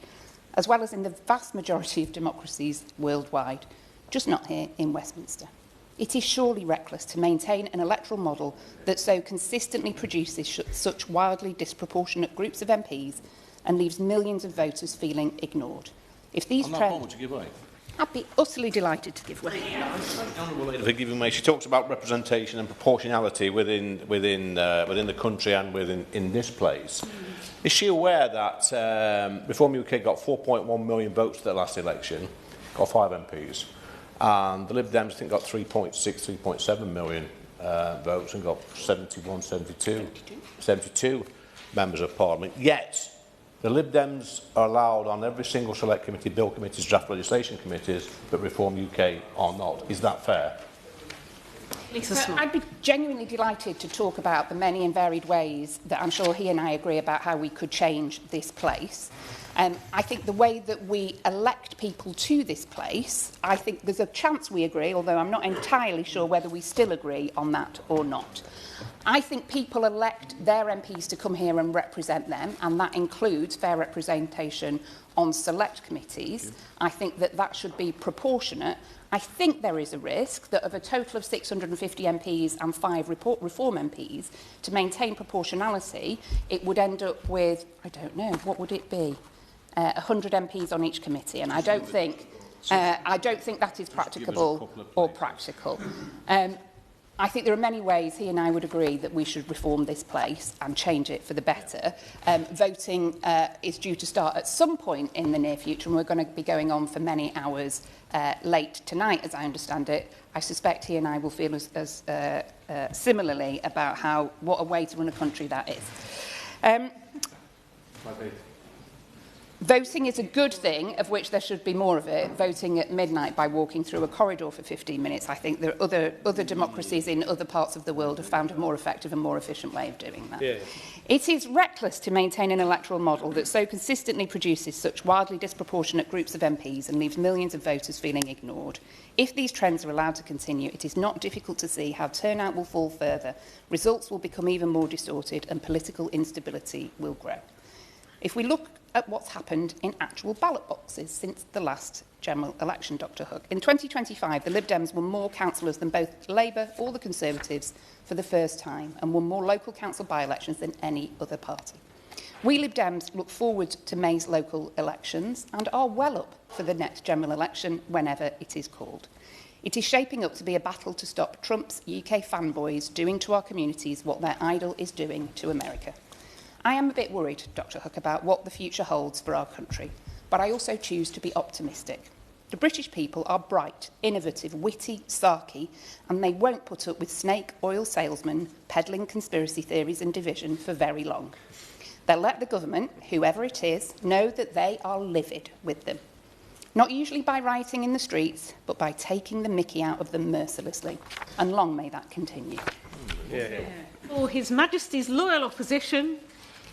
as well as in the vast majority of democracies worldwide, just not here in Westminster. It is surely reckless to maintain an electoral model that so consistently produces such wildly disproportionate groups of MPs and leaves millions of voters feeling ignored. If these
On that point, would you give way?
I'd be utterly delighted to give way.
Honourable Lady for giving way. She talks about representation and proportionality within the country and in this place. Is she aware that Reform UK got 4.1 million votes at the last election, got 5 MPs, and the Lib Dems I think got 3.6, 3.7 million votes and got 72 members of Parliament. Yet the Lib Dems are allowed on every single select committee, bill committees, draft legislation committees, but Reform UK are not. Is that fair?
I'd be genuinely delighted to talk about the many and varied ways that I'm sure he and I agree about how we could change this place. I think the way that we elect people to this place, I think there's a chance we agree, although I'm not entirely sure whether we still agree on that or not. I think people elect their MPs to come here and represent them, and that includes fair representation on select committees. I think that that should be proportionate. I think there is a risk that of a total of 650 MPs and 5 reform MPs, to maintain proportionality, it would end up with, I don't know, what would it be? 100 MPs on each committee, and I don't think that is practicable or practical. I think there are many ways he and I would agree that we should reform this place and change it for the better. Voting is due to start at some point in the near future, and we're going to be going on for many hours late tonight, as I understand it. I suspect he and I will feel as similarly about what a way to run a country that is. Voting is a good thing, of which there should be more of it. Voting at midnight by walking through a corridor for 15 minutes. I think there are other democracies in other parts of the world have found a more effective and more efficient way of doing that. Yeah. It is reckless to maintain an electoral model that so consistently produces such wildly disproportionate groups of MPs and leaves millions of voters feeling ignored. If these trends are allowed to continue, it is not difficult to see how turnout will fall further, results will become even more distorted, and political instability will grow. If we look at what's happened in actual ballot boxes since the last general election, Dr Hook. In 2025, the Lib Dems won more councillors than both Labour or the Conservatives for the first time, and won more local council by-elections than any other party. We Lib Dems look forward to May's local elections and are well up for the next general election whenever it is called. It is shaping up to be a battle to stop Trump's UK fanboys doing to our communities what their idol is doing to America. I am a bit worried, Dr Hook, about what the future holds for our country, but I also choose to be optimistic. The British people are bright, innovative, witty, sarky, and they won't put up with snake oil salesmen peddling conspiracy theories and division for very long. They'll let the government, whoever it is, know that they are livid with them. Not usually by rioting in the streets, but by taking the mickey out of them mercilessly. And long may that continue.
For His Majesty's loyal opposition,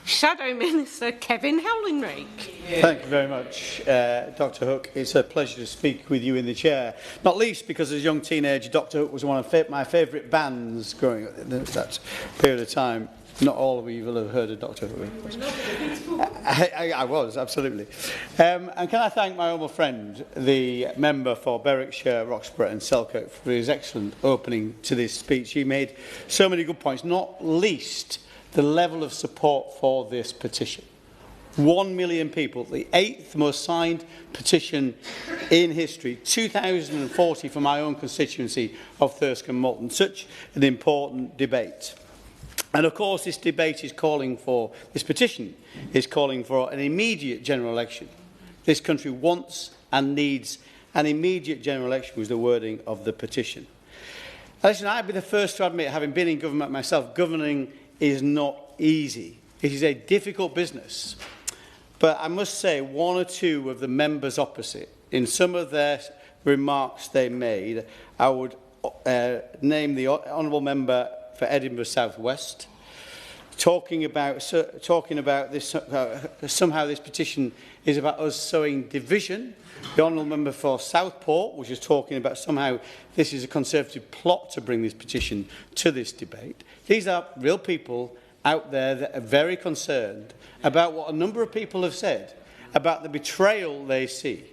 Shadow Minister Kevin Howlinrake.
Thank you very much, Dr Hook. It's a pleasure to speak with you in the chair, not least because as a young teenager, Dr Hook was one of my favourite bands growing up in that period of time. Not all of you will have heard of Dr Hook. I was, absolutely. And can I thank my honourable friend, the member for Berwickshire, Roxburgh and Selkirk, for his excellent opening to this speech. He made so many good points, not least the level of support for this petition. 1 million people, the 8th most signed petition in history, 2,040 for my own constituency of Thirsk and Moulton. Such an important debate. And of course this debate is calling for, this petition is calling for an immediate general election. This country wants and needs an immediate general election was the wording of the petition. Listen, I'd be the first to admit, having been in government myself, governing is not easy. It is a difficult business. But I must say, one or two of the members opposite, in some of their remarks they made, I would name the honourable member for Edinburgh South West, talking about this, somehow this petition is about us sowing division. The honourable member for Southport, which is talking about somehow this is a Conservative plot to bring this petition to this debate. These are real people out there that are very concerned about what a number of people have said, about the betrayal they see,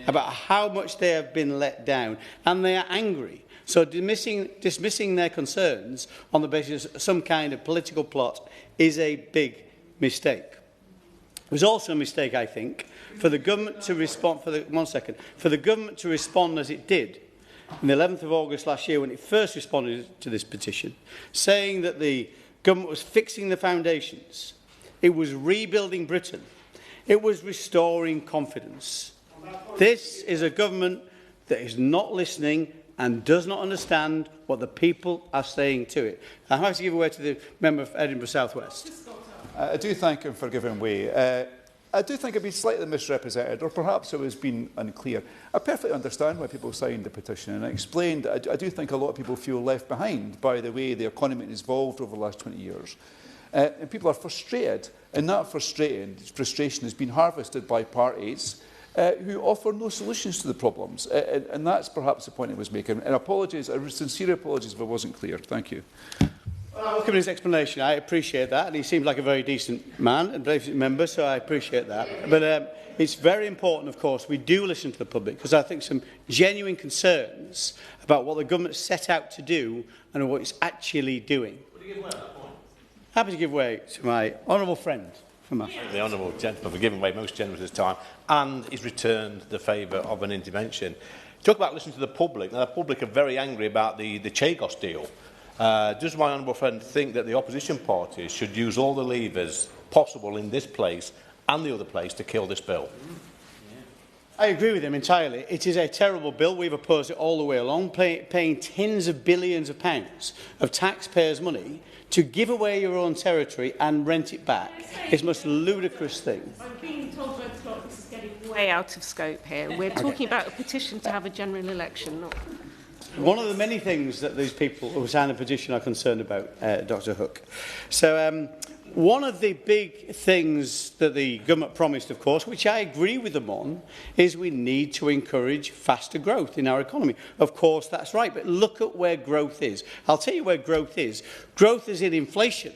about how much they have been let down, and they are angry. So dismissing their concerns on the basis of some kind of political plot is a big mistake. It was also a mistake, I think, for the government to respond, for the government to respond as it did on the 11th of August last year when it first responded to this petition, saying that the government was fixing the foundations, it was rebuilding Britain, it was restoring confidence. This is a government that is not listening and does not understand what the people are saying to it. I have to give way to the member for Edinburgh South West.
I do thank him for giving way. I do think I've been slightly misrepresented, or perhaps it was being unclear. I perfectly understand why people signed the petition, and I explained that I do think a lot of people feel left behind by the way the economy has evolved over the last 20 years. And people are frustrated, and that frustration has been harvested by parties who offer no solutions to the problems. And that's perhaps the point I was making. And apologies, sincere apologies if I wasn't clear. Thank you.
Well, I welcome his explanation. I appreciate that. And he seems like a very decent man and decent member, so I appreciate that. But it's very important, of course, we do listen to the public, because I think some genuine concerns about what the government set out to do and what it's actually doing.
Would you give way at that point?
Happy to give way to my honourable friend.
The honourable gentleman for giving way most generous this time, and he's returned the favour of an intervention. Talk about listening to the public. Now, the public are very angry about the Chagos deal. Does my honourable friend think that the opposition parties should use all the levers possible in this place and the other place to kill this bill?
I agree with him entirely. It is a terrible bill. We've opposed it all the way along, paying tens of billions of pounds of taxpayers' money to give away your own territory and rent it back. It's the most ludicrous thing.
I'm being told by the clock this is getting way out of scope here. We're talking about a petition to have a general election, not...
One of the many things that these people who signed the petition are concerned about, Dr. Hook. So one of the big things that the government promised, of course, which I agree with them on, is we need to encourage faster growth in our economy. Of course, that's right, but look at where growth is. I'll tell you where growth is. Growth is in inflation.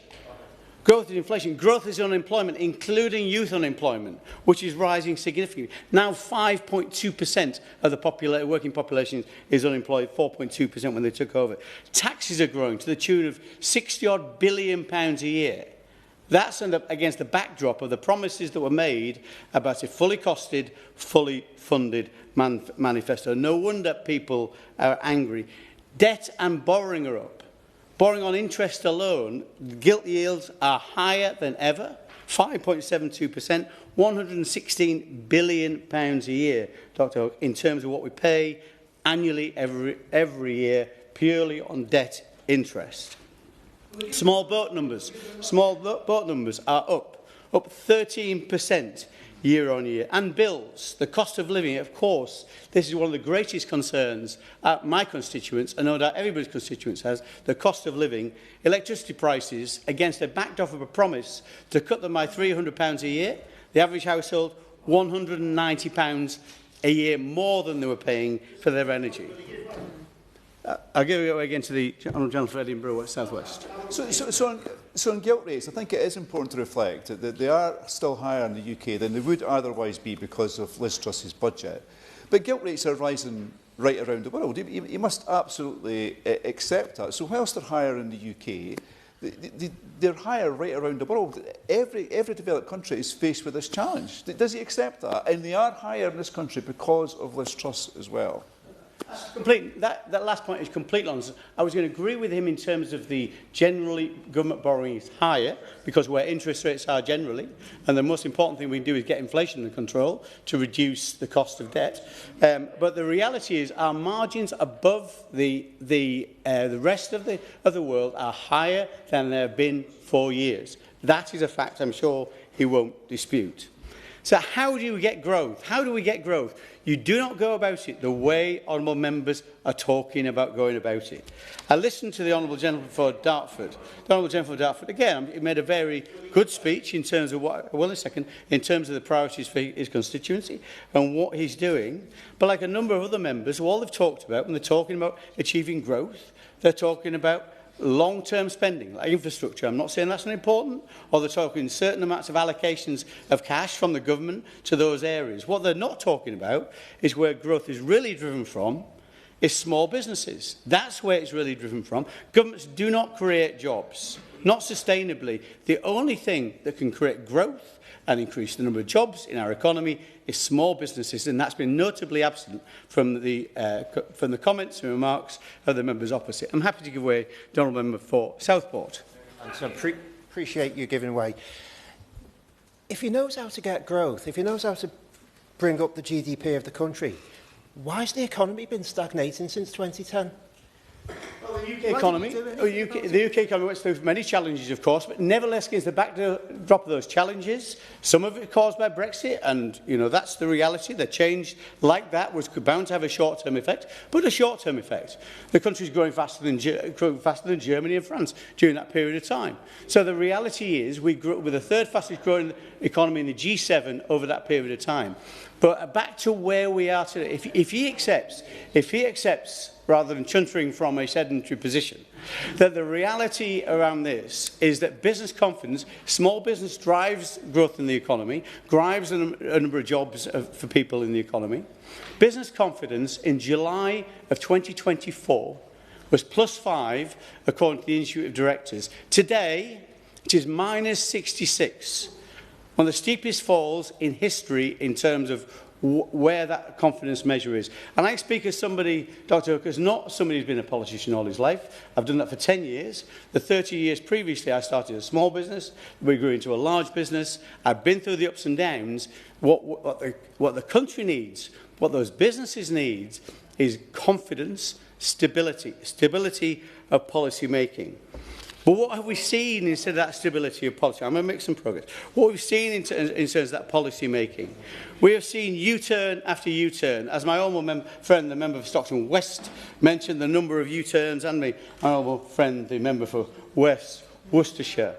Growth is inflation. Growth is unemployment, including youth unemployment, which is rising significantly. Now 5.2% of the working population is unemployed, 4.2% when they took over. Taxes are growing to the tune of £60-odd billion a year. That's against the backdrop of the promises that were made about a fully costed, fully funded manifesto. No wonder people are angry. Debt and borrowing are up. Borrowing on interest alone, gilt yields are higher than ever, 5.72%, £116 billion a year, Dr. Hook, in terms of what we pay annually every year, purely on debt interest. Small boat numbers are up 13% year on year. And bills, the cost of living, of course, this is one of the greatest concerns at my constituents, and no doubt everybody's constituents has, the cost of living, electricity prices, against a backdrop of a promise to cut them by £300 a year, the average household, £190 a year more than they were paying for their energy. I'll give it again to the Honourable Gentleman for Edinburgh South West.
So on gilt rates, I think it is important to reflect that they are still higher in the UK than they would otherwise be because of Liz Truss's budget. But gilt rates are rising right around the world. You must absolutely accept that. So whilst they're higher in the UK, they're higher right around the world. Every developed country is faced with this challenge. Does he accept that? And they are higher in this country because of Liz Truss as well.
That last point is complete nonsense. I was going to agree with him in terms of the generally government borrowing is higher because where interest rates are generally, and the most important thing we can do is get inflation under control to reduce the cost of debt. But the reality is our margins above the rest of the world are higher than they have been for years. That is a fact I'm sure he won't dispute. So how do we get growth? How do we get growth? You do not go about it the way honourable members are talking about going about it. I listened to the Honourable Gentleman for Dartford. The Honourable Gentleman for Dartford, again, he made a very good speech in terms of in terms of the priorities for his constituency and what he's doing. But like a number of other members, all they've talked about, when they're talking about achieving growth, they're talking about long-term spending, like infrastructure. I'm not saying that's not important, or they're talking certain amounts of allocations of cash from the government to those areas. What they're not talking about is where growth is really driven from, is small businesses. That's where it's really driven from. Governments do not create jobs. not sustainably. The only thing that can create growth and increase the number of jobs in our economy is small businesses, and that's been notably absent from the comments and remarks of the members opposite. I'm happy to give way to Honourable Member for Southport.
So appreciate you giving way. If he knows how to get growth, if he knows how to bring up the GDP of the country, why has the economy been stagnating since 2010?
Well, the UK economy, the UK economy went through many challenges, of course, but nevertheless, against the backdrop of those challenges, some of it caused by Brexit, and that's the reality. The change like that was bound to have a short-term effect, but a short-term effect. The country's growing faster than Germany and France during that period of time. So the reality is, we grew with the third fastest growing economy in the G7 over that period of time. But back to where we are today, if he accepts, rather than chuntering from a sedentary position, that the reality around this is that business confidence, small business drives growth in the economy, drives a number of jobs for people in the economy. Business confidence in July of 2024 was +5, according to the Institute of Directors. Today, it is -66. One of the steepest falls in history in terms of where that confidence measure is. And I speak as somebody, Dr. Hook, as not somebody who's been a politician all his life. I've done that for 10 years. The 30 years previously, I started a small business. We grew into a large business. I've been through the ups and downs. What the country needs, what those businesses need, is confidence, stability of policy making. But what have we seen instead of that stability of policy? I'm going to make some progress. What we've seen in terms of that policy making, we have seen U-turn after U-turn. As my honourable friend, the member for Stockton West, mentioned the number of U-turns, and my honourable friend, the member for West Worcestershire.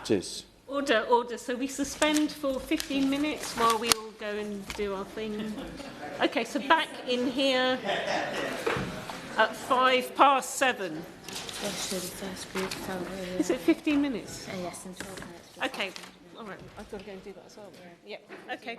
It is.
Order, order. So we suspend for 15 minutes while we all go and do our thing. Okay, so back in here at 7:05. Is it 15 minutes?
Yes, and 12 minutes.
Okay, all right. I've got to go and do that as well. Yeah. Okay.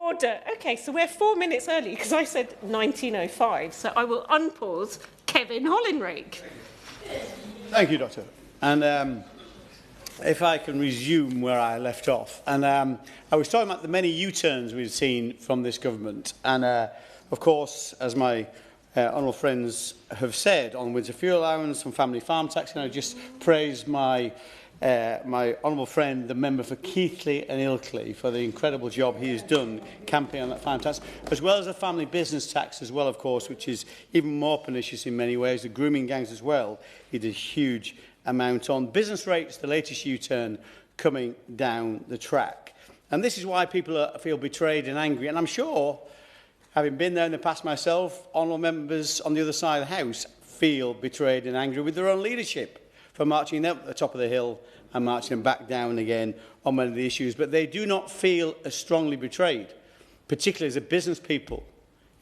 Order. Okay, so we're 4 minutes early because I said 19:05. So I will unpause Kevin Hollinrake.
Thank you, Doctor. And if I can resume where I left off. And I was talking about the many U-turns we've seen from this government. And, of course, as my honourable friends have said, on winter fuel allowance, on family farm tax, and I just praise my honourable friend, the member for Keighley and Ilkley, for the incredible job he has done campaigning on that farm tax, as well as the family business tax as well, of course, which is even more pernicious in many ways, the grooming gangs as well. He did a huge amount on business rates, the latest U-turn coming down the track. And this is why people feel betrayed and angry. And I'm sure, having been there in the past myself, honourable members on the other side of the House feel betrayed and angry with their own leadership for marching them up the top of the hill and marching them back down again on many of the issues. But they do not feel as strongly betrayed, particularly as the business people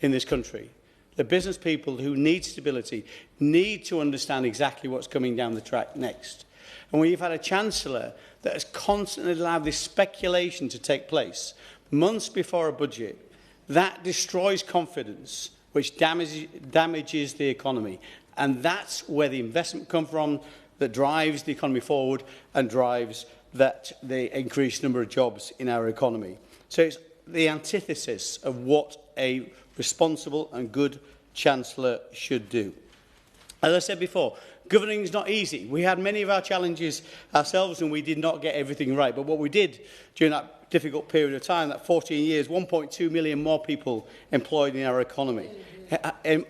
in this country. The business people who need stability need to understand exactly what's coming down the track next. And when you've had a Chancellor that has constantly allowed this speculation to take place months before a budget, that destroys confidence, which damages the economy. And that's where the investment comes from that drives the economy forward and drives the increased number of jobs in our economy. So it's the antithesis of what a responsible and good Chancellor should do. As I said before, governing is not easy. We had many of our challenges ourselves and we did not get everything right. But what we did during that difficult period of time, that 14 years, 1.2 million more people employed in our economy.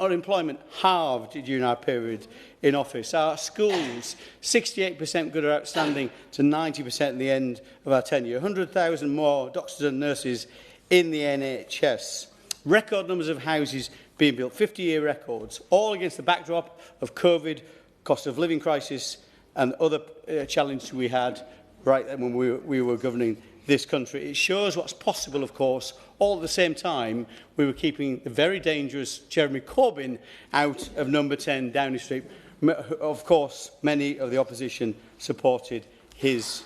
Unemployment halved during our period in office. Our schools, 68% good or outstanding to 90% at the end of our tenure. 100,000 more doctors and nurses in the NHS. Record numbers of houses being built, 50-year records, all against the backdrop of COVID, cost of living crisis and other challenges we had right then when we were governing this country. It shows what's possible, of course. All at the same time, we were keeping the very dangerous Jeremy Corbyn out of number 10 Downing Street. Of course, many of the opposition supported his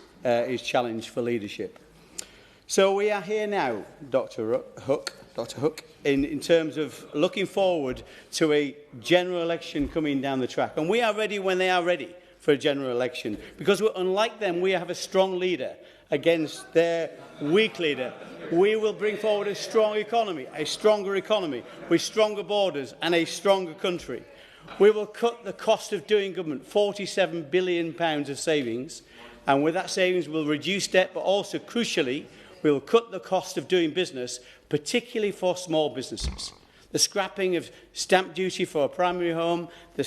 challenge for leadership. So we are here now, Dr. Hook, in terms of looking forward to a general election coming down the track. And we are ready when they are ready for a general election. Because unlike them, we have a strong leader against their weak leader. We will bring forward a strong economy, a stronger economy, with stronger borders and a stronger country. We will cut the cost of doing government, £47 billion of savings. And with that savings, we'll reduce debt, but also, crucially, we will cut the cost of doing business, particularly for small businesses. The scrapping of stamp duty for a primary home, the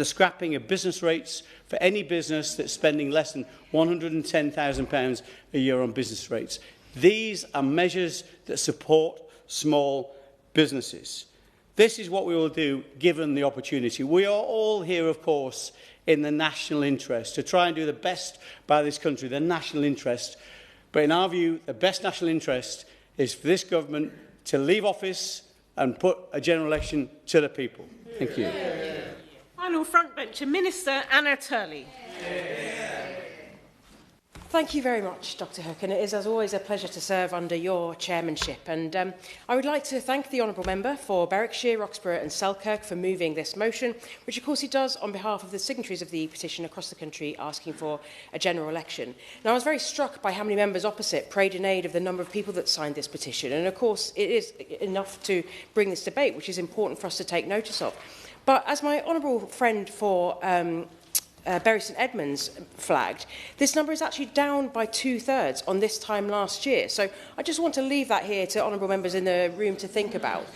scrapping of business rates for any business that's spending less than £110,000 a year on business rates. These are measures that support small businesses. This is what we will do given the opportunity. We are all here, of course, in the national interest, to try and do the best by this country, the national interest. But in our view, the best national interest is for this government to leave office and put a general election to the people. Thank you.
Final frontbencher, Minister Anna Turley.
Thank you very much, Dr Hook, and it is, as always, a pleasure to serve under your chairmanship. And I would like to thank the honourable member for Berwickshire, Roxburgh and Selkirk for moving this motion, which of course he does on behalf of the signatories of the petition across the country asking for a general election. Now, I was very struck by how many members opposite prayed in aid of the number of people that signed this petition, and of course it is enough to bring this debate, which is important for us to take notice of. But as my honourable friend for Bury St Edmunds flagged, this number is actually down by 2/3 on this time last year. So I just want to leave that here to honourable members in the room to think about.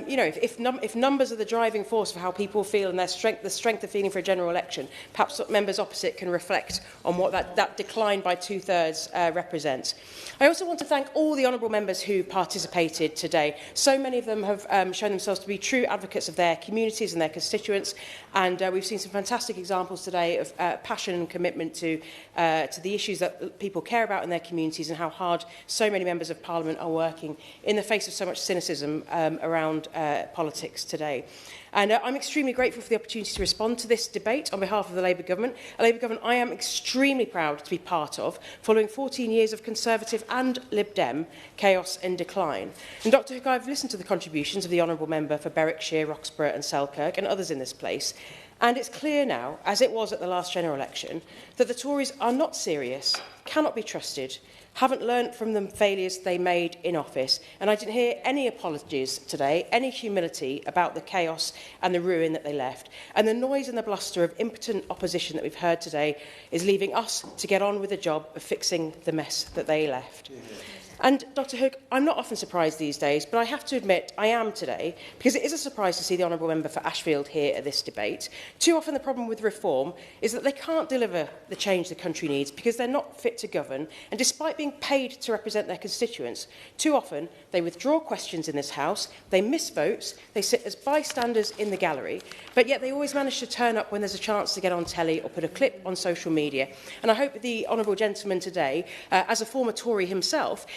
You know, if numbers are the driving force for how people feel and the strength of feeling for a general election, perhaps members opposite can reflect on what that decline by 2/3 represents. I also want to thank all the honourable members who participated today. So many of them have shown themselves to be true advocates of their communities and their constituents, and we've seen some fantastic examples today today of passion and commitment to the issues that people care about in their communities and how hard so many members of Parliament are working in the face of so much cynicism around politics today. And I'm extremely grateful for the opportunity to respond to this debate on behalf of the Labour Government, a Labour Government I am extremely proud to be part of, following 14 years of Conservative and Lib Dem chaos and decline. And Dr Hook, I've listened to the contributions of the Honourable Member for Berwickshire, Roxburgh and Selkirk and others in this place, and it's clear now, as it was at the last general election, that the Tories are not serious, cannot be trusted, haven't learnt from the failures they made in office, and I didn't hear any apologies today, any humility about the chaos and the ruin that they left. And the noise and the bluster of impotent opposition that we've heard today is leaving us to get on with the job of fixing the mess that they left. And Dr Hook, I'm not often surprised these days, but I have to admit I am today, because it is a surprise to see the Honourable Member for Ashfield here at this debate. Too often the problem with reform is that they can't deliver the change the country needs because they're not fit to govern, and despite being paid to represent their constituents, too often they withdraw questions in this House, they miss votes, they sit as bystanders in the gallery, but yet they always manage to turn up when there's a chance to get on telly or put a clip on social media. And I hope the Honourable Gentleman today, as a former Tory himself,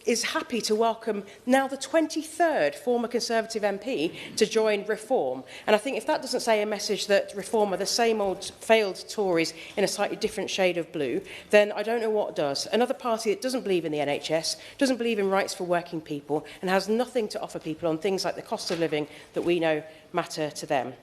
is happy to welcome now the 23rd former Conservative MP to join Reform. And I think if that doesn't say a message that Reform are the same old failed Tories in a slightly different shade of blue, then I don't know what does. Another party that doesn't believe in the NHS, doesn't believe in rights for working people, and has nothing to offer people on things like the cost of living that we know matter to them.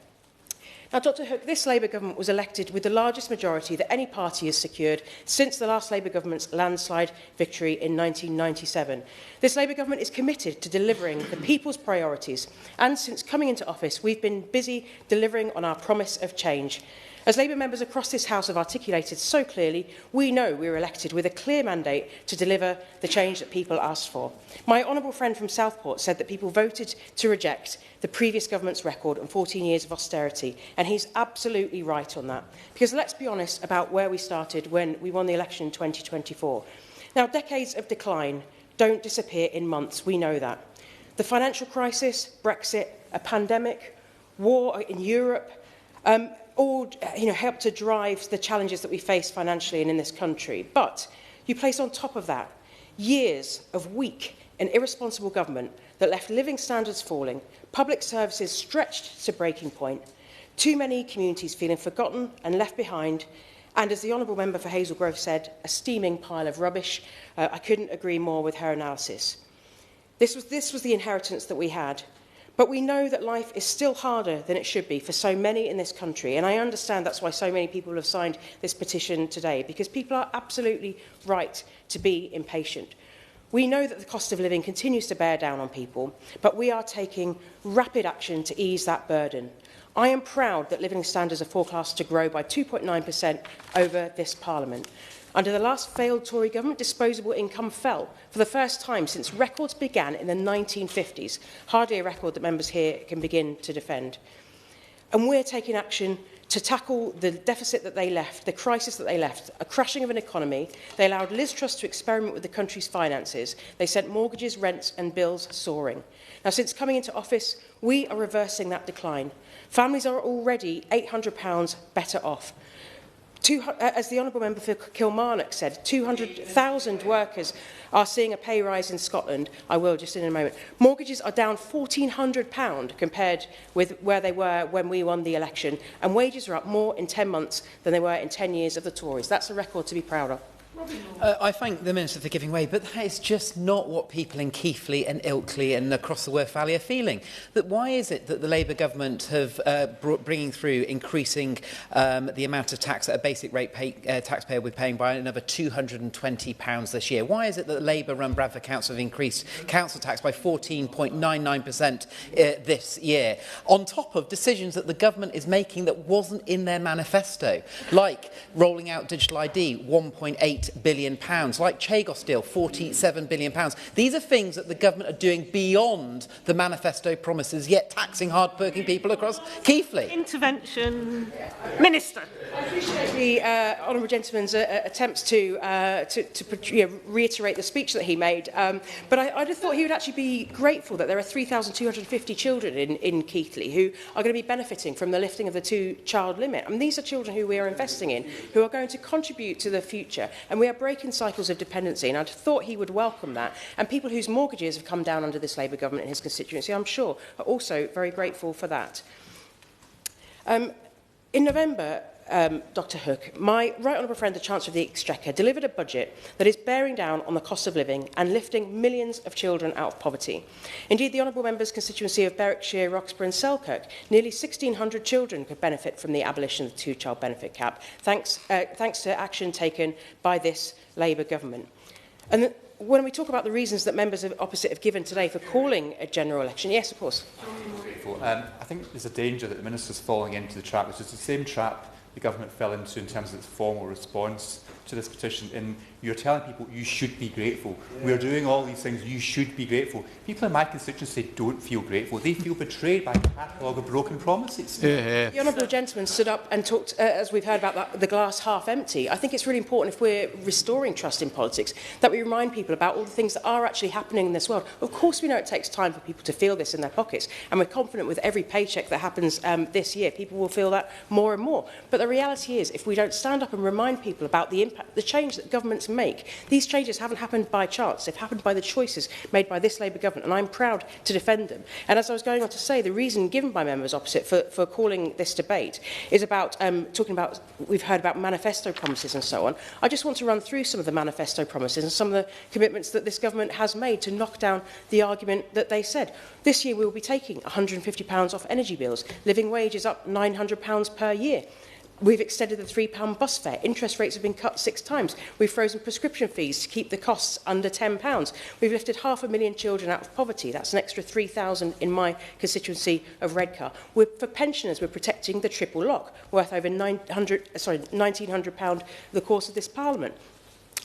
Now, Dr Hook, this Labour government was elected with the largest majority that any party has secured since the last Labour government's landslide victory in 1997. This Labour government is committed to delivering the people's priorities, and since coming into office, we've been busy delivering on our promise of change. As Labour members across this House have articulated so clearly, we know we were elected with a clear mandate to deliver the change that people asked for. My honourable friend from Southport said that people voted to reject the previous government's record and 14 years of austerity, and he's absolutely right on that. Because let's be honest about where we started when we won the election in 2024. Now, decades of decline don't disappear in months, we know that. The financial crisis, Brexit, a pandemic, war in Europe, all help to drive the challenges that we face financially and in this country. But you place on top of that years of weak and irresponsible government that left living standards falling, public services stretched to breaking point, too many communities feeling forgotten and left behind, and as the Honourable Member for Hazel Grove said, a steaming pile of rubbish. I couldn't agree more with her analysis. This was the inheritance that we had. But we know that life is still harder than it should be for so many in this country, and I understand that's why so many people have signed this petition today, because people are absolutely right to be impatient. We know that the cost of living continues to bear down on people, but we are taking rapid action to ease that burden. I am proud that living standards are forecast to grow by 2.9% over this Parliament. Under the last failed Tory government, disposable income fell for the first time since records began in the 1950s, hardly a record that members here can begin to defend. And we're taking action to tackle the deficit that they left, the crisis that they left, a crashing of an economy. They allowed Liz Truss to experiment with the country's finances. They sent mortgages, rents and bills soaring. Now, since coming into office, we are reversing that decline. Families are already £800 better off. As the Honourable Member for Kilmarnock said, 200,000 workers are seeing a pay rise in Scotland. I will just in a moment. Mortgages are down £1,400 compared with where they were when we won the election, and wages are up more in 10 months than they were in 10 years of the Tories. That's a record to be proud of.
I thank the Minister for giving way, but that is just not what people in Keighley and Ilkley and across the Wirth Valley are feeling. That why is it that the Labour government have bringing through increasing the amount of tax that a basic rate taxpayer will be paying by another £220 this year? Why is it that the Labour-run Bradford Council have increased council tax by 14.99% this year, on top of decisions that the government is making that wasn't in their manifesto, like rolling out digital ID, 1.8 £8 billion. Like Chagos deal, £47 billion. These are things that the government are doing beyond the manifesto promises, yet taxing hard-working people across Keighley.
Intervention. Minister.
I appreciate the honourable gentleman's attempts to reiterate the speech that he made, but I'd have thought he would actually be grateful that there are 3,250 children in Keighley who are going to be benefiting from the lifting of the two-child limit. And these are children who we are investing in, who are going to contribute to the future, and we are breaking cycles of dependency, and I'd have thought he would welcome that. And people whose mortgages have come down under this Labour government in his constituency, I'm sure, are also very grateful for that. In November, Dr Hook, my right honourable friend, the Chancellor of the Exchequer, delivered a budget that is bearing down on the cost of living and lifting millions of children out of poverty. Indeed, the honourable member's constituency of Berwickshire, Roxburgh and Selkirk, nearly 1,600 children could benefit from the abolition of the two-child benefit cap, thanks to action taken by this Labour government. And when we talk about the reasons that members of opposite have given today for calling a general election, yes, of course.
I think there's a danger that the Minister's falling into the trap, which is the same trap the government fell into in terms of its formal response to this petition. And you're telling people you should be grateful. Yeah. We're doing all these things, you should be grateful. People in my constituency don't feel grateful. They feel betrayed by a catalogue of broken promises.
Yeah. The honourable gentleman stood up and talked, as we've heard about the glass half empty. I think it's really important, if we're restoring trust in politics, that we remind people about all the things that are actually happening in this world. Of course we know it takes time for people to feel this in their pockets, and we're confident with every paycheck that happens this year, people will feel that more and more. But the reality is, if we don't stand up and remind people about the impact, the change that governments make, these changes haven't happened by chance. They've happened by the choices made by this Labour government, and I'm proud to defend them. And as I was going on to say, the reason given by members opposite for calling this debate is about talking about, we've heard about manifesto promises and so on. I just want to run through some of the manifesto promises and some of the commitments that this government has made to knock down the argument that they said. This year we will be taking £150 off energy bills, living wage is up £900 per year. We've extended the £3 bus fare. Interest rates have been cut 6 times. We've frozen prescription fees to keep the costs under £10. We've lifted 500,000 children out of poverty. That's an extra 3,000 in my constituency of Redcar. For pensioners, we're protecting the triple lock, worth over £1,900 the course of this Parliament.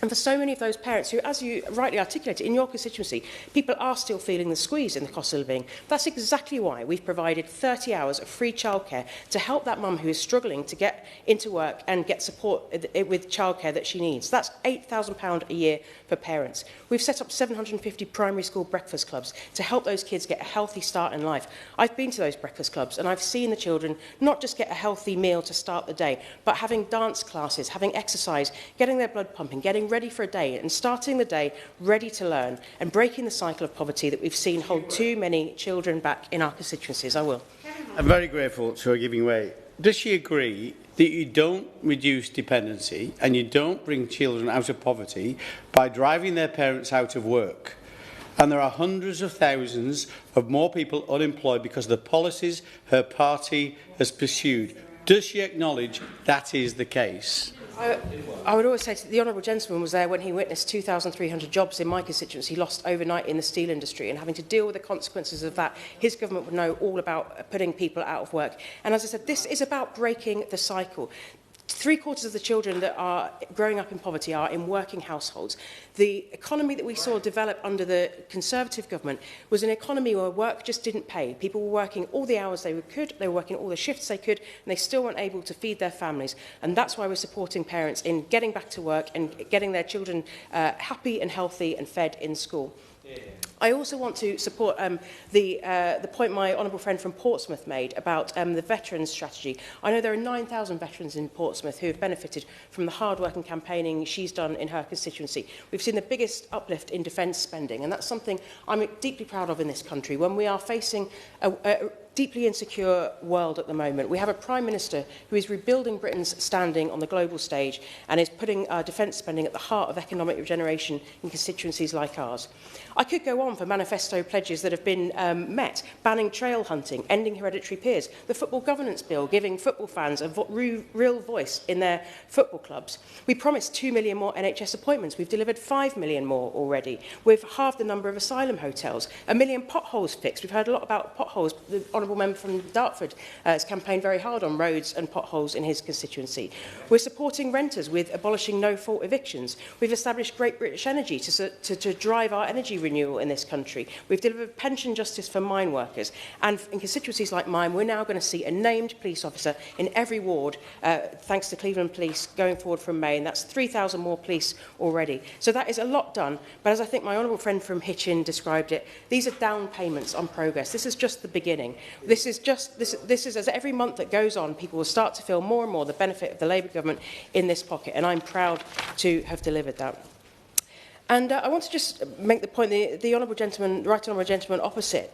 And for so many of those parents who, as you rightly articulated, in your constituency, people are still feeling the squeeze in the cost of living. That's exactly why we've provided 30 hours of free childcare to help that mum who is struggling to get into work and get support with childcare that she needs. That's £8,000 a year for parents. We've set up 750 primary school breakfast clubs to help those kids get a healthy start in life. I've been to those breakfast clubs and I've seen the children not just get a healthy meal to start the day, but having dance classes, having exercise, getting their blood pumping, getting ready for a day and starting the day ready to learn and breaking the cycle of poverty that we've seen hold too many children back in our constituencies. I will.
I'm very grateful to her giving way. Does she agree that you don't reduce dependency and you don't bring children out of poverty by driving their parents out of work? And there are hundreds of thousands of more people unemployed because of the policies her party has pursued. Does she acknowledge that is the case?
I would always say the honourable gentleman was there when he witnessed 2,300 jobs in my constituency lost overnight in the steel industry, and having to deal with the consequences of that. His government would know all about putting people out of work. And as I said, this is about breaking the cycle. 3/4 of the children that are growing up in poverty are in working households. The economy that we saw develop under the Conservative government was an economy where work just didn't pay. People were working all the hours they could, they were working all the shifts they could, and they still weren't able to feed their families. And that's why we're supporting parents in getting back to work and getting their children happy and healthy and fed in school. I also want to support the point my honourable friend from Portsmouth made about the veterans strategy. I know there are 9,000 veterans in Portsmouth who have benefited from the hard work and campaigning she's done in her constituency. We've seen the biggest uplift in defence spending, and that's something I'm deeply proud of in this country. When we are facing a deeply insecure world at the moment, we have a Prime Minister who is rebuilding Britain's standing on the global stage and is putting defence spending at the heart of economic regeneration in constituencies like ours. I could go on for manifesto pledges that have been met, banning trail hunting, ending hereditary peers, the Football Governance Bill, giving football fans a real voice in their football clubs. We promised 2 million more NHS appointments. We've delivered 5 million more already. We've halved the number of asylum hotels, 1 million potholes fixed. We've heard a lot about potholes. The honourable honourable member from Dartford has campaigned very hard on roads and potholes in his constituency. We're supporting renters with abolishing no-fault evictions. We've established Great British Energy to drive our energy renewal in this country. We've delivered pension justice for mine workers. And in constituencies like mine, we're now going to see a named police officer in every ward, thanks to Cleveland Police going forward from May, and that's 3,000 more police already. So that is a lot done, but as I think my honourable friend from Hitchin described it, these are down payments on progress. This is just the beginning. This is as every month that goes on, people will start to feel more and more the benefit of the Labour government in this pocket, and I'm proud to have delivered that. And I want to just make the point, the honourable gentleman, the right honourable gentleman opposite,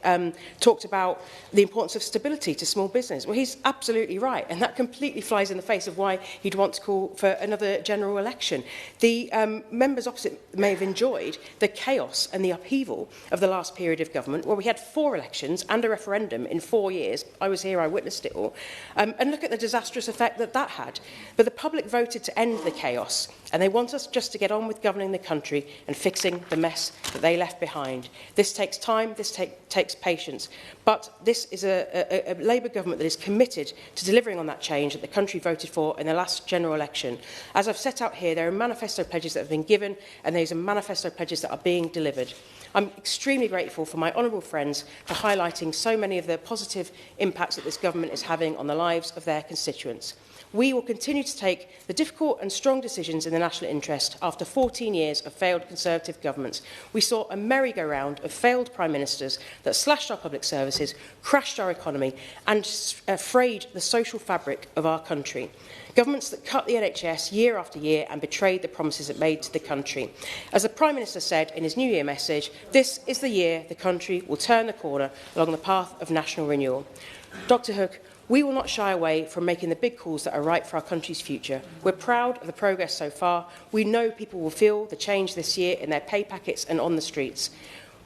talked about the importance of stability to small business. Well, he's absolutely right, and that completely flies in the face of why he'd want to call for another general election. The members opposite may have enjoyed the chaos and the upheaval of the last period of government, where we had 4 elections and a referendum in 4 years. I was here, I witnessed it all. And look at the disastrous effect that that had. But the public voted to end the chaos, and they want us just to get on with governing the country and fixing the mess that they left behind. This takes time, this takes patience, but this is a Labour government that is committed to delivering on that change that the country voted for in the last general election. As I've set out here, there are manifesto pledges that have been given, and these are manifesto pledges that are being delivered. I'm extremely grateful for my honourable friends for highlighting so many of the positive impacts that this government is having on the lives of their constituents. We will continue to take the difficult and strong decisions in the national interest after 14 years of failed Conservative governments. We saw a merry-go-round of failed Prime Ministers that slashed our public services, crashed our economy and frayed the social fabric of our country. Governments that cut the NHS year after year and betrayed the promises it made to the country. As the Prime Minister said in his New Year message, this is the year the country will turn the corner along the path of national renewal. Dr Hook, we will not shy away from making the big calls that are right for our country's future. We're proud of the progress so far. We know people will feel the change this year in their pay packets and on the streets.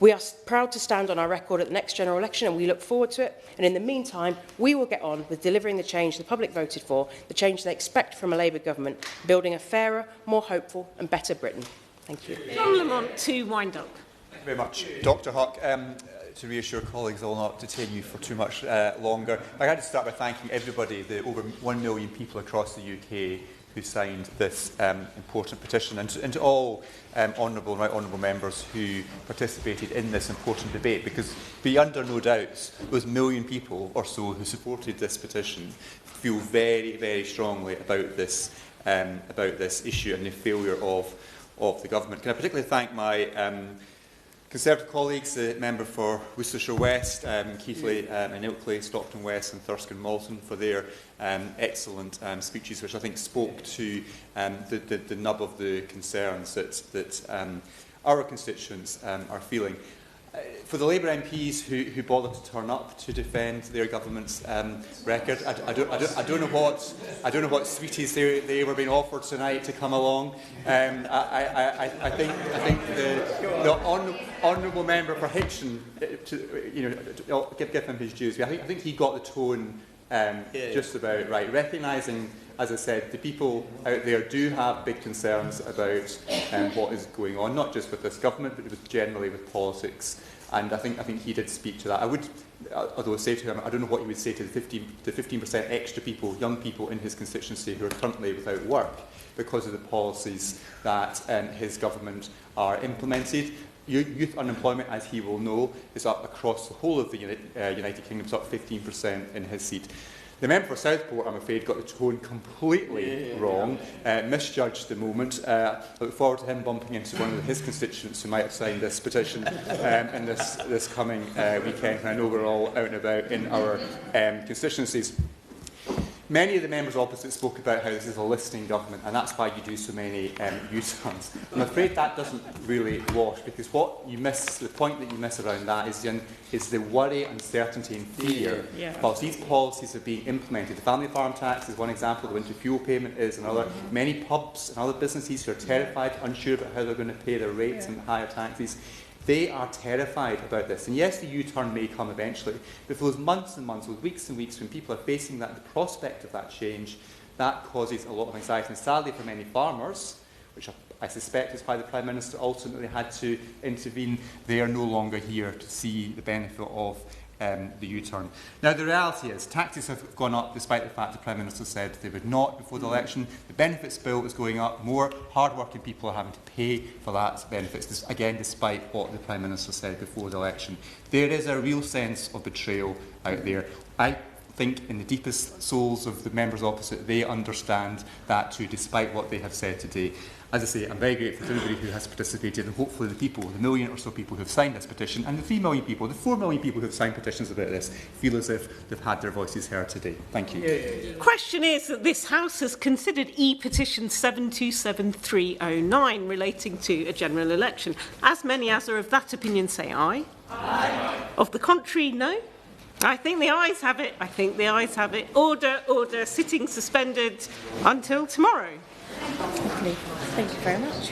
We are proud to stand on our record at the next general election, and we look forward to it. And in the meantime, we will get on with delivering the change the public voted for, the change they expect from a Labour government, building a fairer, more hopeful and better Britain. Thank you.
John Lamont to wind up.
Thank you very much. Dr Huck, to reassure colleagues, I will not detain you for too much longer. I had to start by thanking everybody, the over 1 million people across the UK who signed this important petition, and to all honourable and right honourable members who participated in this important debate, because be under no doubt those 1 million people or so who supported this petition feel very, very strongly about this issue and the failure of the government. Can I particularly thank my Conservative colleagues, the member for Worcestershire West, Keighley and Ilkley, Stockton West and Thurston Malton for their excellent speeches, which I think spoke to the nub of the concerns that our constituents are feeling. For the Labour MPs who bothered to turn up to defend their government's record, I don't know what sweeties they were being offered tonight to come along. I think the honourable member for Hitchin, give him his dues. I think he got the tone just about right, recognising, as I said, the people out there do have big concerns about what is going on, not just with this government, but generally with politics. And I think he did speak to that. I would, although say to him, I don't know what he would say to the 15% extra people, young people in his constituency who are currently without work because of the policies that his government are implemented. Youth unemployment, as he will know, is up across the whole of the United Kingdom. It's up 15% in his seat. The member for Southport, I'm afraid, got the tone completely wrong, misjudged the moment. I look forward to him bumping into one of his constituents who might have signed this petition in this coming weekend. And I know we're all out and about in our constituencies. Many of the members opposite spoke about how this is a listing government, and that's why you do so many U-turns. I'm afraid that doesn't really wash, because what you miss, the point that you miss around that is the worry, uncertainty and fear whilst these policies are being implemented. The family farm tax is one example, the winter fuel payment is another. Many pubs and other businesses who are terrified, unsure about how they're going to pay their rates and higher taxes, they are terrified about this. And yes, the U-turn may come eventually, but for those months and months, those weeks and weeks, when people are facing that, the prospect of that change, that causes a lot of anxiety. And sadly for many farmers, which I suspect is why the Prime Minister ultimately had to intervene, they are no longer here to see the benefit of the U-turn. Now, the reality is taxes have gone up despite the fact the Prime Minister said they would not before the election. The benefits bill is going up. More hard-working people are having to pay for that benefits, again, despite what the Prime Minister said before the election. There is a real sense of betrayal out there. I think in the deepest souls of the members opposite, they understand that too, despite what they have said today. As I say, I'm very grateful to everybody who has participated, and hopefully the people, the million or so people who have signed this petition, and the 3 million people, the 4 million people who have signed petitions about this, feel as if they've had their voices heard today. Thank you.
The question is that this House has considered e-petition 727309 relating to a general election. As many as are of that opinion say aye. Aye. Of the contrary, no. I think the ayes have it. I think the ayes have it. Order, order. Sitting suspended until tomorrow.
Thank you very much.